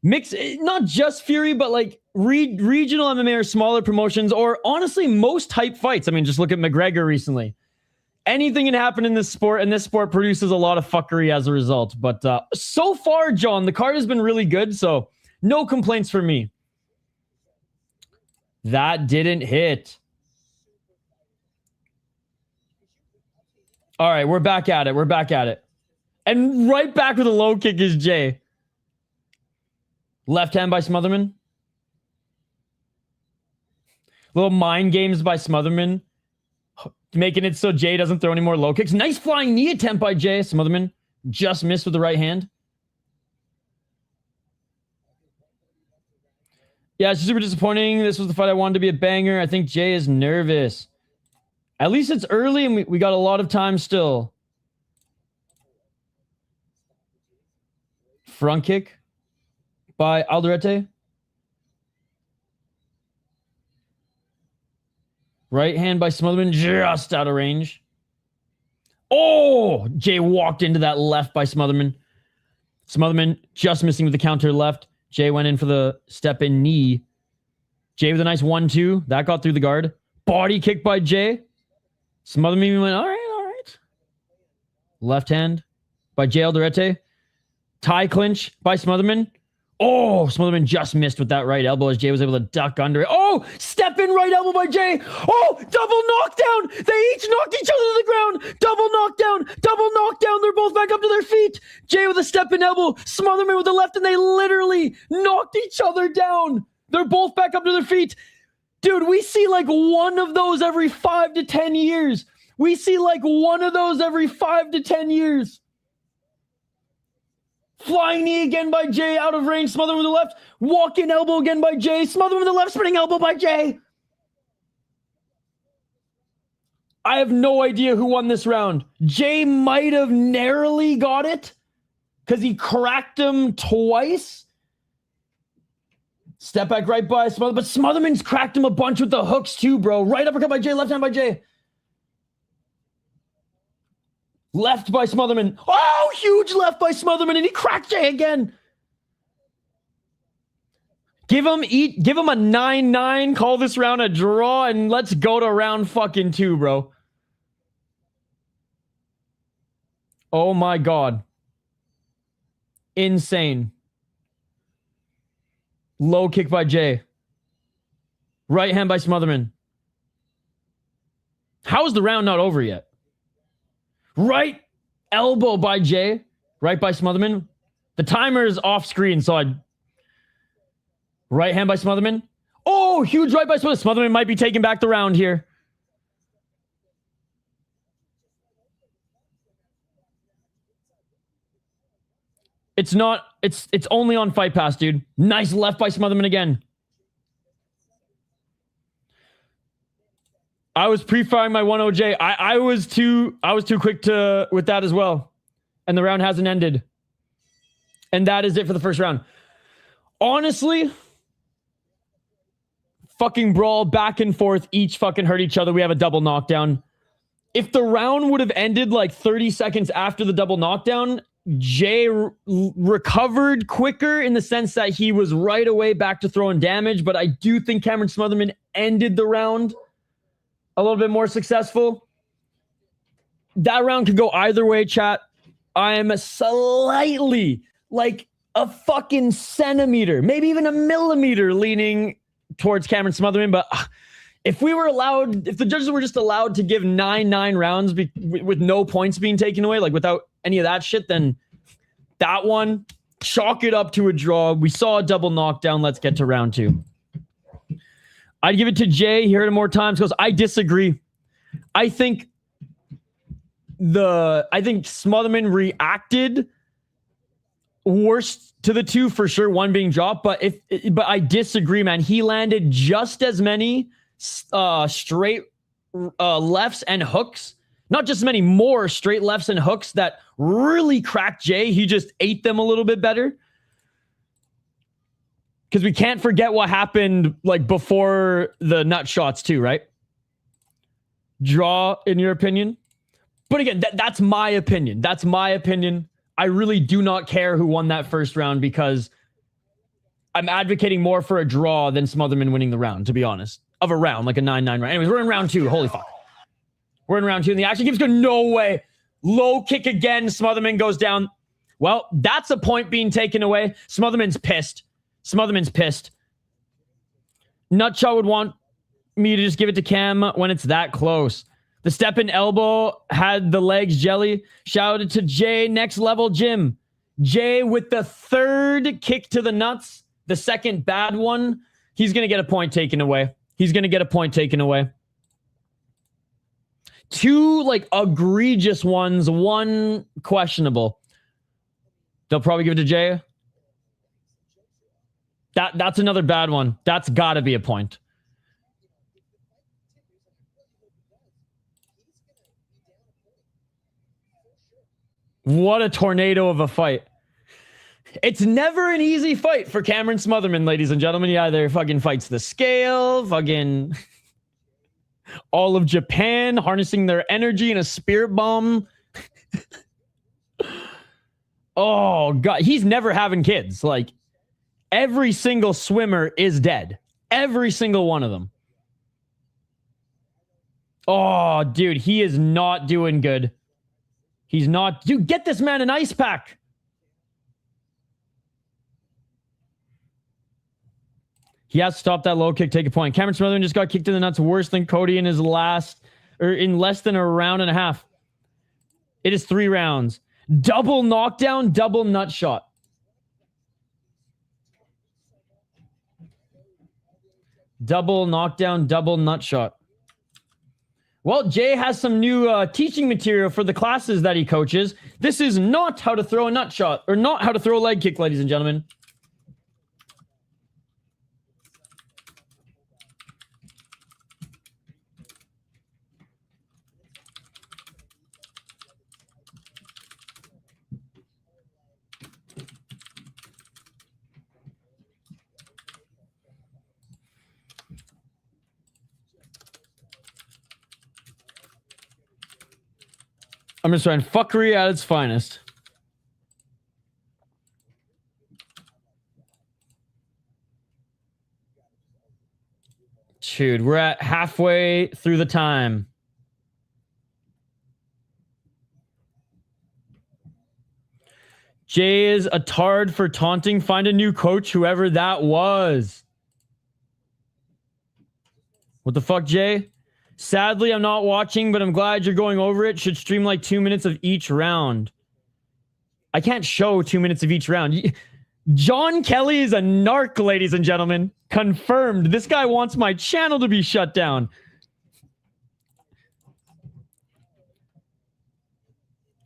Mix, not just Fury, but like regional MMA or smaller promotions, or honestly, most hype fights. I mean, just look at McGregor recently. Anything can happen in this sport, and this sport produces a lot of fuckery as a result. But so far, John, the card has been really good, so no complaints for me. That didn't hit. All right, we're back at it. We're back at it. And right back with a low kick is Jay. Left hand by Smotherman. Little mind games by Smotherman. Making it so Jay doesn't throw any more low kicks. Nice flying knee attempt by Jay. Smotherman just missed with the right hand. Yeah, it's super disappointing. This was the fight I wanted to be a banger. I think Jay is nervous. At least it's early and we got a lot of time still. Front kick by Alderete. Right hand by Smotherman, just out of range. Oh, Jay walked into that left by Smotherman. Smotherman just missing with the counter left. Jay went in for the step-in knee. Jay with a nice 1-2. That got through the guard. Body kick by Jay. Smotherman went, all right. Left hand by Jay Alderete. Tie clinch by Smotherman. Oh, Smotherman just missed with that right elbow as Jay was able to duck under it. Oh, step in right elbow by Jay. Oh, double knockdown. They each knocked each other to the ground. Double knockdown. They're both back up to their feet. Jay with a step in elbow. Smotherman with the left, and they literally knocked each other down. They're both back up to their feet. Dude, we see like one of those every 5 to 10 years. We see like one of those every 5 to 10 years. Flying knee again by Jay, out of range. Smotherman with the left. Walk-in elbow again by Jay. Smotherman with the left, spinning elbow by Jay. I have no idea who won this round. Jay might have narrowly got it because he cracked him twice. Step back right by Smotherman, but Smotherman's cracked him a bunch with the hooks too, bro. Right uppercut by Jay, left hand by Jay. Left by Smotherman. Oh, huge left by Smotherman, and he cracked Jay again. Give him a 9-9, call this round a draw, and let's go to round fucking 2, bro. Oh my God. Insane. Low kick by Jay. Right hand by Smotherman. How is the round not over yet? Right elbow by Jay. Right by Smotherman. The timer is off screen, so right hand by Smotherman. Oh, huge right by Smotherman. Smotherman might be taking back the round here. It's not, it's only on Fight Pass, dude. Nice left by Smotherman again. I was pre-firing my 1-0J. I was too quick with that as well. And the round hasn't ended. And that is it for the first round. Honestly, fucking brawl back and forth, each fucking hurt each other. We have a double knockdown. If the round would have ended like 30 seconds after the double knockdown, Jay recovered quicker in the sense that he was right away back to throwing damage. But I do think Cameron Smotherman ended the round a little bit more successful. That round could go either way, chat. I'm slightly, like a fucking centimeter, maybe even a millimeter leaning towards Cameron Smotherman. But if the judges were just allowed to give 9-9 rounds with no points being taken away, like without any of that shit, then that one, chalk it up to a draw. We saw a double knockdown. Let's get to round 2. I'd give it to Jay. He heard it more times because I disagree. I think Smotherman reacted worst to the two for sure, one being dropped, but I disagree, man. He landed just as many straight lefts and hooks, not just as many, more straight lefts and hooks that really cracked Jay. He just ate them a little bit better. Because we can't forget what happened like before the nut shots too, right? Draw, in your opinion? But again, that's my opinion. That's my opinion. I really do not care who won that first round because I'm advocating more for a draw than Smotherman winning the round, to be honest. Of a round, like a 9-9 round. Anyways, we're in round 2. Holy fuck. We're in round 2, and the action keeps going. No way. Low kick again. Smotherman goes down. Well, that's a point being taken away. Smotherman's pissed. Nutshot would want me to just give it to Cam when it's that close. The step in elbow had the legs jelly. Shouted to Jay, next level Jim. Jay with the third kick to the nuts. The second bad one. He's going to get a point taken away. Two like egregious ones. One questionable. They'll probably give it to Jay. That's another bad one. That's got to be a point. What a tornado of a fight. It's never an easy fight for Cameron Smotherman, ladies and gentlemen. He either fucking fights the scale, fucking all of Japan, harnessing their energy in a spirit bomb. Oh, God. He's never having kids. Like, every single swimmer is dead. Every single one of them. Oh, dude, he is not doing good. He's not... Dude, get this man an ice pack. He has to stop that low kick, take a point. Cameron Smotherman just got kicked in the nuts worse than Cody in his in less than a round and a half. It is 3 rounds. Double knockdown, double nut shot. Double knockdown, double nut shot. Well, Jay has some new teaching material for the classes that he coaches. This is not how to throw a nut shot, or not how to throw a leg kick, ladies and gentlemen. I'm just trying fuckery at its finest. Dude, we're at halfway through the time. Jay is a tard for taunting. Find a new coach, whoever that was. What the fuck, Jay? Sadly, I'm not watching, but I'm glad you're going over it. Should stream like 2 minutes of each round. I can't show 2 minutes of each round. John Kelly is a narc, ladies and gentlemen. Confirmed. This guy wants my channel to be shut down.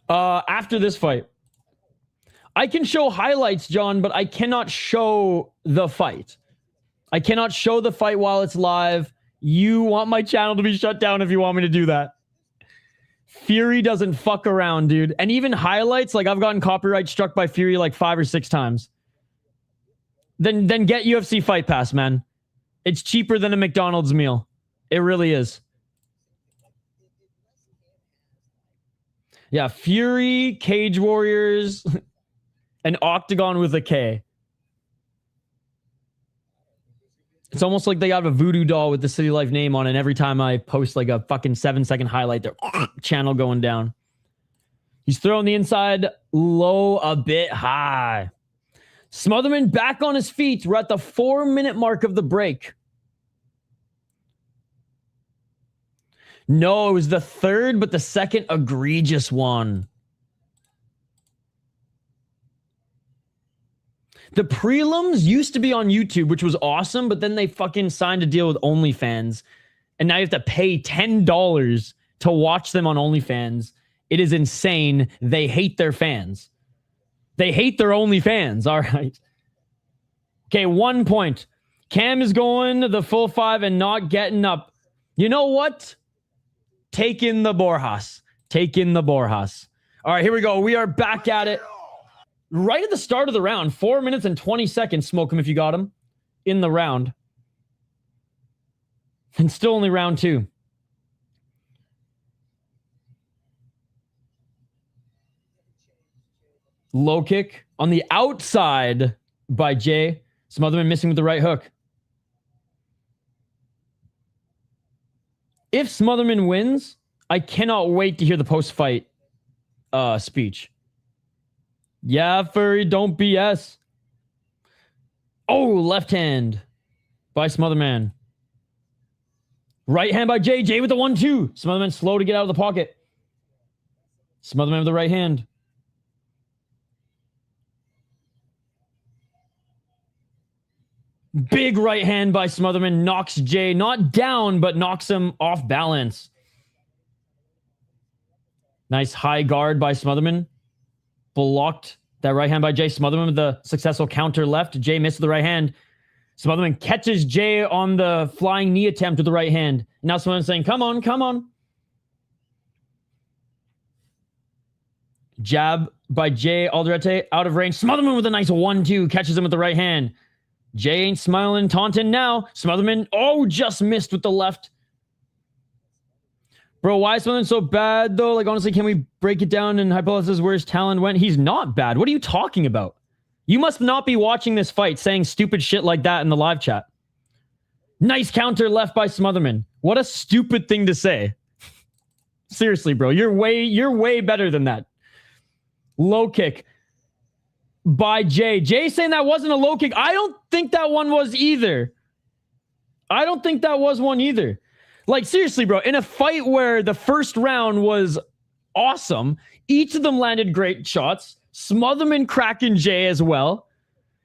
After this fight. I can show highlights, John, but I cannot show the fight. I cannot show the fight while it's live. You want my channel to be shut down if you want me to do that. Fury doesn't fuck around, dude. And even highlights, like I've gotten copyright struck by Fury like 5 or 6 times. Then get UFC Fight Pass, man. It's cheaper than a McDonald's meal. It really is. Yeah, Fury, Cage Warriors, and Octagon with a K. It's almost like they got a voodoo doll with the City Life name on it. And every time I post like a fucking 7-second highlight, their channel going down. He's throwing the inside low a bit high. Smotherman back on his feet. We're at the 4-minute mark of the break. No, it was the third, but the second egregious one. The prelims used to be on YouTube, which was awesome, but then they fucking signed a deal with OnlyFans. And now you have to pay $10 to watch them on OnlyFans. It is insane. They hate their fans. They hate their OnlyFans. All right. Okay, 1 point. Cam is going the full 5 and not getting up. You know what? Take in the Borjas. Take in the Borjas. All right, here we go. We are back at it. Right at the start of the round, 4 minutes and 20 seconds, smoke him if you got him, in the round. And still only round 2. Low kick on the outside by Jay. Smotherman missing with the right hook. If Smotherman wins, I cannot wait to hear the post-fight speech. Yeah, Furry, don't BS. Oh, left hand by Smotherman. Right hand by Jay. Jay with the 1-2. Smotherman slow to get out of the pocket. Smotherman with the right hand. Big right hand by Smotherman. Knocks Jay not down, but knocks him off balance. Nice high guard by Smotherman. Blocked that right hand by Jay. Smotherman with the successful counter left. Jay missed the right hand. Smotherman catches Jay on the flying knee attempt with the right hand. Now Smotherman saying, come on, come on. Jab by Jay. Alderete out of range. Smotherman with a nice 1-2. Catches him with the right hand. Jay ain't smiling, taunting now. Smotherman, oh, just missed with the left. Bro, why is something so bad, though? Like, honestly, can we break it down and hypothesize where his talent went? He's not bad. What are you talking about? You must not be watching this fight saying stupid shit like that in the live chat. Nice counter left by Smotherman. What a stupid thing to say. Seriously, bro. You're way better than that. Low kick by Jay. Jay saying that wasn't a low kick. I don't think that one was either. I don't think that was one either. Like, seriously, bro, in a fight where the first round was awesome, each of them landed great shots, Smotherman cracking Jay as well.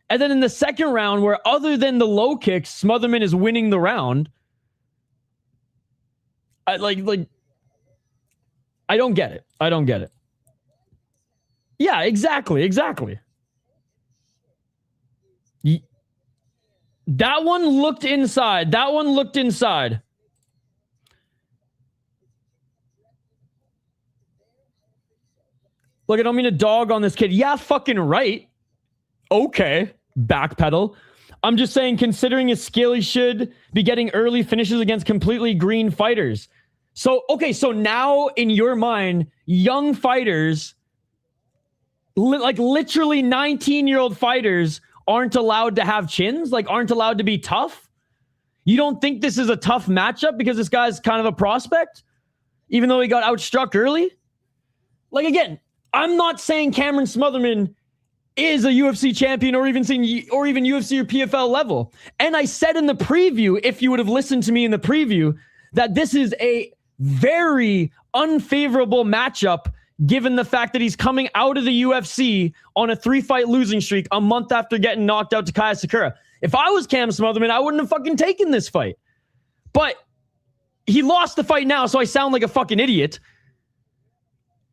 And then in the second round, where other than the low kicks, Smotherman is winning the round. I don't get it. I don't get it. Yeah, exactly. That one looked inside. Look, I don't mean to dog on this kid. Yeah, fucking right. Okay, backpedal. I'm just saying, considering his skill, he should be getting early finishes against completely green fighters. So, okay, so now in your mind, young fighters, like literally 19-year-old fighters, aren't allowed to have chins? Like, aren't allowed to be tough? You don't think this is a tough matchup because this guy's kind of a prospect? Even though he got outstruck early? Like, again, I'm not saying Cameron Smotherman is a UFC champion or even UFC or PFL level. And I said in the preview, if you would have listened to me in the preview, that this is a very unfavorable matchup given the fact that he's coming out of the UFC on a 3-fight losing streak a month after getting knocked out to Kaya Sakura. If I was Cam Smotherman, I wouldn't have fucking taken this fight. But he lost the fight now, so I sound like a fucking idiot.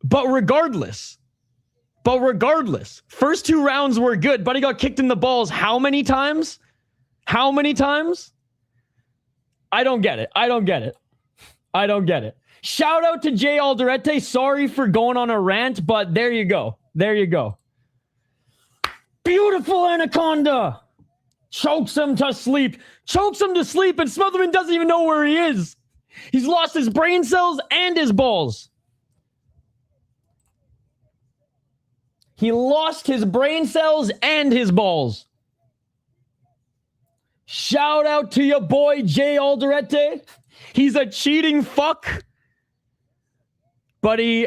But regardless, first 2 rounds were good, but he got kicked in the balls how many times? I don't get it. Shout out to Jay Alderete. Sorry for going on a rant, but there you go. Beautiful anaconda. Chokes him to sleep, and Smotherman doesn't even know where he is. He's lost his brain cells and his balls. He lost his brain cells and his balls. Shout out to your boy, Jay Alderete. He's a cheating fuck, but he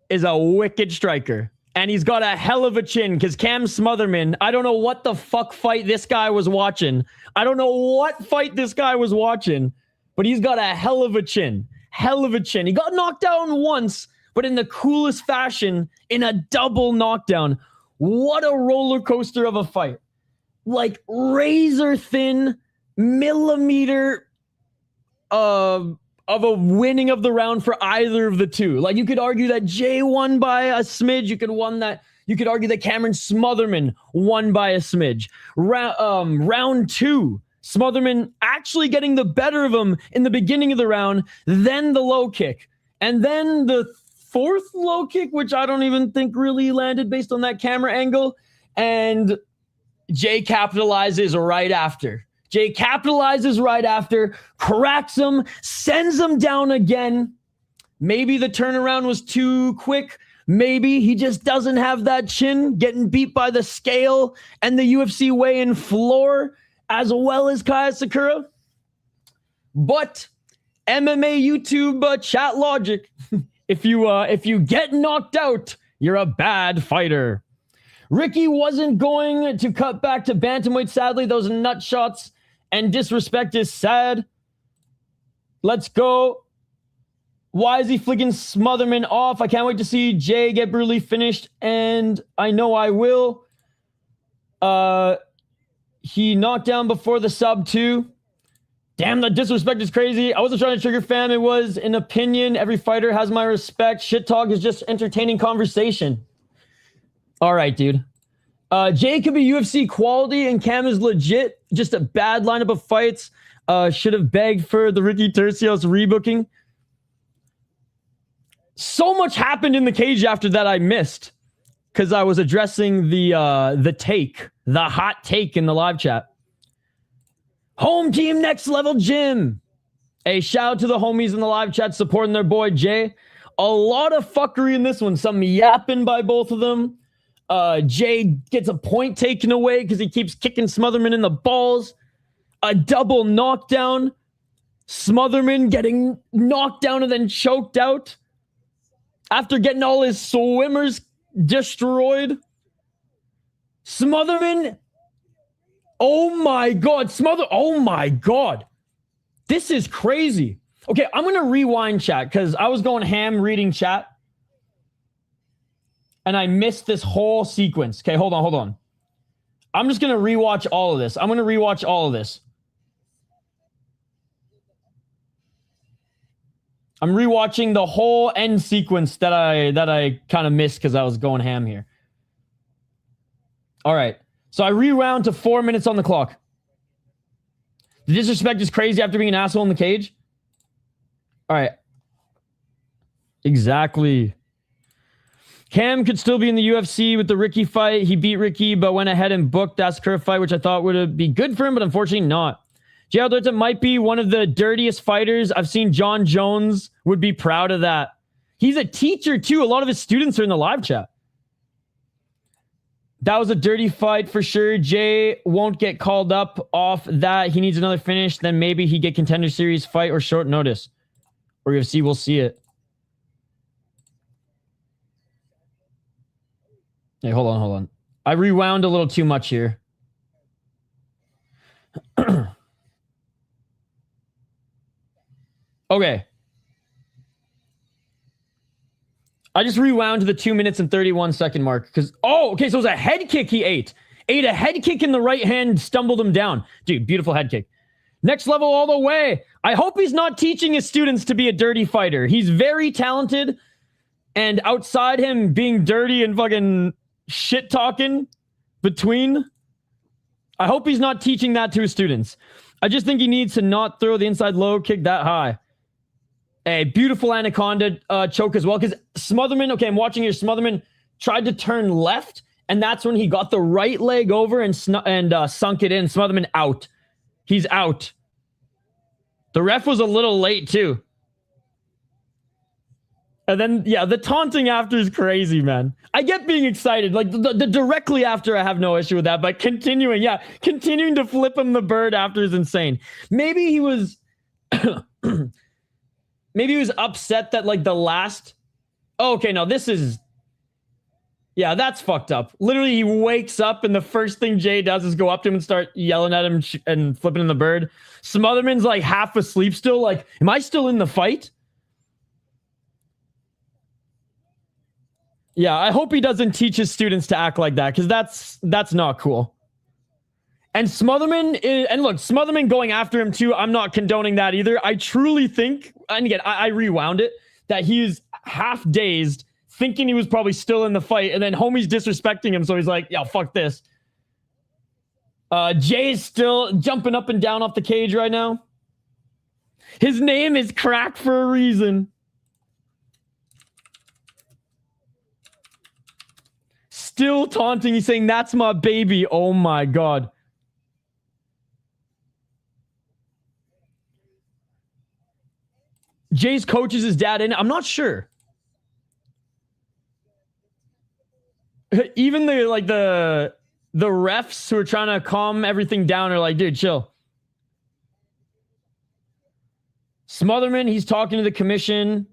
is a wicked striker. And he's got a hell of a chin because Cam Smotherman, I don't know what the fuck fight this guy was watching. But he's got a hell of a chin. He got knocked down once, but in the coolest fashion, in a double knockdown. What a roller coaster of a fight. Like razor thin millimeter of a winning of the round for either of the two. Like, you could argue that Jay won by a smidge. You could argue that Cameron Smotherman won by a smidge. Round 2, Smotherman actually getting the better of him in the beginning of the round, then the low kick, and then the 4th low kick, which I don't even think really landed based on that camera angle, and Jay capitalizes right after. Cracks him, sends him down again. Maybe the turnaround was too quick. Maybe he just doesn't have that chin, getting beat by the scale and the UFC weigh-in floor, as well as Kaya Sakura. But MMA YouTube chat logic, if you get knocked out, you're a bad fighter. Ricky wasn't going to cut back to bantamweight. Sadly, those nut shots and disrespect is sad. Let's go. Why is he flicking Smotherman off? I can't wait to see Jay get brutally finished, and I know I will. He knocked down before the sub 2. Damn, the disrespect is crazy. I wasn't trying to trigger fam. It was an opinion. Every fighter has my respect. Shit talk is just entertaining conversation. All right, dude. Jay could be UFC quality and Cam is legit. Just a bad lineup of fights. Should have begged for the Ricky Tercios rebooking. So much happened in the cage after that I missed because I was addressing the hot take in the live chat. Home team next level gym. Hey, shout out to the homies in the live chat supporting their boy Jay. A lot of fuckery in this one. Some yapping by both of them. Jay gets a point taken away because he keeps kicking Smotherman in the balls. A double knockdown. Smotherman getting knocked down and then choked out after getting all his swimmers destroyed. Smotherman. Oh my God. Oh my God. This is crazy. Okay, I'm going to rewind chat because I was going ham reading chat and I missed this whole sequence. Okay, hold on. I'm just going to rewatch all of this. I'm rewatching the whole end sequence that I kind of missed because I was going ham here. All right. So I rewound to 4 minutes on the clock. The disrespect is crazy after being an asshole in the cage. All right. Exactly. Cam could still be in the UFC with the Ricky fight. He beat Ricky, but went ahead and booked that Curve fight, which I thought would be good for him, but unfortunately not. Jay Alderete might be one of the dirtiest fighters. I've seen John Jones would be proud of that. He's a teacher, too. A lot of his students are in the live chat. That was a dirty fight for sure. Jay won't get called up off that. He needs another finish. Then maybe he get contender series fight or short notice. Or UFC, we'll see it. Hey, hold on. I rewound a little too much here. Okay. I just rewound to the 2 minutes and 31 second mark because, okay, so it was a head kick he ate. Ate a head kick in the right hand, stumbled him down. Dude, beautiful head kick. Next level all the way. I hope he's not teaching his students to be a dirty fighter. He's very talented, and outside him being dirty and fucking shit talking between, I hope he's not teaching that to his students. I just think he needs to not throw the inside low kick that high. A beautiful anaconda choke as well. Because Smotherman, okay, I'm watching here. Smotherman tried to turn left, and that's when he got the right leg over and sunk it in. Smotherman out. He's out. The ref was a little late, too. And then, yeah, the taunting after is crazy, man. I get being excited. Like, the directly after, I have no issue with that. But continuing to flip him the bird after is insane. Maybe he was... Maybe he was upset that, like, the last... Oh, okay, no, this is... Yeah, that's fucked up. Literally, he wakes up, and the first thing Jay does is go up to him and start yelling at him and flipping him the bird. Smotherman's, like, half asleep still. Like, am I still in the fight? Yeah, I hope he doesn't teach his students to act like that, because that's not cool. And Smotherman and look, Smotherman going after him too, I'm not condoning that either. I truly think, and again, I rewound it, that he's half dazed, thinking he was probably still in the fight, and then homie's disrespecting him, so he's like, yeah, fuck this. Jay's still jumping up and down off the cage right now. His name is Crack for a reason. Still taunting, he's saying, that's my baby. Oh my God. Jay's coach is his dad in it. I'm not sure. Even the refs who are trying to calm everything down are like, dude, chill. Smotherman, he's talking to the commission.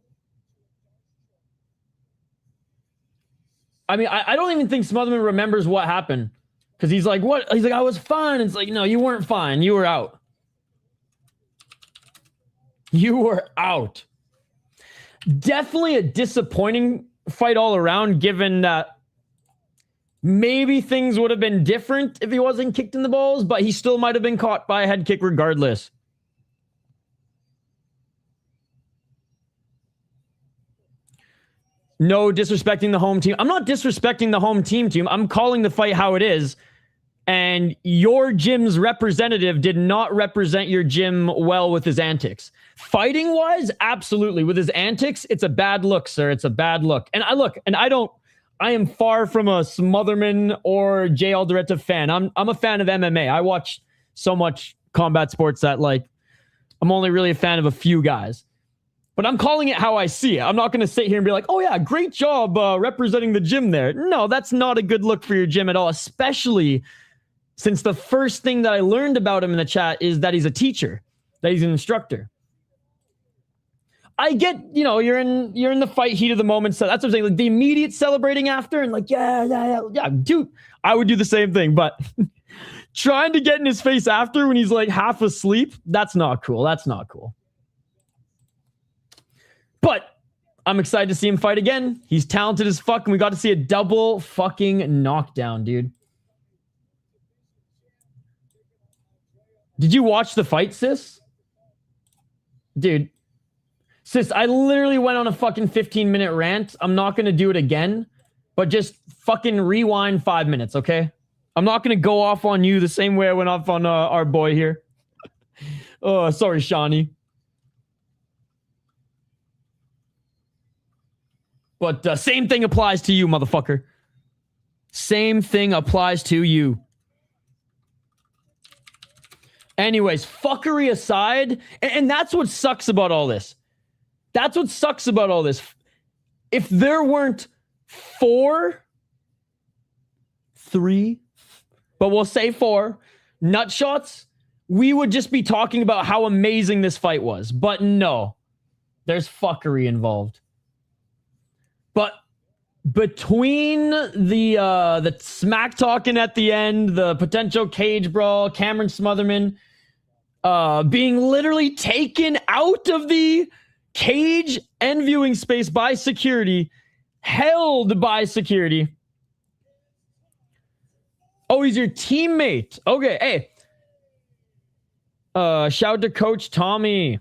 I mean, I don't even think Smotherman remembers what happened. Because he's like, what? He's like, I was fine. It's like, no, you weren't fine. You were out. You were out. Definitely a disappointing fight all around, given that maybe things would have been different if he wasn't kicked in the balls, but he still might have been caught by a head kick regardless. No disrespecting the home team. I'm not disrespecting the home team. I'm calling the fight how it is. And your gym's representative did not represent your gym well with his antics. Fighting wise, absolutely. With his antics, it's a bad look, sir. It's a bad look. And I am far from a Smotherman or Jay Alderete fan. I'm a fan of MMA. I watch so much combat sports that, like, I'm only really a fan of a few guys. But I'm calling it how I see it. I'm not going to sit here and be like, oh yeah, great job representing the gym there. No, that's not a good look for your gym at all, especially since the first thing that I learned about him in the chat is that he's a teacher, that he's an instructor. I get, you're in the fight heat of the moment, so that's what I'm saying. Like the immediate celebrating after and like, yeah, dude, I would do the same thing, but trying to get in his face after when he's like half asleep, that's not cool. That's not cool. But I'm excited to see him fight again. He's talented as fuck, and we got to see a double fucking knockdown, dude. Did you watch the fight, sis? Dude. Sis, I literally went on a fucking 15-minute rant. I'm not going to do it again, but just fucking rewind 5 minutes, okay? I'm not going to go off on you the same way I went off on our boy here. Oh, sorry, Shawnee. But same thing applies to you, motherfucker. Same thing applies to you. Anyways, fuckery aside, and that's what sucks about all this. That's what sucks about all this. If there weren't 3, but we'll say 4 nut shots, we would just be talking about how amazing this fight was. But no, there's fuckery involved. But between the smack talking at the end, the potential cage brawl, Cameron Smotherman being literally taken out of the cage and viewing space by security, held by security. Oh, he's your teammate. Okay, hey. Shout out to Coach Tommy.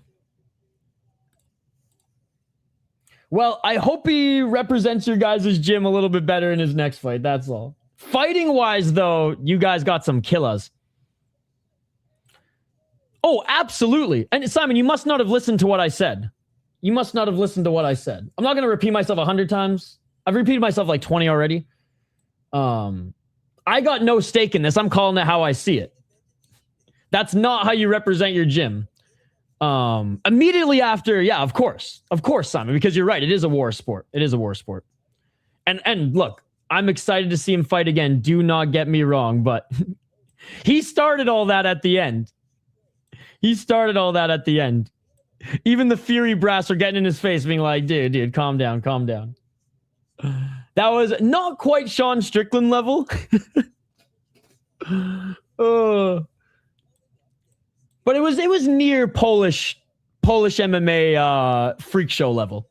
Well, I hope he represents your guys' gym a little bit better in his next fight. That's all. Fighting-wise, though, you guys got some killers. Oh, absolutely. And Simon, you must not have listened to what I said. You must not have listened to what I said. I'm not going to repeat myself 100 times. I've repeated myself like 20 already. I got no stake in this. I'm calling it how I see it. That's not how you represent your gym. Immediately after, yeah, of course, Simon, because you're right. It is a war sport. It is a war sport. And look, I'm excited to see him fight again. Do not get me wrong, but he started all that at the end. Even the Fury brass are getting in his face being like, dude, calm down. That was not quite Sean Strickland level. But it was near Polish MMA freak show level.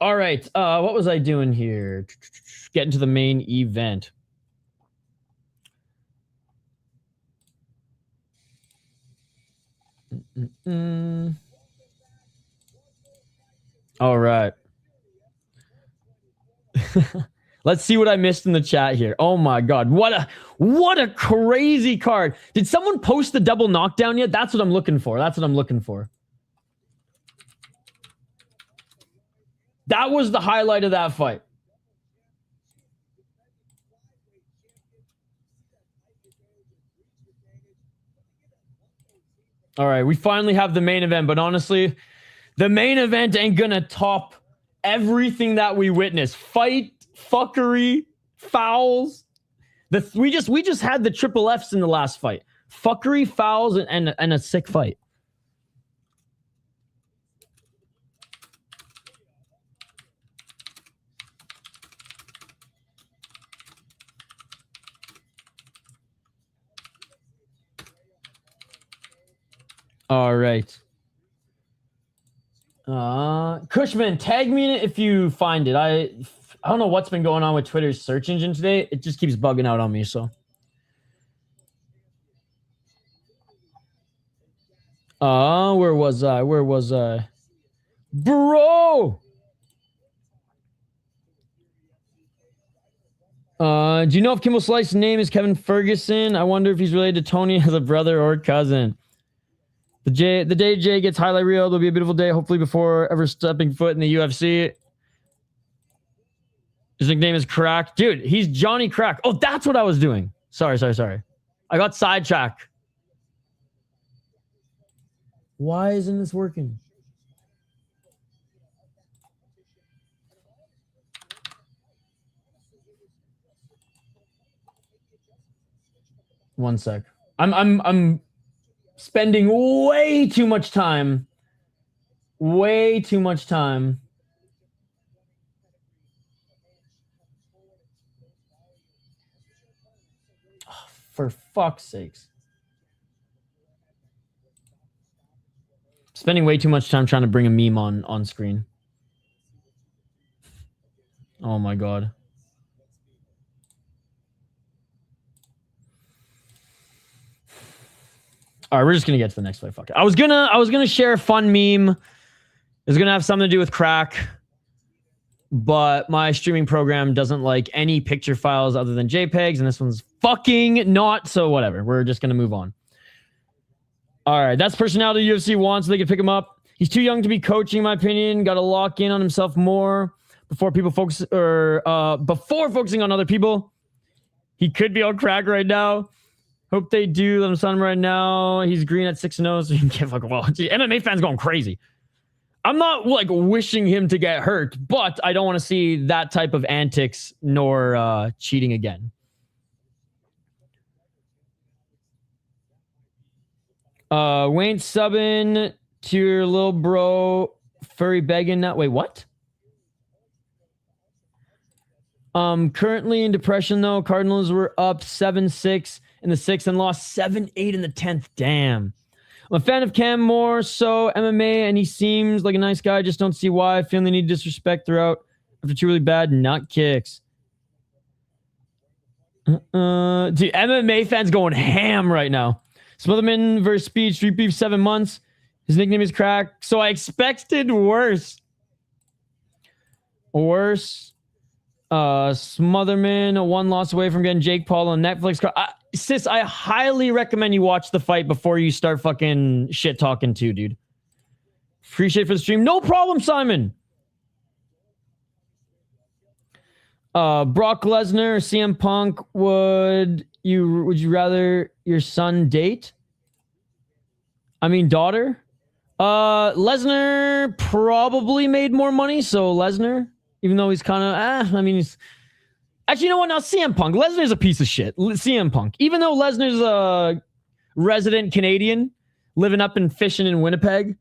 All right, what was I doing here? Getting to the main event. All right. Let's see what I missed in the chat here. Oh my God. What a crazy card. Did someone post the double knockdown yet? That's what I'm looking for. That was the highlight of that fight. All right, we finally have the main event, but honestly, the main event ain't gonna top everything that we witnessed. Fight, fuckery, fouls. We just had the triple Fs in the last fight. Fuckery, fouls, and a sick fight. All right. Cushman, tag me in it if you find it. I don't know what's been going on with Twitter's search engine today. It just keeps bugging out on me, so. Where was I? Bro! Do you know if Kimbo Slice's name is Kevin Ferguson? I wonder if he's related to Tony as a brother or cousin. The day Jay gets highlight reel, there'll be a beautiful day, hopefully before ever stepping foot in the UFC. His nickname is Crack. Dude, he's Johnny Crack. Oh, that's what I was doing. Sorry. I got sidetracked. Why isn't this working? One sec. I'm spending way too much time. Way too much time. Oh, for fuck's sakes. Spending way too much time trying to bring a meme on screen. Oh my god. All right, we're just gonna get to the next fight. Fuck it. I was gonna share a fun meme. It's gonna have something to do with crack, but my streaming program doesn't like any picture files other than JPEGs, and this one's fucking not. So whatever. We're just gonna move on. All right, that's personality UFC wants, so they can pick him up. He's too young to be coaching, in my opinion. Got to lock in on himself more before people focus before focusing on other people. He could be on crack right now. Hope they do. Let him sign him right now. He's green at 6-0, so you can get fucking well. Gee, MMA fans going crazy. I'm not like wishing him to get hurt, but I don't want to see that type of antics nor cheating again. Wayne subbing to your little bro furry begging that. Wait, what? Currently in depression though. Cardinals were up 7-6 in the 6th and lost 7-8 in the 10th. Damn. I'm a fan of Cam more so MMA, and he seems like a nice guy. Just don't see why. I feel the need to disrespect throughout after 2 really bad nut kicks. Dude, MMA fans going ham right now. Smotherman versus Speed, Street Beef, 7 months. His nickname is Crack. So I expected worse. Smotherman, 1 loss away from getting Jake Paul on Netflix. Sis, I highly recommend you watch the fight before you start fucking shit talking too, dude. Appreciate it for the stream. No problem, Simon. Brock Lesnar, CM Punk, would you rather your son date? I mean daughter? Lesnar probably made more money, so Lesnar, even though he's kind of he's actually, you know what? Now CM Punk, Lesnar's a piece of shit. CM Punk, even though Lesnar's a resident Canadian living up and fishing in Winnipeg.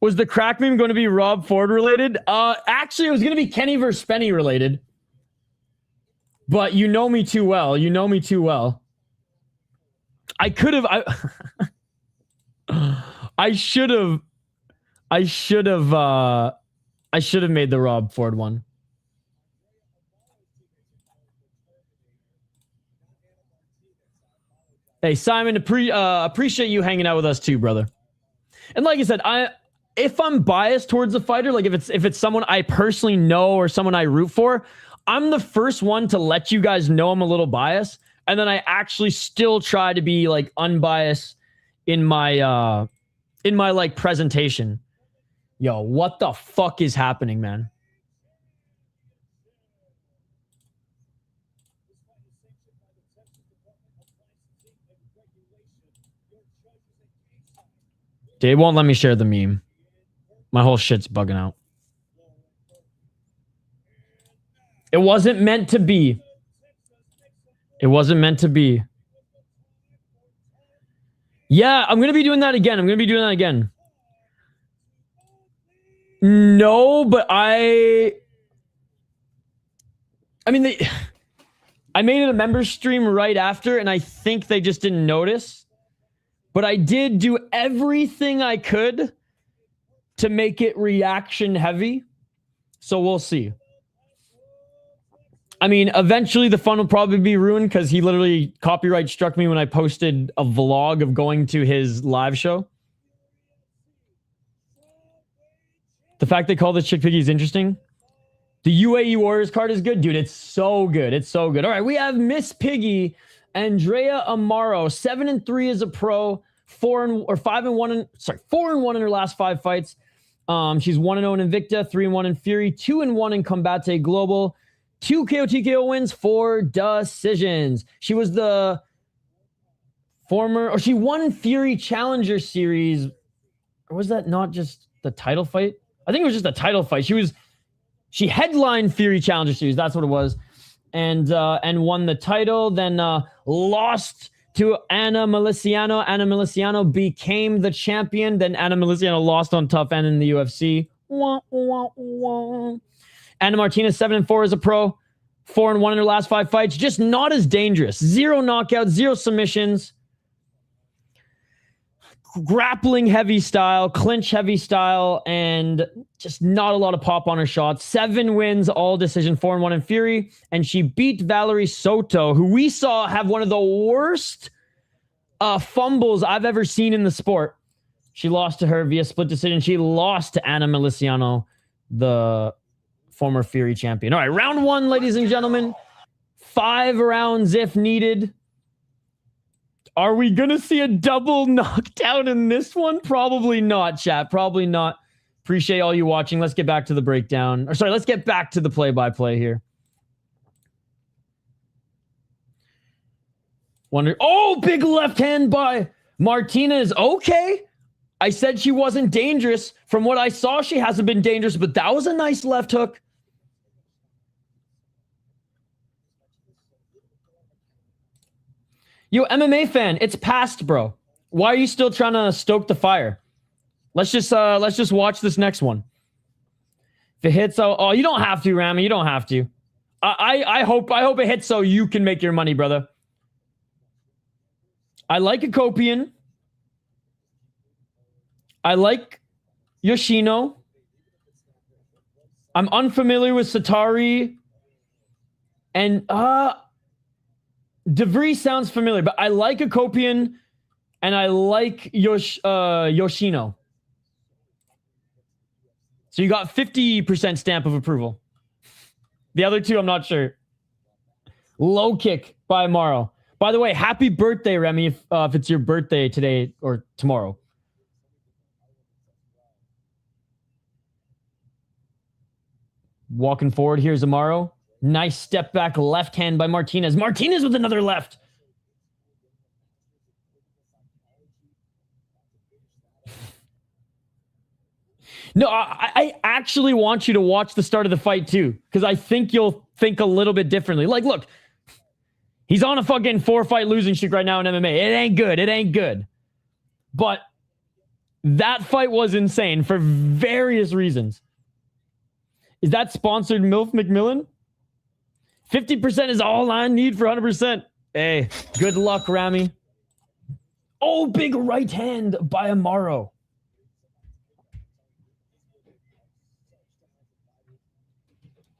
Was the crack meme going to be Rob Ford related? Actually, it was going to be Kenny versus Spenny related. But you know me too well. You know me too well. I could have. I should have made the Rob Ford one. Hey, Simon, appreciate you hanging out with us too, brother. And like I said, if I'm biased towards a fighter, like if it's someone I personally know or someone I root for, I'm the first one to let you guys know I'm a little biased, and then I actually still try to be like unbiased in my like presentation. Yo, what the fuck is happening, man? Dude, it won't let me share the meme. My whole shit's bugging out. It wasn't meant to be. It wasn't meant to be. Yeah, I'm going to be doing that again. No, but I mean, I made it a member stream right after, and I think they just didn't notice. But I did do everything I could to make it reaction heavy. So we'll see. I mean, eventually the fun will probably be ruined because he literally copyright struck me when I posted a vlog of going to his live show. The fact they call this Chick Piggy is interesting. The UAE Warriors card is good. Dude, it's so good. It's so good. All right, we have Miss Piggy, Andrea Amaro, 7-3 as a pro, 4-1 in her last 5 fights. She's 1-0 in Invicta, 3-1 in Fury, 2-1 in Combate Global, 2 KO TKO wins, 4 decisions. She was the She won Fury Challenger Series. Or was that not just the title fight? I think it was just a title fight. She headlined Fury Challenger Series. That's what it was. And won the title. Then lost to Anna Miliciano. Anna Miliciano became the champion. Then Anna Miliciano lost on Tough End in the UFC. Wah, wah, wah. Anna Martinez 7-4 as a pro. 4-1 in her last 5 fights. Just not as dangerous. 0 knockouts, 0 submissions. Grappling heavy style, clinch heavy style, and just not a lot of pop on her shots. 7 wins, all decision, 4-1 in Fury. And she beat Valerie Soto, who we saw have one of the worst fumbles I've ever seen in the sport. She lost to her via split decision. She lost to Anna Miliciano, the former Fury champion. All right, round 1, ladies and gentlemen. 5 rounds if needed. Are we going to see a double knockdown in this one? Probably not, chat. Probably not. Appreciate all you watching. Let's get back to the breakdown. Or sorry, let's get back to the play-by-play here. Oh, big left hand by Martinez. Okay. I said she wasn't dangerous. From what I saw, she hasn't been dangerous, but that was a nice left hook. Yo, MMA fan, it's past, bro. Why are you still trying to stoke the fire? Let's just watch this next one. If it hits, oh, you don't have to, Rami. You don't have to. I hope it hits so you can make your money, brother. I like Akopian. I like Yoshino. I'm unfamiliar with Satari. And DeVries sounds familiar, but I like Akopian and I like Yoshino. So you got 50% stamp of approval. The other two, I'm not sure. Low kick by Amaro. By the way, happy birthday, Remy, if it's your birthday today or tomorrow. Walking forward, here's Amaro. Nice step back left hand by Martinez. Martinez with another left. No, I actually want you to watch the start of the fight too, because I think you'll think a little bit differently. Like, look, he's on a fucking 4-fight losing streak right now in MMA. It ain't good. It ain't good. But that fight was insane for various reasons. Is that sponsored MILF McMillan? 50% is all I need for 100%. Hey, good luck, Rami. Oh, big right hand by Amaro.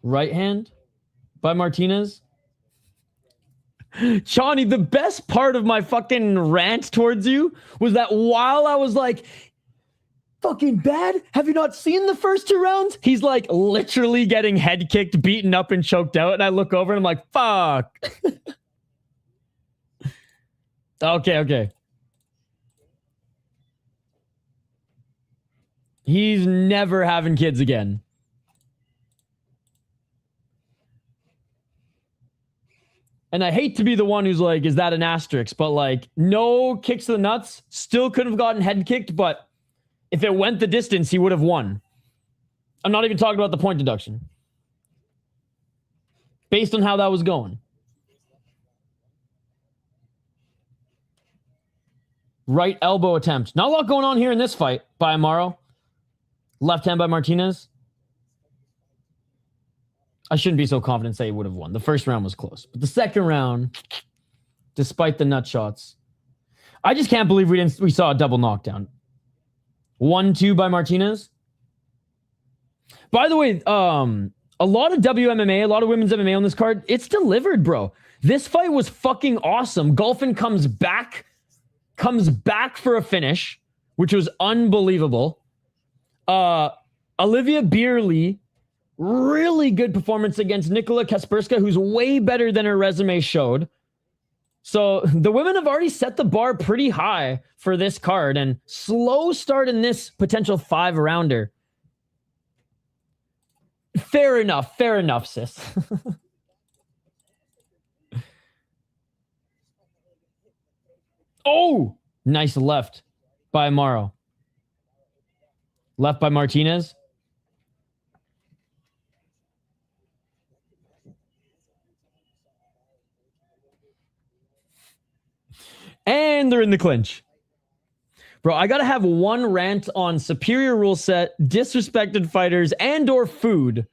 Right hand by Martinez. Chani, the best part of my fucking rant towards you was that while I was like, fucking bad, have you not seen the first 2 rounds? He's like literally getting head kicked, beaten up, and choked out. And I look over and I'm like, fuck. Okay. He's never having kids again. And I hate to be the one who's like, is that an asterisk? But like, no kicks to the nuts. Still could have gotten head kicked, but if it went the distance, he would have won. I'm not even talking about the point deduction. Based on how that was going. Right elbow attempt. Not a lot going on here in this fight by Amaro. Left hand by Martinez. I shouldn't be so confident say he would have won. The first round was close. But the second round, despite the nut shots, I just can't believe we saw a double knockdown. 1-2 by Martinez. By the way, a lot of WMMA, a lot of women's MMA on this card, it's delivered, bro. This fight was fucking awesome. Gulfin comes back for a finish, which was unbelievable. Alivia Bierley, really good performance against Nikola Kacperska, who's way better than her resume showed. So the women have already set the bar pretty high for this card, and slow start in this potential 5-rounder. Fair enough, sis. Oh, nice left by Amaro. Left by Martinez. And they're in the clinch. Bro, I gotta have one rant on superior rule set, disrespected fighters, and/or food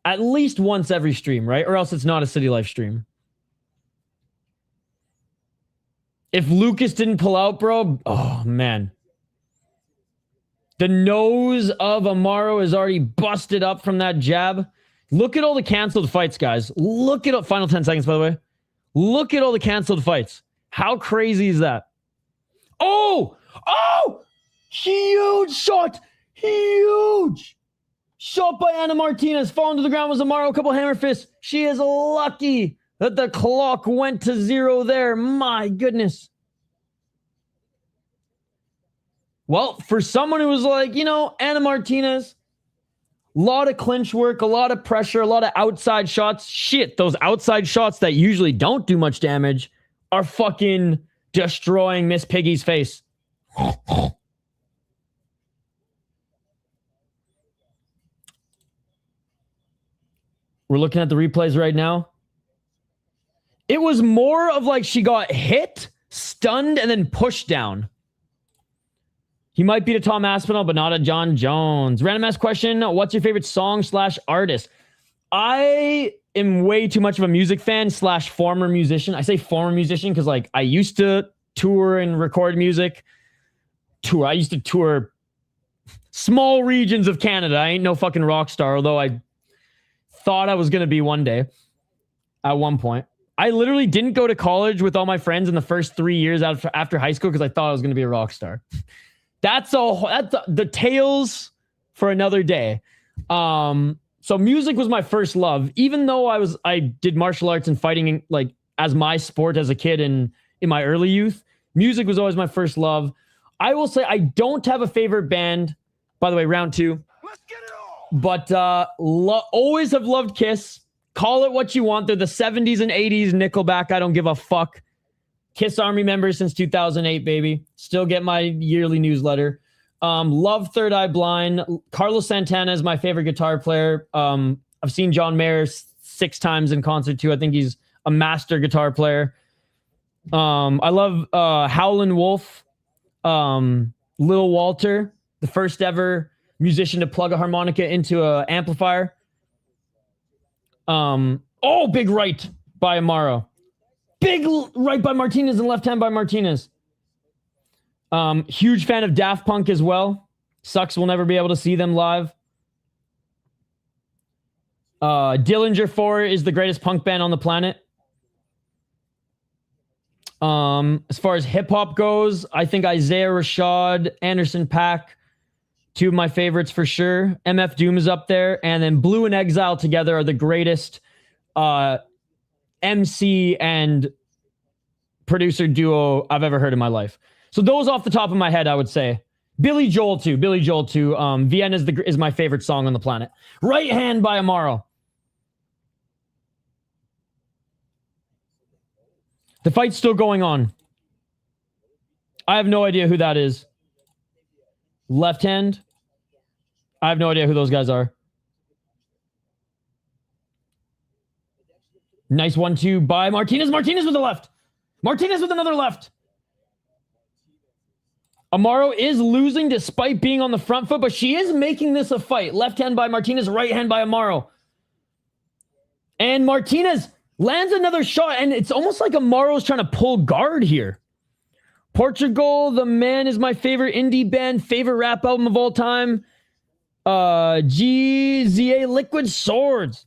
at least once every stream, right? Or else it's not a City Life stream. If Lucas didn't pull out, bro, oh man. The nose of Amaro is already busted up from that jab. Look at all the canceled fights, guys. Look at final 10 seconds, by the way. Look at all the canceled fights. How crazy is that? Oh! Oh! Huge shot! Huge! Shot by Ana Martinez. Falling to the ground was Amaro. A couple hammer fists. She is lucky that the clock went to 0 there. My goodness. Well, for someone who was like, you know, Ana Martinez, a lot of clinch work, a lot of pressure, a lot of outside shots. Shit, those outside shots that usually don't do much damage are fucking destroying Miss Piggy's face. We're looking at the replays right now. It was more of like she got hit, stunned, and then pushed down. He might beat a Tom Aspinall, but not a John Jones. Random ass question. What's your favorite song/artist? I am way too much of a music fan / former musician. I say former musician because like I used to tour and record music. I used to tour small regions of Canada. I ain't no fucking rock star, although I thought I was going to be one day at one point. I literally didn't go to college with all my friends in the first 3 years after high school because I thought I was going to be a rock star. That's the tales for another day. So music was my first love, even though I did martial arts and fighting like as my sport as a kid and in my early youth. Music was always my first love. I will say I don't have a favorite band. By the way, round 2. Let's get it all. But always have loved Kiss. Call it what you want. They're the 70s and 80s Nickelback. I don't give a fuck. Kiss Army member since 2008, baby. Still get my yearly newsletter. Love Third Eye Blind. Carlos Santana is my favorite guitar player. I've seen John Mayer 6 times in concert too. I think he's a master guitar player. I love Howlin' Wolf. Lil Walter, the first ever musician to plug a harmonica into an amplifier. Big right by Amaro. Big right by Martinez and left hand by Martinez. Huge fan of Daft Punk as well. Sucks we'll never be able to see them live. Dillinger 4 is the greatest punk band on the planet. As far as hip-hop goes, I think Isaiah Rashad, Anderson .Paak, 2 of my favorites for sure. MF Doom is up there. And then Blue and Exile together are the greatest MC and producer duo I've ever heard in my life. So those off the top of my head, I would say. Billy Joel too. Vienna is my favorite song on the planet. Right hand by Amaro. The fight's still going on. I have no idea who that is. Left hand. I have no idea who those guys are. Nice 1-2 by Martinez. Martinez with the left. Martinez with another left. Amaro is losing despite being on the front foot, but she is making this a fight. Left hand by Martinez, right hand by Amaro. And Martinez lands another shot, and it's almost like Amaro's trying to pull guard here. Portugal, The Man is my favorite indie band, favorite rap album of all time. GZA Liquid Swords.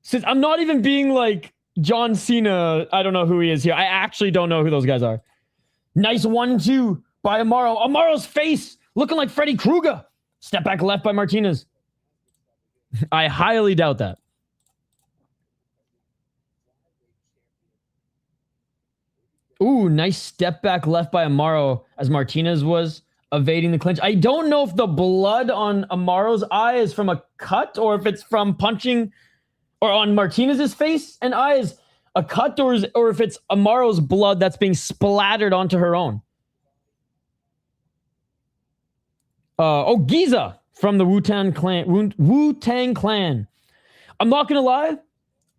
Since I'm not even being like John Cena, I don't know who he is here. I actually don't know who those guys are. Nice 1-2 by Amaro. Amaro's face looking like Freddy Krueger. Step back left by Martinez. I highly doubt that. Ooh, nice step back left by Amaro as Martinez was evading the clinch. I don't know if the blood on Amaro's eye is from a cut or if it's from punching or on Martinez's face and eyes. a cut or if it's Amaro's blood that's being splattered onto her own. Giza from the Wu-Tang Clan. I'm not going to lie.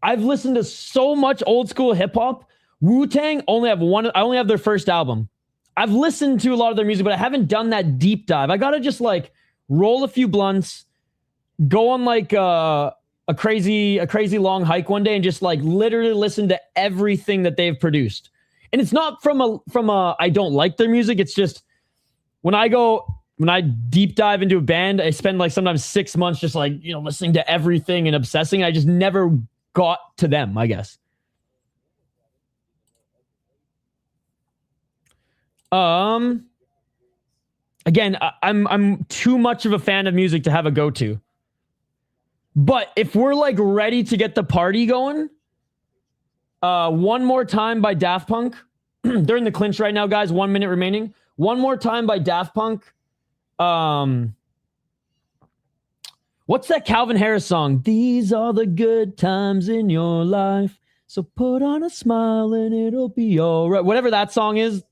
I've listened to so much old school hip hop. Wu-Tang I only have their first album. I've listened to a lot of their music, but I haven't done that deep dive. I got to just like roll a few blunts, go on like a crazy long hike one day and just like literally listen to everything that they've produced. And it's not from a I don't like their music. It's just when I deep dive into a band, I spend like sometimes 6 months just like, listening to everything and obsessing. I just never got to them, I guess. Again, I'm too much of a fan of music to have a go-to. But if we're like ready to get the party going, One More Time by Daft Punk. They're in the clinch right now, guys. 1 minute remaining. One More Time by Daft Punk. What's that Calvin Harris song? These are the good times in your life. So put on a smile and it'll be all right. Whatever that song is.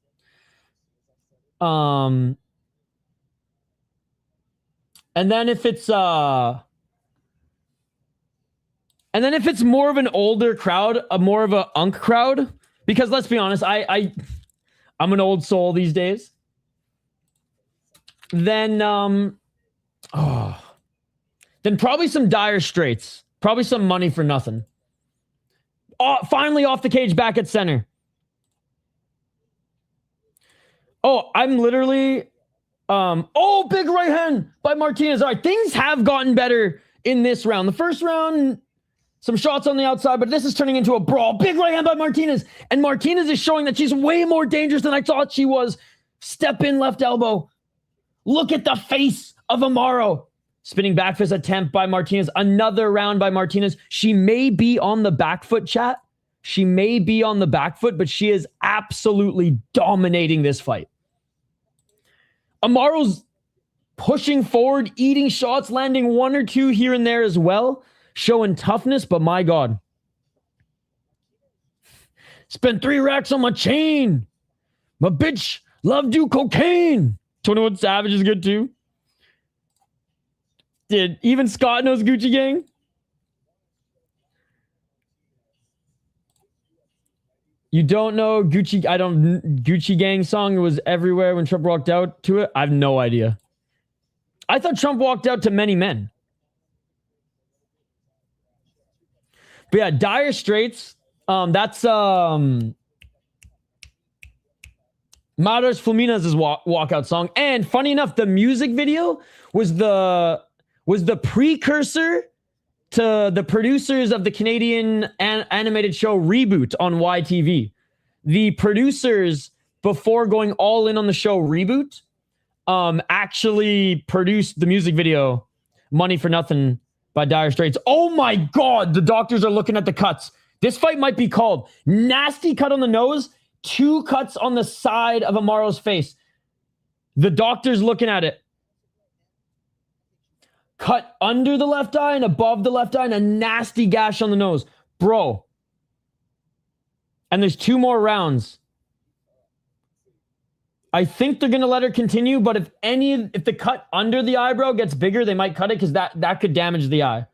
And then if it's more of an older crowd, more of a unk crowd, because let's be honest, I'm an old soul these days. Then probably some Dire Straits, probably some Money for Nothing. Finally off the cage, back at center. I'm literally, big right hand by Martinez. All right, things have gotten better in this round. The first round, some shots on the outside, but this is turning into a brawl. Big right hand by Martinez. And Martinez is showing that she's way more dangerous than I thought she was. Step in left elbow. Look at the face of Amaro. Spinning back fist attempt by Martinez. Another round by Martinez. She may be on the back foot, chat. She may be on the back foot, but she is absolutely dominating this fight. Amaro's pushing forward, eating shots, landing one or two here and there as well. Showing toughness, but my God. Spent 3 racks on my chain. My bitch love do cocaine. 21 Savage is good too. Did even Scott knows Gucci Gang? You don't know Gucci Gang song was everywhere when Trump walked out to it? I have no idea. I thought Trump walked out to Many Men. But yeah, Dire Straits, that's Maros Fluminen's walkout song. And funny enough, the music video was the precursor to the producers of the Canadian animated show Reboot on YTV. The producers, before going all in on the show Reboot, actually produced the music video Money for Nothing by Dire Straits. Oh my God, the doctors are looking at the cuts. This fight might be called. Nasty cut on the nose, 2 cuts on the side of Amaro's face. The doctor's looking at it. Cut under the left eye and above the left eye and a nasty gash on the nose. Bro. And there's 2 more rounds. I think they're going to let her continue, but if the cut under the eyebrow gets bigger, they might cut it because that could damage the eye.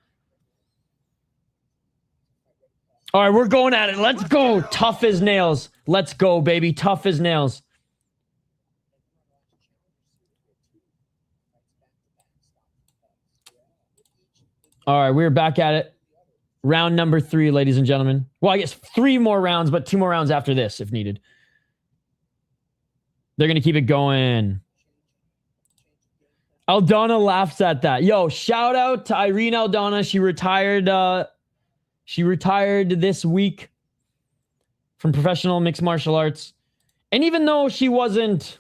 All right, we're going at it. Let's go. Tough as nails. Let's go, baby. Tough as nails. All right, we're back at it. Round number 3, ladies and gentlemen. Well, I guess 3 more rounds, but 2 more rounds after this, if needed. They're going to keep it going. Aldana laughs at that. Yo, shout out to Irene Aldana. She retired this week from professional mixed martial arts. And even though she wasn't,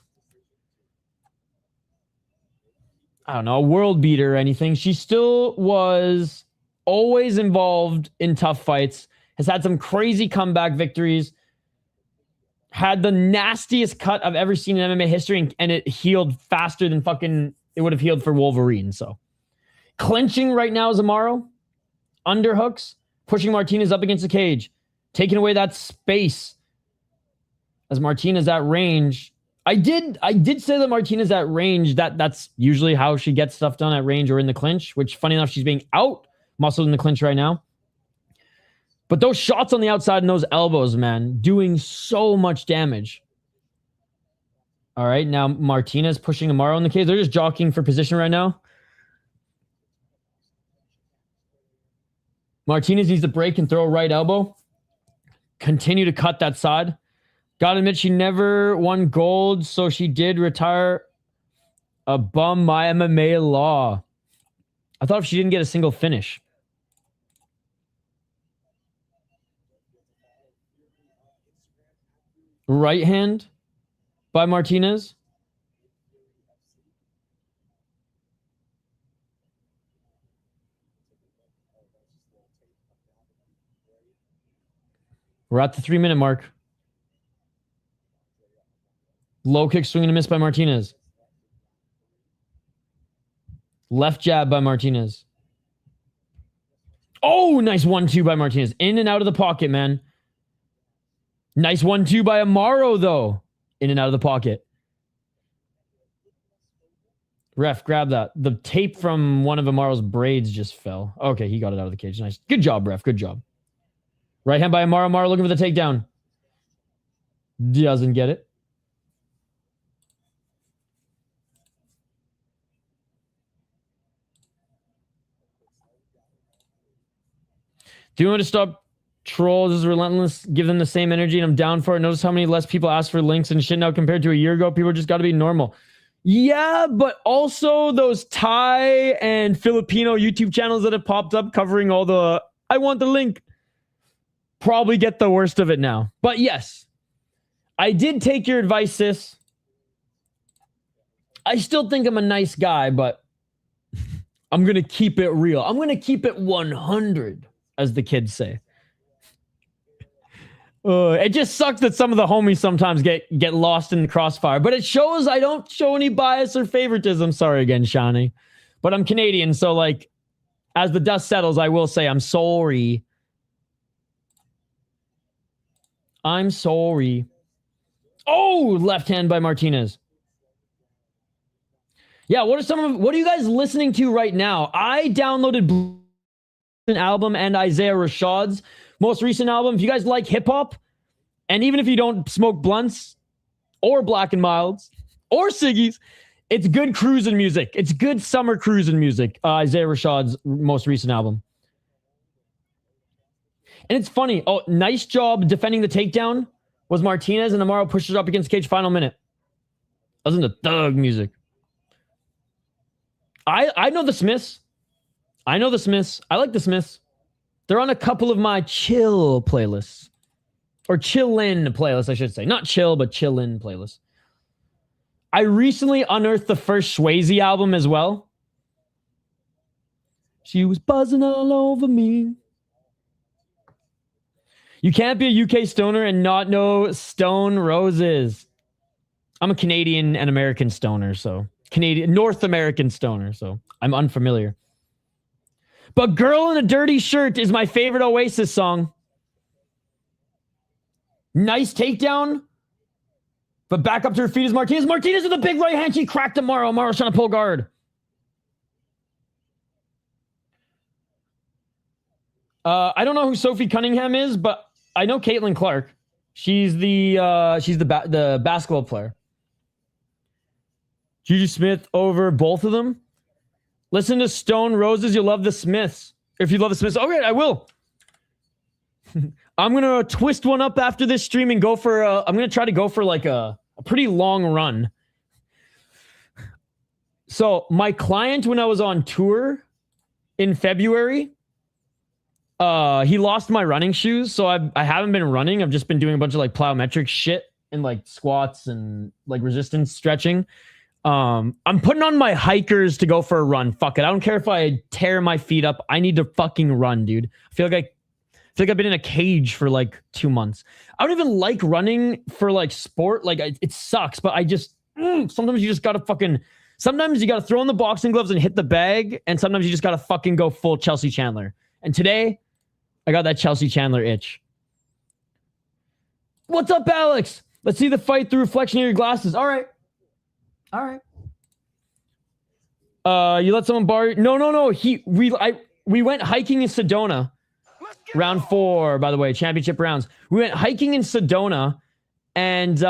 I don't know, a world beater or anything, she still was always involved in tough fights, has had some crazy comeback victories, had the nastiest cut I've ever seen in MMA history, and it healed faster than fucking it would have healed for Wolverine. So clinching right now is Amaro. Underhooks, pushing Martinez up against the cage. taking away that space as Martinez at range. I did say that Martinez at range, that's usually how she gets stuff done at range or in the clinch, which funny enough, she's being out muscled in the clinch right now. But those shots on the outside and those elbows, man, doing so much damage. All right, now Martinez pushing Amaro in the cage. They're just jockeying for position right now. Martinez needs to break and throw a right elbow. Continue to cut that side. Gotta admit, she never won gold, so she did retire a bum my MMA law. I thought if she didn't get a single finish. Right hand by Martinez. We're at the 3-minute mark. Low kick swing and a miss by Martinez. Left jab by Martinez. Oh, nice 1-2 by Martinez. In and out of the pocket, man. Nice 1-2 by Amaro, though. In and out of the pocket. Ref, grab that. The tape from one of Amaro's braids just fell. Okay, he got it out of the cage. Nice. Good job, ref. Good job. Right hand by Amaro. Amaro looking for the takedown. Doesn't get it. Do you want to stop trolls? Is relentless. Give them the same energy, and I'm down for it. Notice how many less people ask for links and shit now compared to a year ago. People just got to be normal. Yeah, but also those Thai and Filipino YouTube channels that have popped up covering all the I want the link probably get the worst of it now. But yes, I did take your advice, sis. I still think I'm a nice guy, but I'm going to keep it real. I'm going to keep it 100, as the kids say. It just sucks that some of the homies sometimes get lost in the crossfire, but it shows I don't show any bias or favoritism. Sorry again, Shawnee, but I'm Canadian, so like, as the dust settles, I will say I'm sorry. I'm sorry. Oh, left hand by Martinez. Yeah, what are you guys listening to right now? I downloaded Plutin album and Isaiah Rashad's most recent album. If you guys like hip hop, and even if you don't smoke blunts or Black and Milds or ciggies, it's good cruising music. It's good summer cruising music. Isaiah Rashad's most recent album. And it's funny. Oh, nice job defending the takedown was Martinez, and Amaro pushes up against cage final minute. Listen to thug music. I know the Smiths. I know the Smiths. I like the Smiths. They're on a couple of my chill playlists. Or chillin' playlists, I should say. Not chill, but chillin' playlists. I recently unearthed the first Swayze album as well. She was buzzing all over me. You can't be a UK stoner and not know Stone Roses. I'm a Canadian and American stoner, so... North American stoner, so I'm unfamiliar. But Girl in a Dirty Shirt is my favorite Oasis song. Nice takedown. But back up to her feet is Martinez. Martinez with a big right hand. She cracked Amaro. Amaro's trying to pull guard. I don't know who Sophie Cunningham is, but I know Caitlin Clark. She's the basketball player. Juju Smith over both of them. Listen to Stone Roses. You'll love the Smiths. If you love the Smiths, okay, I will. I'm going to twist one up after this stream and go for, I'm going to try to go for like a pretty long run. So my client, when I was on tour in February, he lost my running shoes. So I haven't been running. I've just been doing a bunch of like plyometric shit and like squats and like resistance stretching. I'm putting on my hikers to go for a run. Fuck it. I don't care if I tear my feet up. I need to fucking run, dude. I feel like I've been in a cage for like 2 months. I don't even like running for like sport. Like it sucks, but I just, sometimes you just gotta sometimes you gotta throw in the boxing gloves and hit the bag. And sometimes you just gotta fucking go full Chelsea Chandler. And today I got that Chelsea Chandler itch. What's up, Alex? Let's see the fight through reflection of your glasses. All right. You let someone borrow? No. We went hiking in Sedona. Round 4, by the way, championship rounds. We went hiking in Sedona and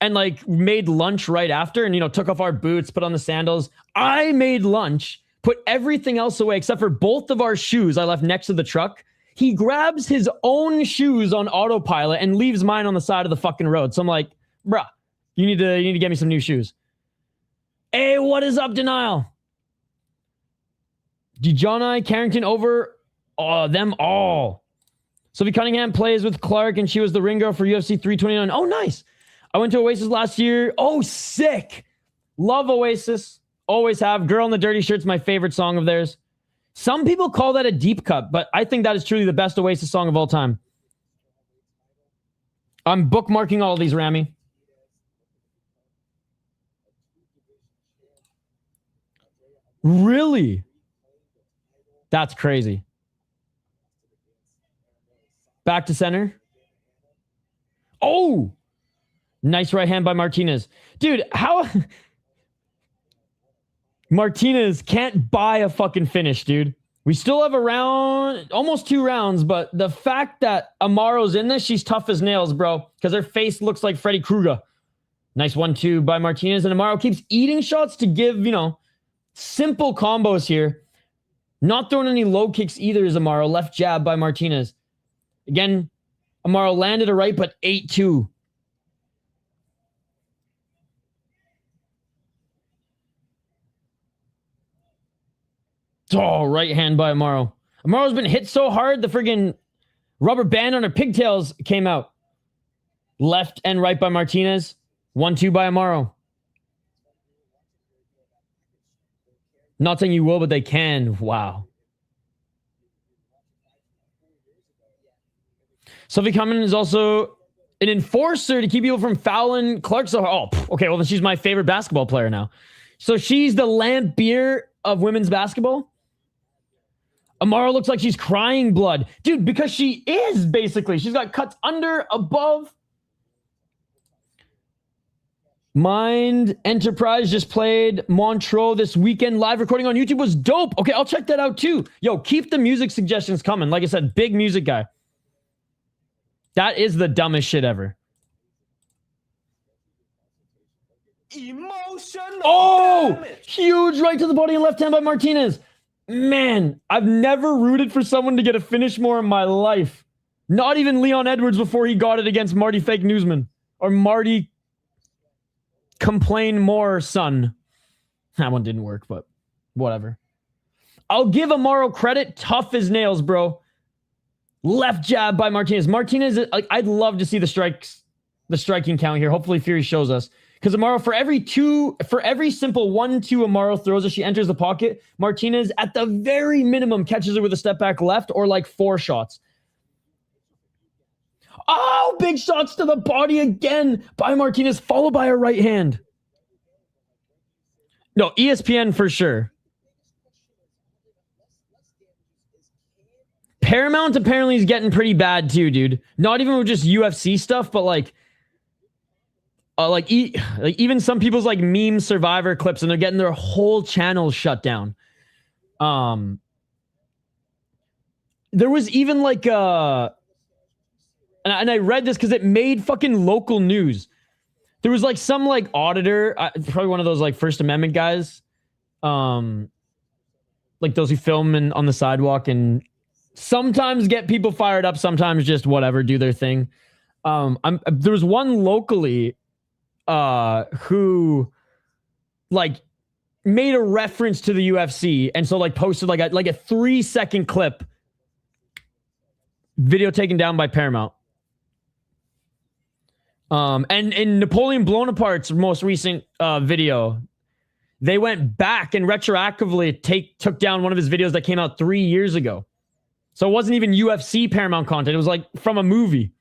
like made lunch right after and, took off our boots, put on the sandals. I made lunch, put everything else away except for both of our shoes I left next to the truck. He grabs his own shoes on autopilot and leaves mine on the side of the fucking road. So I'm like, bruh, you need to get me some new shoes. Hey, what is up, Denial? DeJohn Carrington over them all. Sophie Cunningham plays with Clark, and she was the ring girl for UFC 329. Oh, nice. I went to Oasis last year. Oh, sick. Love Oasis. Always have. Girl in the Dirty Shirt's my favorite song of theirs. Some people call that a deep cut, but I think that is truly the best Oasis song of all time. I'm bookmarking all of these, Rami. Really? That's crazy. Back to center. Oh! Nice right hand by Martinez. Dude, how... Martinez can't buy a fucking finish, dude. We still have a round, almost 2 rounds, but the fact that Amaro's in this, she's tough as nails, bro, because her face looks like Freddy Krueger. Nice 1-2 by Martinez, and Amaro keeps eating shots to give, simple combos here. Not throwing any low kicks either is Amaro. Left jab by Martinez. Again, Amaro landed a right, but 8-2. Oh, right hand by Amaro. Amaro's been hit so hard, the friggin' rubber band on her pigtails came out. Left and right by Martinez. 1-2 by Amaro. Not saying you will, but they can. Wow. Sophie Cunningham is also an enforcer to keep people from fouling Clark so hard. Oh, okay, well, then she's my favorite basketball player now. So she's the lamp beer of women's basketball? Amaro looks like she's crying blood. Dude, because she is, basically. She's got cuts under, above. Mind Enterprise just played Montreux this weekend. Live recording on YouTube was dope. Okay, I'll check that out too. Yo, keep the music suggestions coming. Like I said, big music guy. That is the dumbest shit ever. Emotional damage. Huge right to the body and left hand by Martinez. Man, I've never rooted for someone to get a finish more in my life. Not even Leon Edwards before he got it against Marty Fake Newsman. Or Marty Complain More Son. That one didn't work, but whatever. I'll give Amaro credit. Tough as nails, bro. Left jab by Martinez. Martinez, I'd love to see the striking count here. Hopefully Fury shows us. Because Amaro, for every simple 1-2 Amaro throws as she enters the pocket, Martinez, at the very minimum, catches her with a step back left or like 4 shots. Oh, big shots to the body again by Martinez, followed by a right hand. No, ESPN for sure. Paramount apparently is getting pretty bad too, dude. Not even with just UFC stuff, but like even some people's like meme Survivor clips, and they're getting their whole channels shut down. There was even like and I read this because it made fucking local news. There was like some like auditor, probably one of those like First Amendment guys, like those who film on the sidewalk and sometimes get people fired up, sometimes just whatever, do their thing. There was one locally who like made a reference to the UFC and so like posted like a 3-second clip, video taken down by Paramount. And in Napoleon Bonaparte's most recent video, they went back and retroactively took down one of his videos that came out 3 years ago. So it wasn't even UFC Paramount content. It was like from a movie.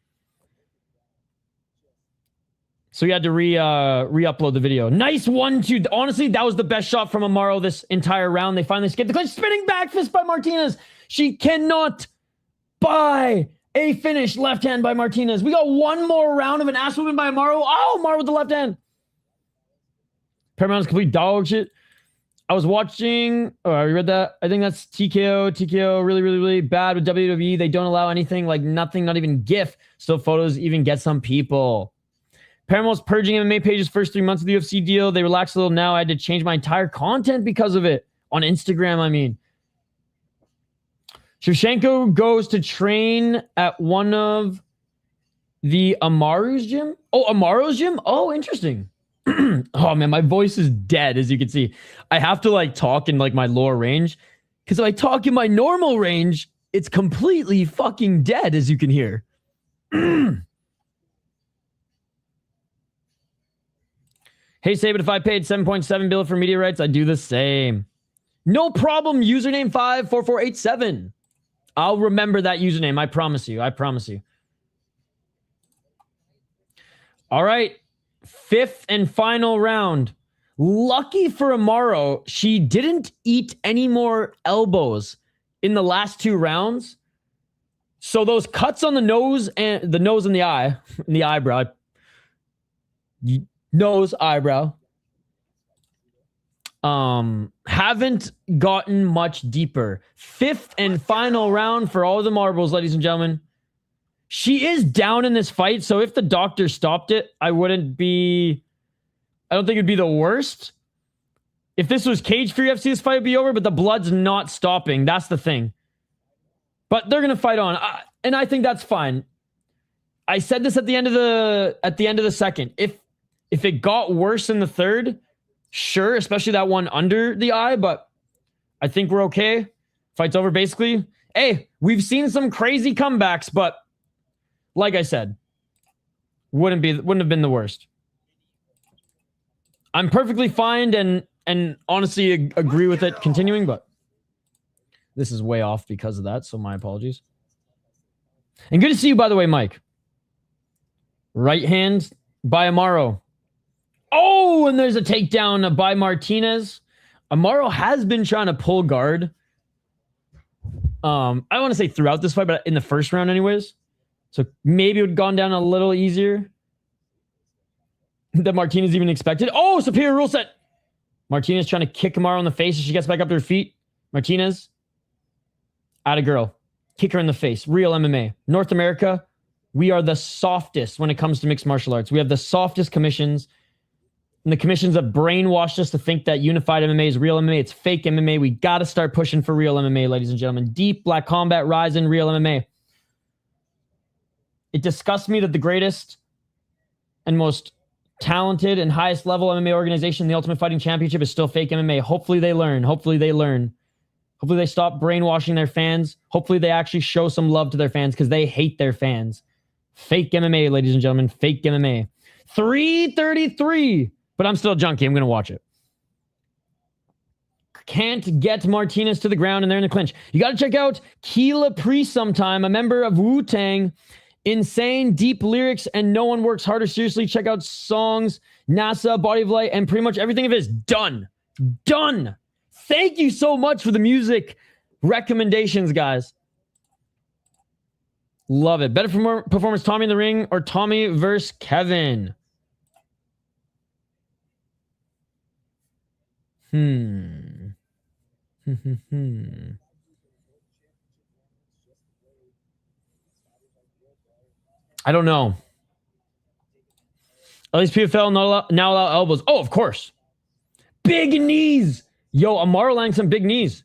So he had to re-upload the video. Nice 1-2. Honestly, that was the best shot from Amaro this entire round. They finally escaped the clinch. Spinning back fist by Martinez. She cannot buy A finish left hand by Martinez. We got one more round of an ass whooping by Amaro. Oh, Amaro with the left hand. Paramount's complete dog shit. I was watching. Oh, I read that. I think that's TKO. TKO really, really, really bad with WWE. They don't allow anything, like nothing, not even GIF. Still photos even get some people. Paramount's purging MMA pages first 3 months of the UFC deal. They relaxed a little now. I had to change my entire content because of it. On Instagram, I mean. Shevchenko goes to train at one of the Amaro's gym. Oh, Amaro's gym? Oh, interesting. Oh, man, my voice is dead, as you can see. I have to, like, talk in, like, my lower range. Because if I talk in my normal range, it's completely fucking dead, as you can hear. Hey, Saban, if I paid 7.7 bill for media rights, I'd do the same. No problem, username 54487. I'll remember that username. I promise you. I promise you. All right. 5th and final round. Lucky for Amaro, she didn't eat any more elbows in the last 2 rounds. So those cuts on the nose and the eye, and the eyebrow, nose, eyebrow, haven't gotten much deeper. 5th and final round for all the marbles, ladies and gentlemen. She is down in this fight, so if the doctor stopped it, I don't think it'd be the worst. If this was cage-free UFC, this fight would be over, but the blood's not stopping. That's the thing. But they're going to fight on, and I think that's fine. I said this at the end of the second. If it got worse in the third, sure, especially that one under the eye, but I think we're okay. Fight's over, basically. Hey, we've seen some crazy comebacks, but like I said, wouldn't have been the worst. I'm perfectly fine and honestly agree with it continuing, but this is way off because of that, so my apologies. And good to see you, by the way, Mike. Right hand by Amaro. Oh, and there's a takedown by Martinez. Amaro has been trying to pull guard. I want to say throughout this fight, but in the first round anyways. So maybe it would have gone down a little easier than Martinez even expected. Oh, superior rule set. Martinez trying to kick Amaro in the face as she gets back up to her feet. Martinez. Atta girl. Kick her in the face. Real MMA. North America, we are the softest when it comes to mixed martial arts. We have the softest commissions. And the commissions have brainwashed us to think that unified MMA is real MMA. It's fake MMA. We got to start pushing for real MMA, ladies and gentlemen. Deep, Black Combat, Ryzen, real MMA. It disgusts me that the greatest and most talented and highest level MMA organization, the Ultimate Fighting Championship, is still fake MMA. Hopefully they learn. Hopefully they learn. Hopefully they stop brainwashing their fans. Hopefully they actually show some love to their fans because they hate their fans. Fake MMA, ladies and gentlemen. Fake MMA. 333. But I'm still a junkie. I'm going to watch it. Can't get Martinez to the ground, and they're in the clinch. You got to check out Keela Priest sometime, a member of Wu-Tang. Insane, deep lyrics, and no one works harder. Seriously, check out songs, NASA, Body of Light, and pretty much everything of his. Done. Done. Thank you so much for the music recommendations, guys. Love it. Better performance, Tommy in the ring or Tommy versus Kevin? I don't know. At least PFL now allow elbows. Oh, of course. Big knees. Yo, Amaro landing some big knees.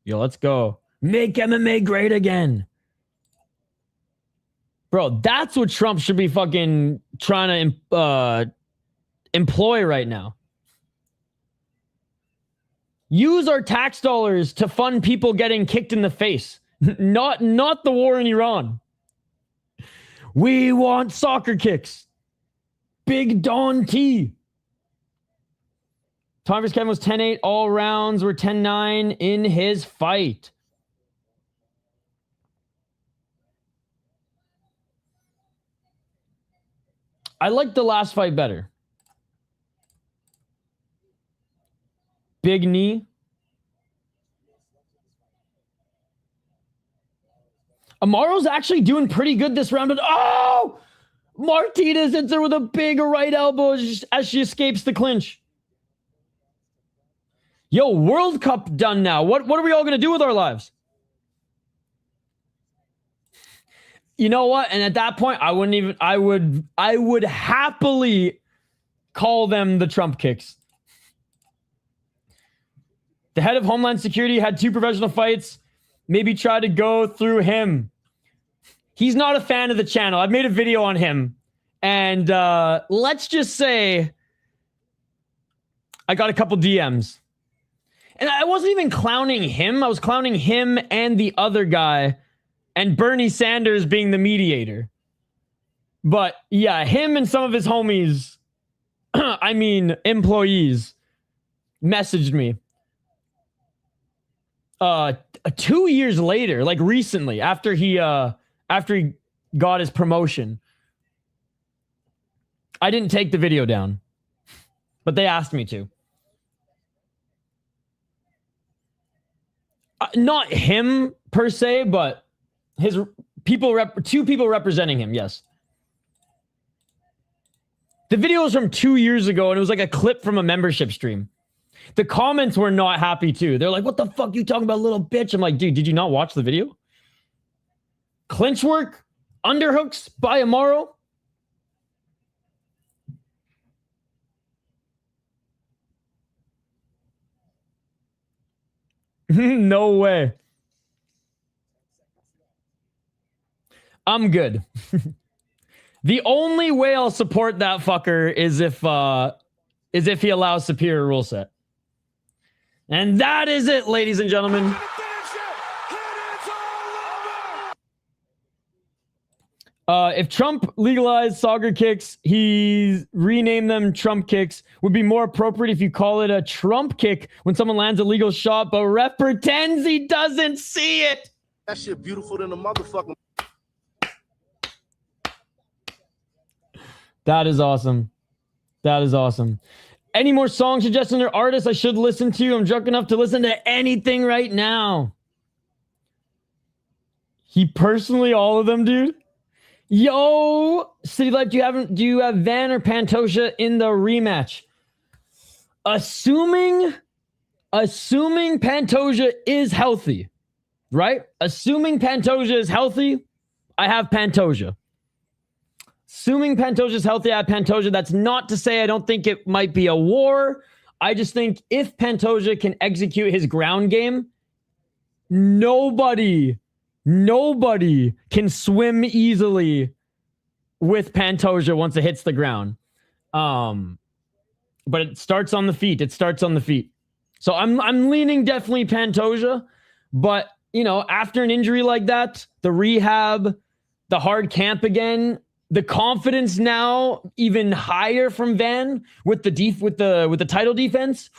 Yo, let's go. Make MMA great again. Bro, that's what Trump should be fucking trying to employ right now. Use our tax dollars to fund people getting kicked in the face. Not the war in Iran. We want soccer kicks. Big Don T. Tom vs. Kevin was 10-8. All rounds were 10-9 in his fight. I like the last fight better. Big knee. Amaro's actually doing pretty good this round. But oh! Martinez hits her with a big right elbow as she escapes the clinch. Yo, World Cup done now. What are we all going to do with our lives? You know what? And at that point, I would happily call them the Trump kicks. The head of Homeland Security had 2 professional fights. Maybe try to go through him. He's not a fan of the channel. I've made a video on him. And let's just say I got a couple DMs. And I wasn't even clowning him. I was clowning him and the other guy. And Bernie Sanders being the mediator. But yeah, him and some of his homies, I mean employees, messaged me. 2 years later, like recently, after he got his promotion. I didn't take the video down, but they asked me to. Not him per se, but his people, 2 people representing him. Yes. The video was from 2 years ago, and it was like a clip from a membership stream. The comments were not happy too. They're like, "What the fuck you talking about, little bitch?" I'm like, dude, did you not watch the video? Clinch work, underhooks by Amaro. No way. I'm good. The only way I'll support that fucker is if he allows superior rule set. And that is it, ladies and gentlemen. If Trump legalized soccer kicks, he renamed them Trump kicks. Would be more appropriate if you call it a Trump kick when someone lands a legal shot, but ref pretends he doesn't see it. That shit beautiful than a motherfucking. That is awesome. That is awesome. Any more song suggestions or artists I should listen to? I'm drunk enough to listen to anything right now. He personally, all of them, dude. Yo, City Life, do you have Van or Pantoja in the rematch? Assuming Pantoja is healthy, right? Assuming Pantoja is healthy, I have Pantoja. Assuming Pantoja is healthy, I have Pantoja. That's not to say I don't think it might be a war. I just think if Pantoja can execute his ground game, nobody can swim easily with Pantoja once it hits the ground. But it starts on the feet. So I'm leaning definitely Pantoja. But, you know, after an injury like that, the rehab, the hard camp again, the confidence now even higher from Van with the title defense.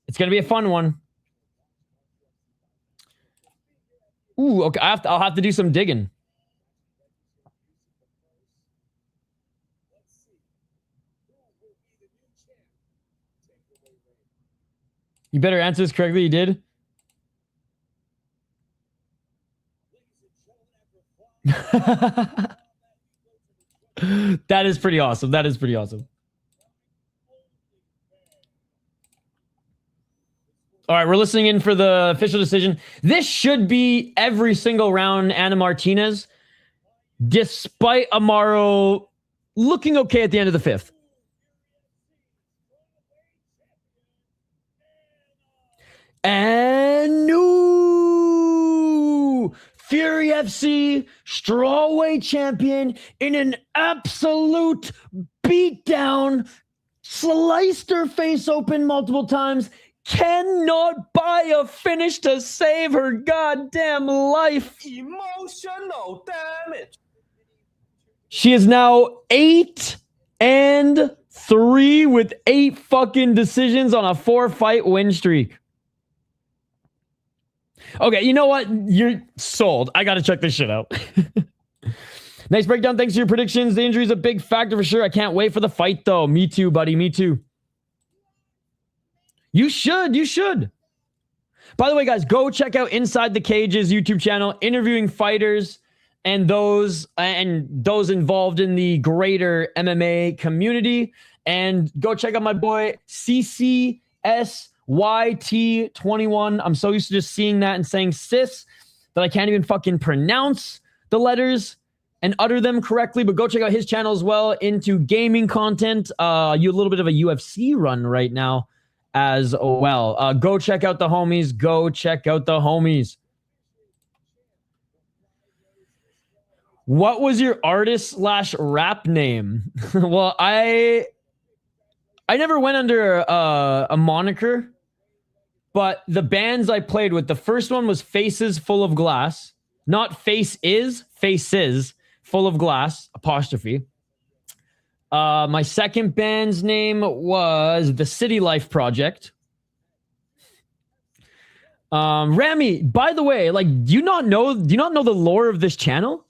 It's going to be a fun one. Ooh, okay. I'll have to do some digging. You better answer this correctly. You did. That is pretty awesome. All right, we're listening in for the official decision. This should be every single round Anna Martinez, despite Amaro looking okay at the end of the 5th. And new Fury FC strawweight champion in an absolute beatdown, sliced her face open multiple times, cannot buy a finish to save her goddamn life. Emotional damage. She is now 8-3 with 8 fucking decisions on a 4-fight win streak. Okay, you know what? You're sold. I got to check this shit out. Nice breakdown. Thanks for your predictions. The injury is a big factor for sure. I can't wait for the fight, though. Me too, buddy. Me too. You should. By the way, guys, go check out Inside the Cage's YouTube channel, interviewing fighters and those involved in the greater MMA community. And go check out my boy CCSYT21. I'm so used to just seeing that and saying sis that I can't even fucking pronounce the letters and utter them correctly. But go check out his channel as well, into gaming content. You a little bit of a UFC run right now as well. Go check out the homies. Go check out the homies. What was your artist/rap name? Well, I never went under a moniker, but the bands I played with, the first one was Faces Full of Glass. Not Faces Full of Glass, apostrophe. My second band's name was the City Life Project. Rami, by the way, like, do you not know the lore of this channel?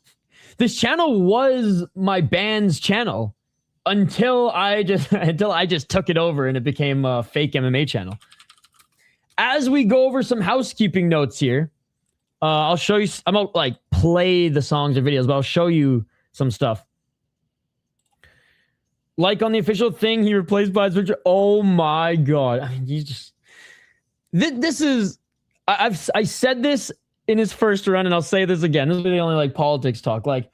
This channel was my band's channel until I just took it over and it became a fake MMA channel. As we go over some housekeeping notes here, I'll show you. I'm gonna like play the songs or videos, but I'll show you some stuff. Like on the official thing, he replaced by Switcher. Oh my god! I mean, you just this is. I said this in his first run, and I'll say this again. This is really only like politics talk. Like,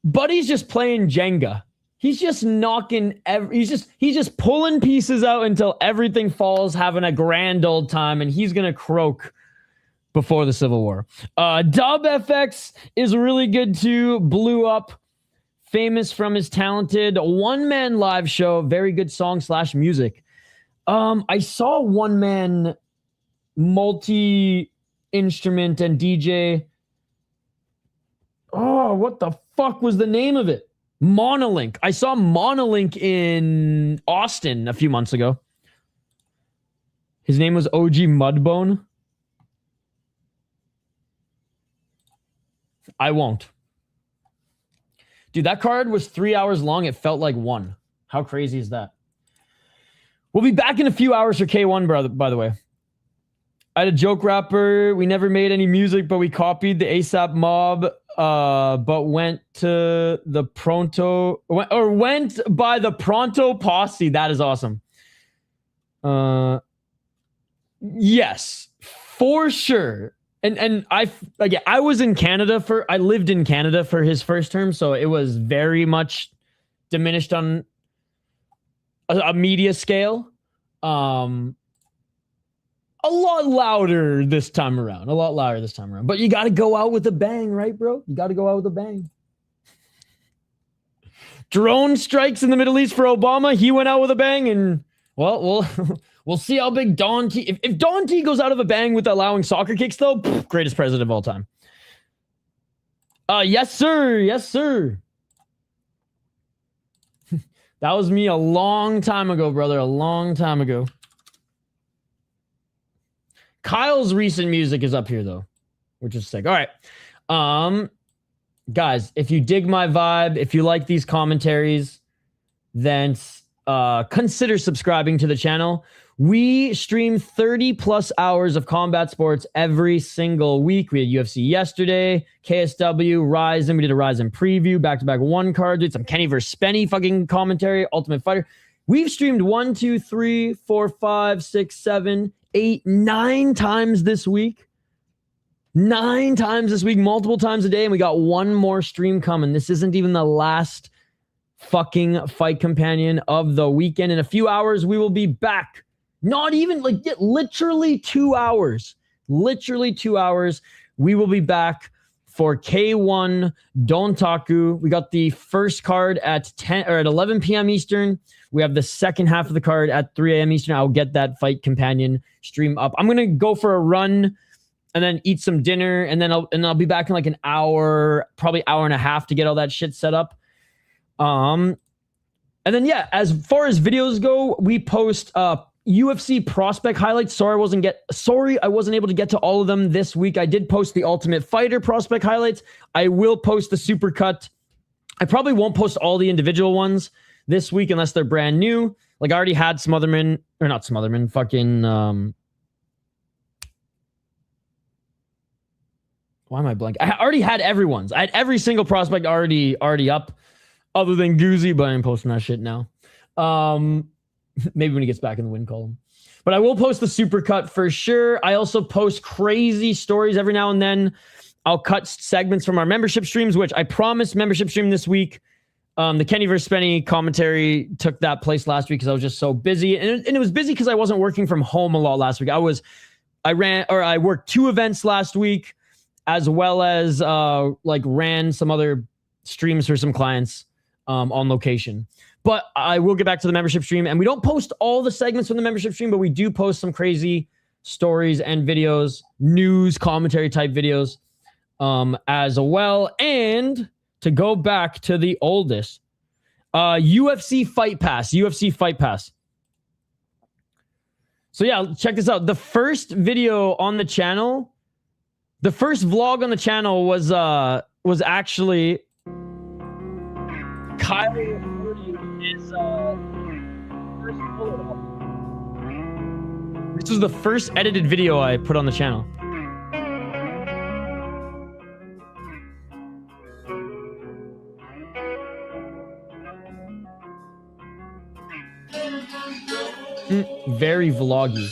Buddy's just playing Jenga. He's just knocking. He's just pulling pieces out until everything falls, having a grand old time, and he's gonna croak before the Civil War. Dub FX is really good too. Blew up, famous from his talented one-man live show. Very good song/music. I saw one-man multi-instrument and DJ. Oh, what the fuck was the name of it? Monolink. I saw Monolink in Austin a few months ago. His name was OG Mudbone. I won't. Dude, that card was 3 hours long. It felt like one. How crazy is that? We'll be back in a few hours for K1, brother, by the way. I had a joke rapper. We never made any music, but we copied the ASAP Mob, but went by the Pronto Posse. That is awesome. Yes, for sure. And I was in Canada I lived in Canada for his first term, so it was very much diminished on a media scale. A lot louder this time around. But you got to go out with a bang, right, bro? You got to go out with a bang. Drone strikes in the Middle East for Obama. He went out with a bang, and well, we'll see how big Don T. If Don T goes out of a bang with allowing soccer kicks, though, greatest president of all time. Yes, sir. Yes, sir. That was me a long time ago, brother. A long time ago. Kyle's recent music is up here, though, which is sick. All right. Guys, if you dig my vibe, if you like these commentaries, then consider subscribing to the channel. We stream 30 plus hours of combat sports every single week. We had UFC yesterday, KSW, Ryzen. We did a Ryzen preview, back-to-back one card. Did some Kenny versus Spenny fucking commentary, Ultimate Fighter. We've streamed 1, 2, 3, 4, 5, 6, 7, 8, 9 times this week. 9 times this week, multiple times a day, and we got one more stream coming. This isn't even the last fucking fight companion of the weekend. In a few hours, we will be back. Not even, like, literally 2 hours. Literally 2 hours. We will be back for K1 Dontaku. We got the first card at 11 p.m. Eastern. We have the second half of the card at 3 a.m. Eastern. I'll get that fight companion stream up. I'm gonna go for a run and then eat some dinner, and then I'll be back in like an hour, probably hour and a half to get all that shit set up. And then yeah, as far as videos go, we post UFC prospect highlights. Sorry, I wasn't able to get to all of them this week. I did post the Ultimate Fighter prospect highlights. I will post the Supercut. I probably won't post all the individual ones this week unless they're brand new. Like I already had Smotherman, or not Smotherman, fucking Why am I blank? I already had everyone's. I had every single prospect already up, other than Goozy, but I'm posting that shit now. Maybe when he gets back in the win column. But I will post the supercut for sure. I also post crazy stories every now and then. I'll cut segments from our membership streams, which I promised membership stream this week. The Kenny vs. Spenny commentary took that place last week because I was just so busy. And it was busy because I wasn't working from home a lot last week. I worked 2 events last week, as well as ran some other streams for some clients on location. But I will get back to the membership stream, and we don't post all the segments from the membership stream, but we do post some crazy stories and videos, news, commentary type videos as well. And to go back to the oldest, UFC Fight Pass. So yeah, check this out. The first video on the channel, the first vlog on the channel was actually Kyle recording his first bullet up. This was the first edited video I put on the channel. Very vloggy.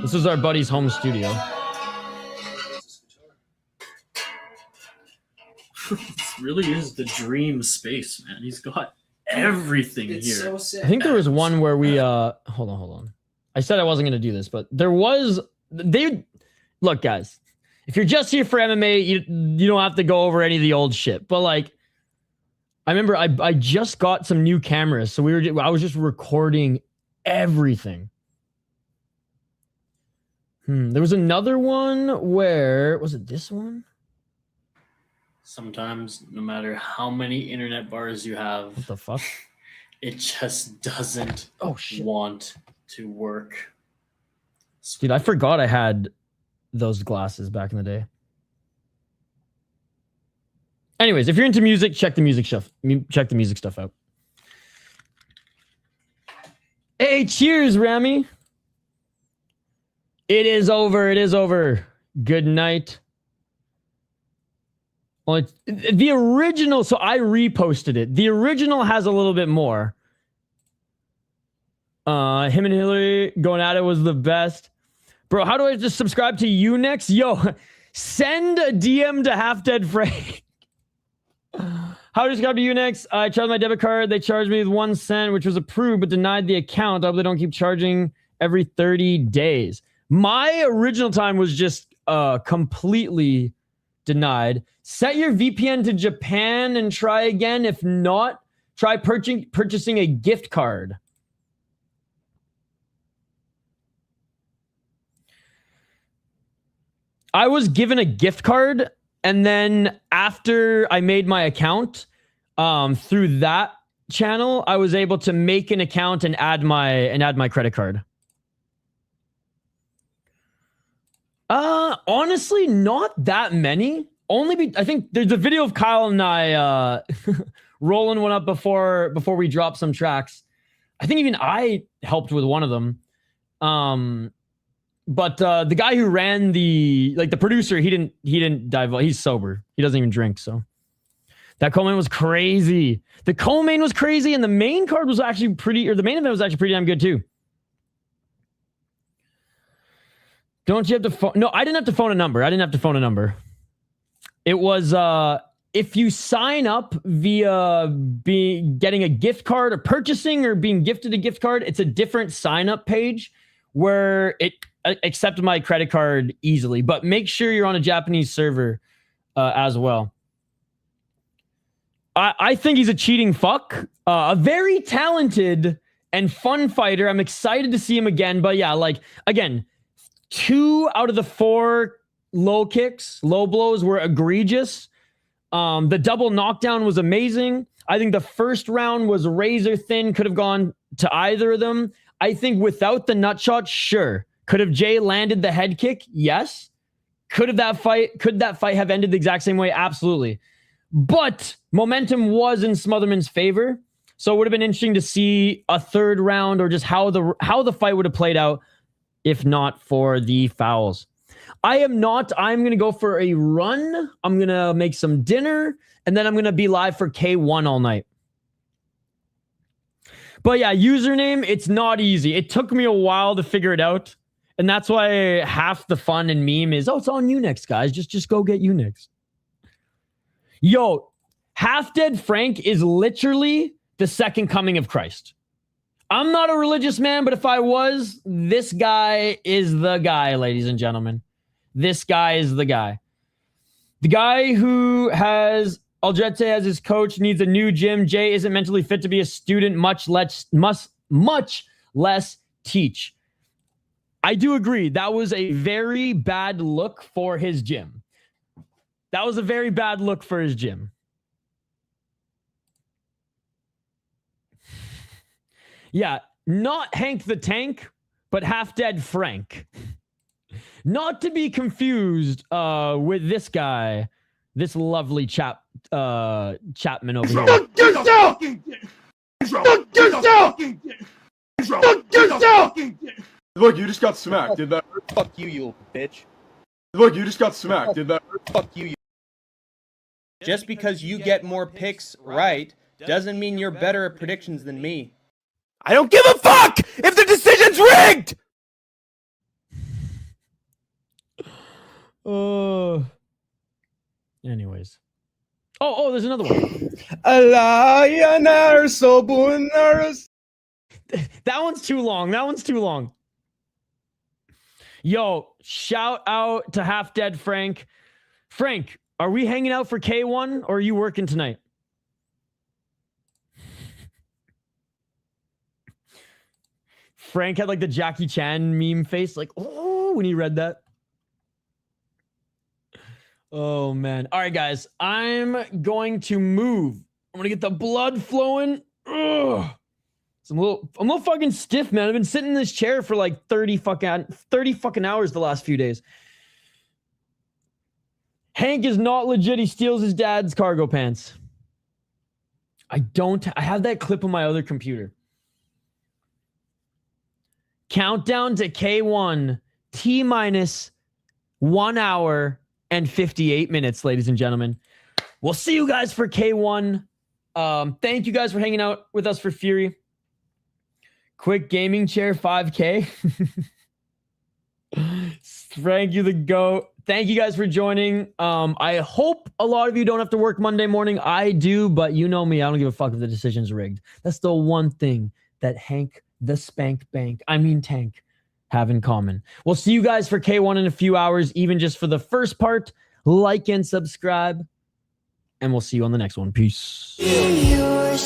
This is our buddy's home studio. This really is the dream space, man. He's got everything here. So sick. I think there was one where we hold on. I said I wasn't going to do this, but there was look, guys. If you're just here for MMA, you don't have to go over any of the old shit. But like, I remember I just got some new cameras, so I was just recording everything. There was another one where, was it this one? Sometimes, no matter how many internet bars you have, What the fuck? it just doesn't want to work. Dude, I forgot I had those glasses back in the day. Anyways, if you're into music, check the music stuff. Check the music stuff out. Hey, cheers, Rami. It is over. It is over. Good night. Well, the original, so I reposted it. The original has a little bit more. Him and Hillary going at it was the best. Bro, how do I just subscribe to you next? Yo, send a DM to Half Dead Frank. How to subscribe to you next? I charged my debit card. They charged me with 1 cent, which was approved, but denied the account. I hope they don't keep charging every 30 days. My original time was just completely denied. Set your VPN to Japan and try again. If not, try purchasing a gift card. I was given a gift card, and then after I made my account through that channel, I was able to make an account and add my credit card. Honestly, not that many. I think there's a video of Kyle and I rolling one up before we drop some tracks. I think even I helped with one of them. But the guy who ran the producer, he didn't dive. He's sober. He doesn't even drink. So that co-main was crazy. The co-main was crazy, and the main card was actually the main event was actually pretty damn good too. Don't you have to phone? No, I didn't have to phone a number. It was if you sign up via getting a gift card or purchasing or being gifted a gift card, it's a different sign up page where it accepted my credit card easily. But make sure you're on a Japanese server as well. I think he's a cheating fuck. A very talented and fun fighter. I'm excited to see him again. But yeah, again, 2 out of the 4 low blows were egregious. The double knockdown was amazing. I think the first round was razor thin. Could have gone to either of them. I think without the nut shot, sure. Could have Jay landed the head kick? Yes. Could that fight have ended the exact same way? Absolutely. But momentum was in Smotherman's favor. So it would have been interesting to see a third round or just how the fight would have played out if not for the fouls. I am not. I'm going to go for a run. I'm going to make some dinner, and then I'm going to be live for K1 all night. But yeah, username, it's not easy. It took me a while to figure it out. And that's why half the fun and meme is, oh, it's on Unix, guys. Just go get Unix. Yo, Half Dead Frank is literally the second coming of Christ. I'm not a religious man, but if I was, this guy is the guy, ladies and gentlemen. This guy is the guy. The guy who has Alderete as his coach, needs a new gym. Jay isn't mentally fit to be a student, much less teach. I do agree. That was a very bad look for his gym. That was a very bad look for his gym. Yeah, not Hank the Tank, but Half Dead Frank. Not to be confused with this guy, this lovely Chapman over here. Fuck yourself! Fuck yourself! Fuck yourself! Look, you just got smacked. Did that hurt? Fuck you, you bitch. Look, you just got smacked. Did that hurt? Fuck you. Just because you get more picks right doesn't mean you're better at predictions than me. I don't give a fuck if the decision's rigged! Anyways. Oh, there's another one. That one's too long. Yo, shout out to Half Dead Frank. Frank, are we hanging out for K1 or are you working tonight? Frank had like the Jackie Chan meme face, like, oh, when he read that. Oh, man. All right, guys. I'm going to move. I'm going to get the blood flowing. Ugh. I'm a little fucking stiff, man. I've been sitting in this chair for like 30 fucking hours the last few days. Hank is not legit. He steals his dad's cargo pants. I have that clip on my other computer. Countdown to K1. T-minus 1 hour and 58 minutes, ladies and gentlemen. We'll see you guys for K1. Thank you guys for hanging out with us for Fury. Quick gaming chair, 5K. Frank, you the GOAT. Thank you guys for joining. I hope a lot of you don't have to work Monday morning. I do, but you know me. I don't give a fuck if the decision's rigged. That's the one thing that Hank the Tank have in common. We'll see you guys for K1 in a few hours, even just for the first part. Like and subscribe, and we'll see you on the next one. Peace. Yeah.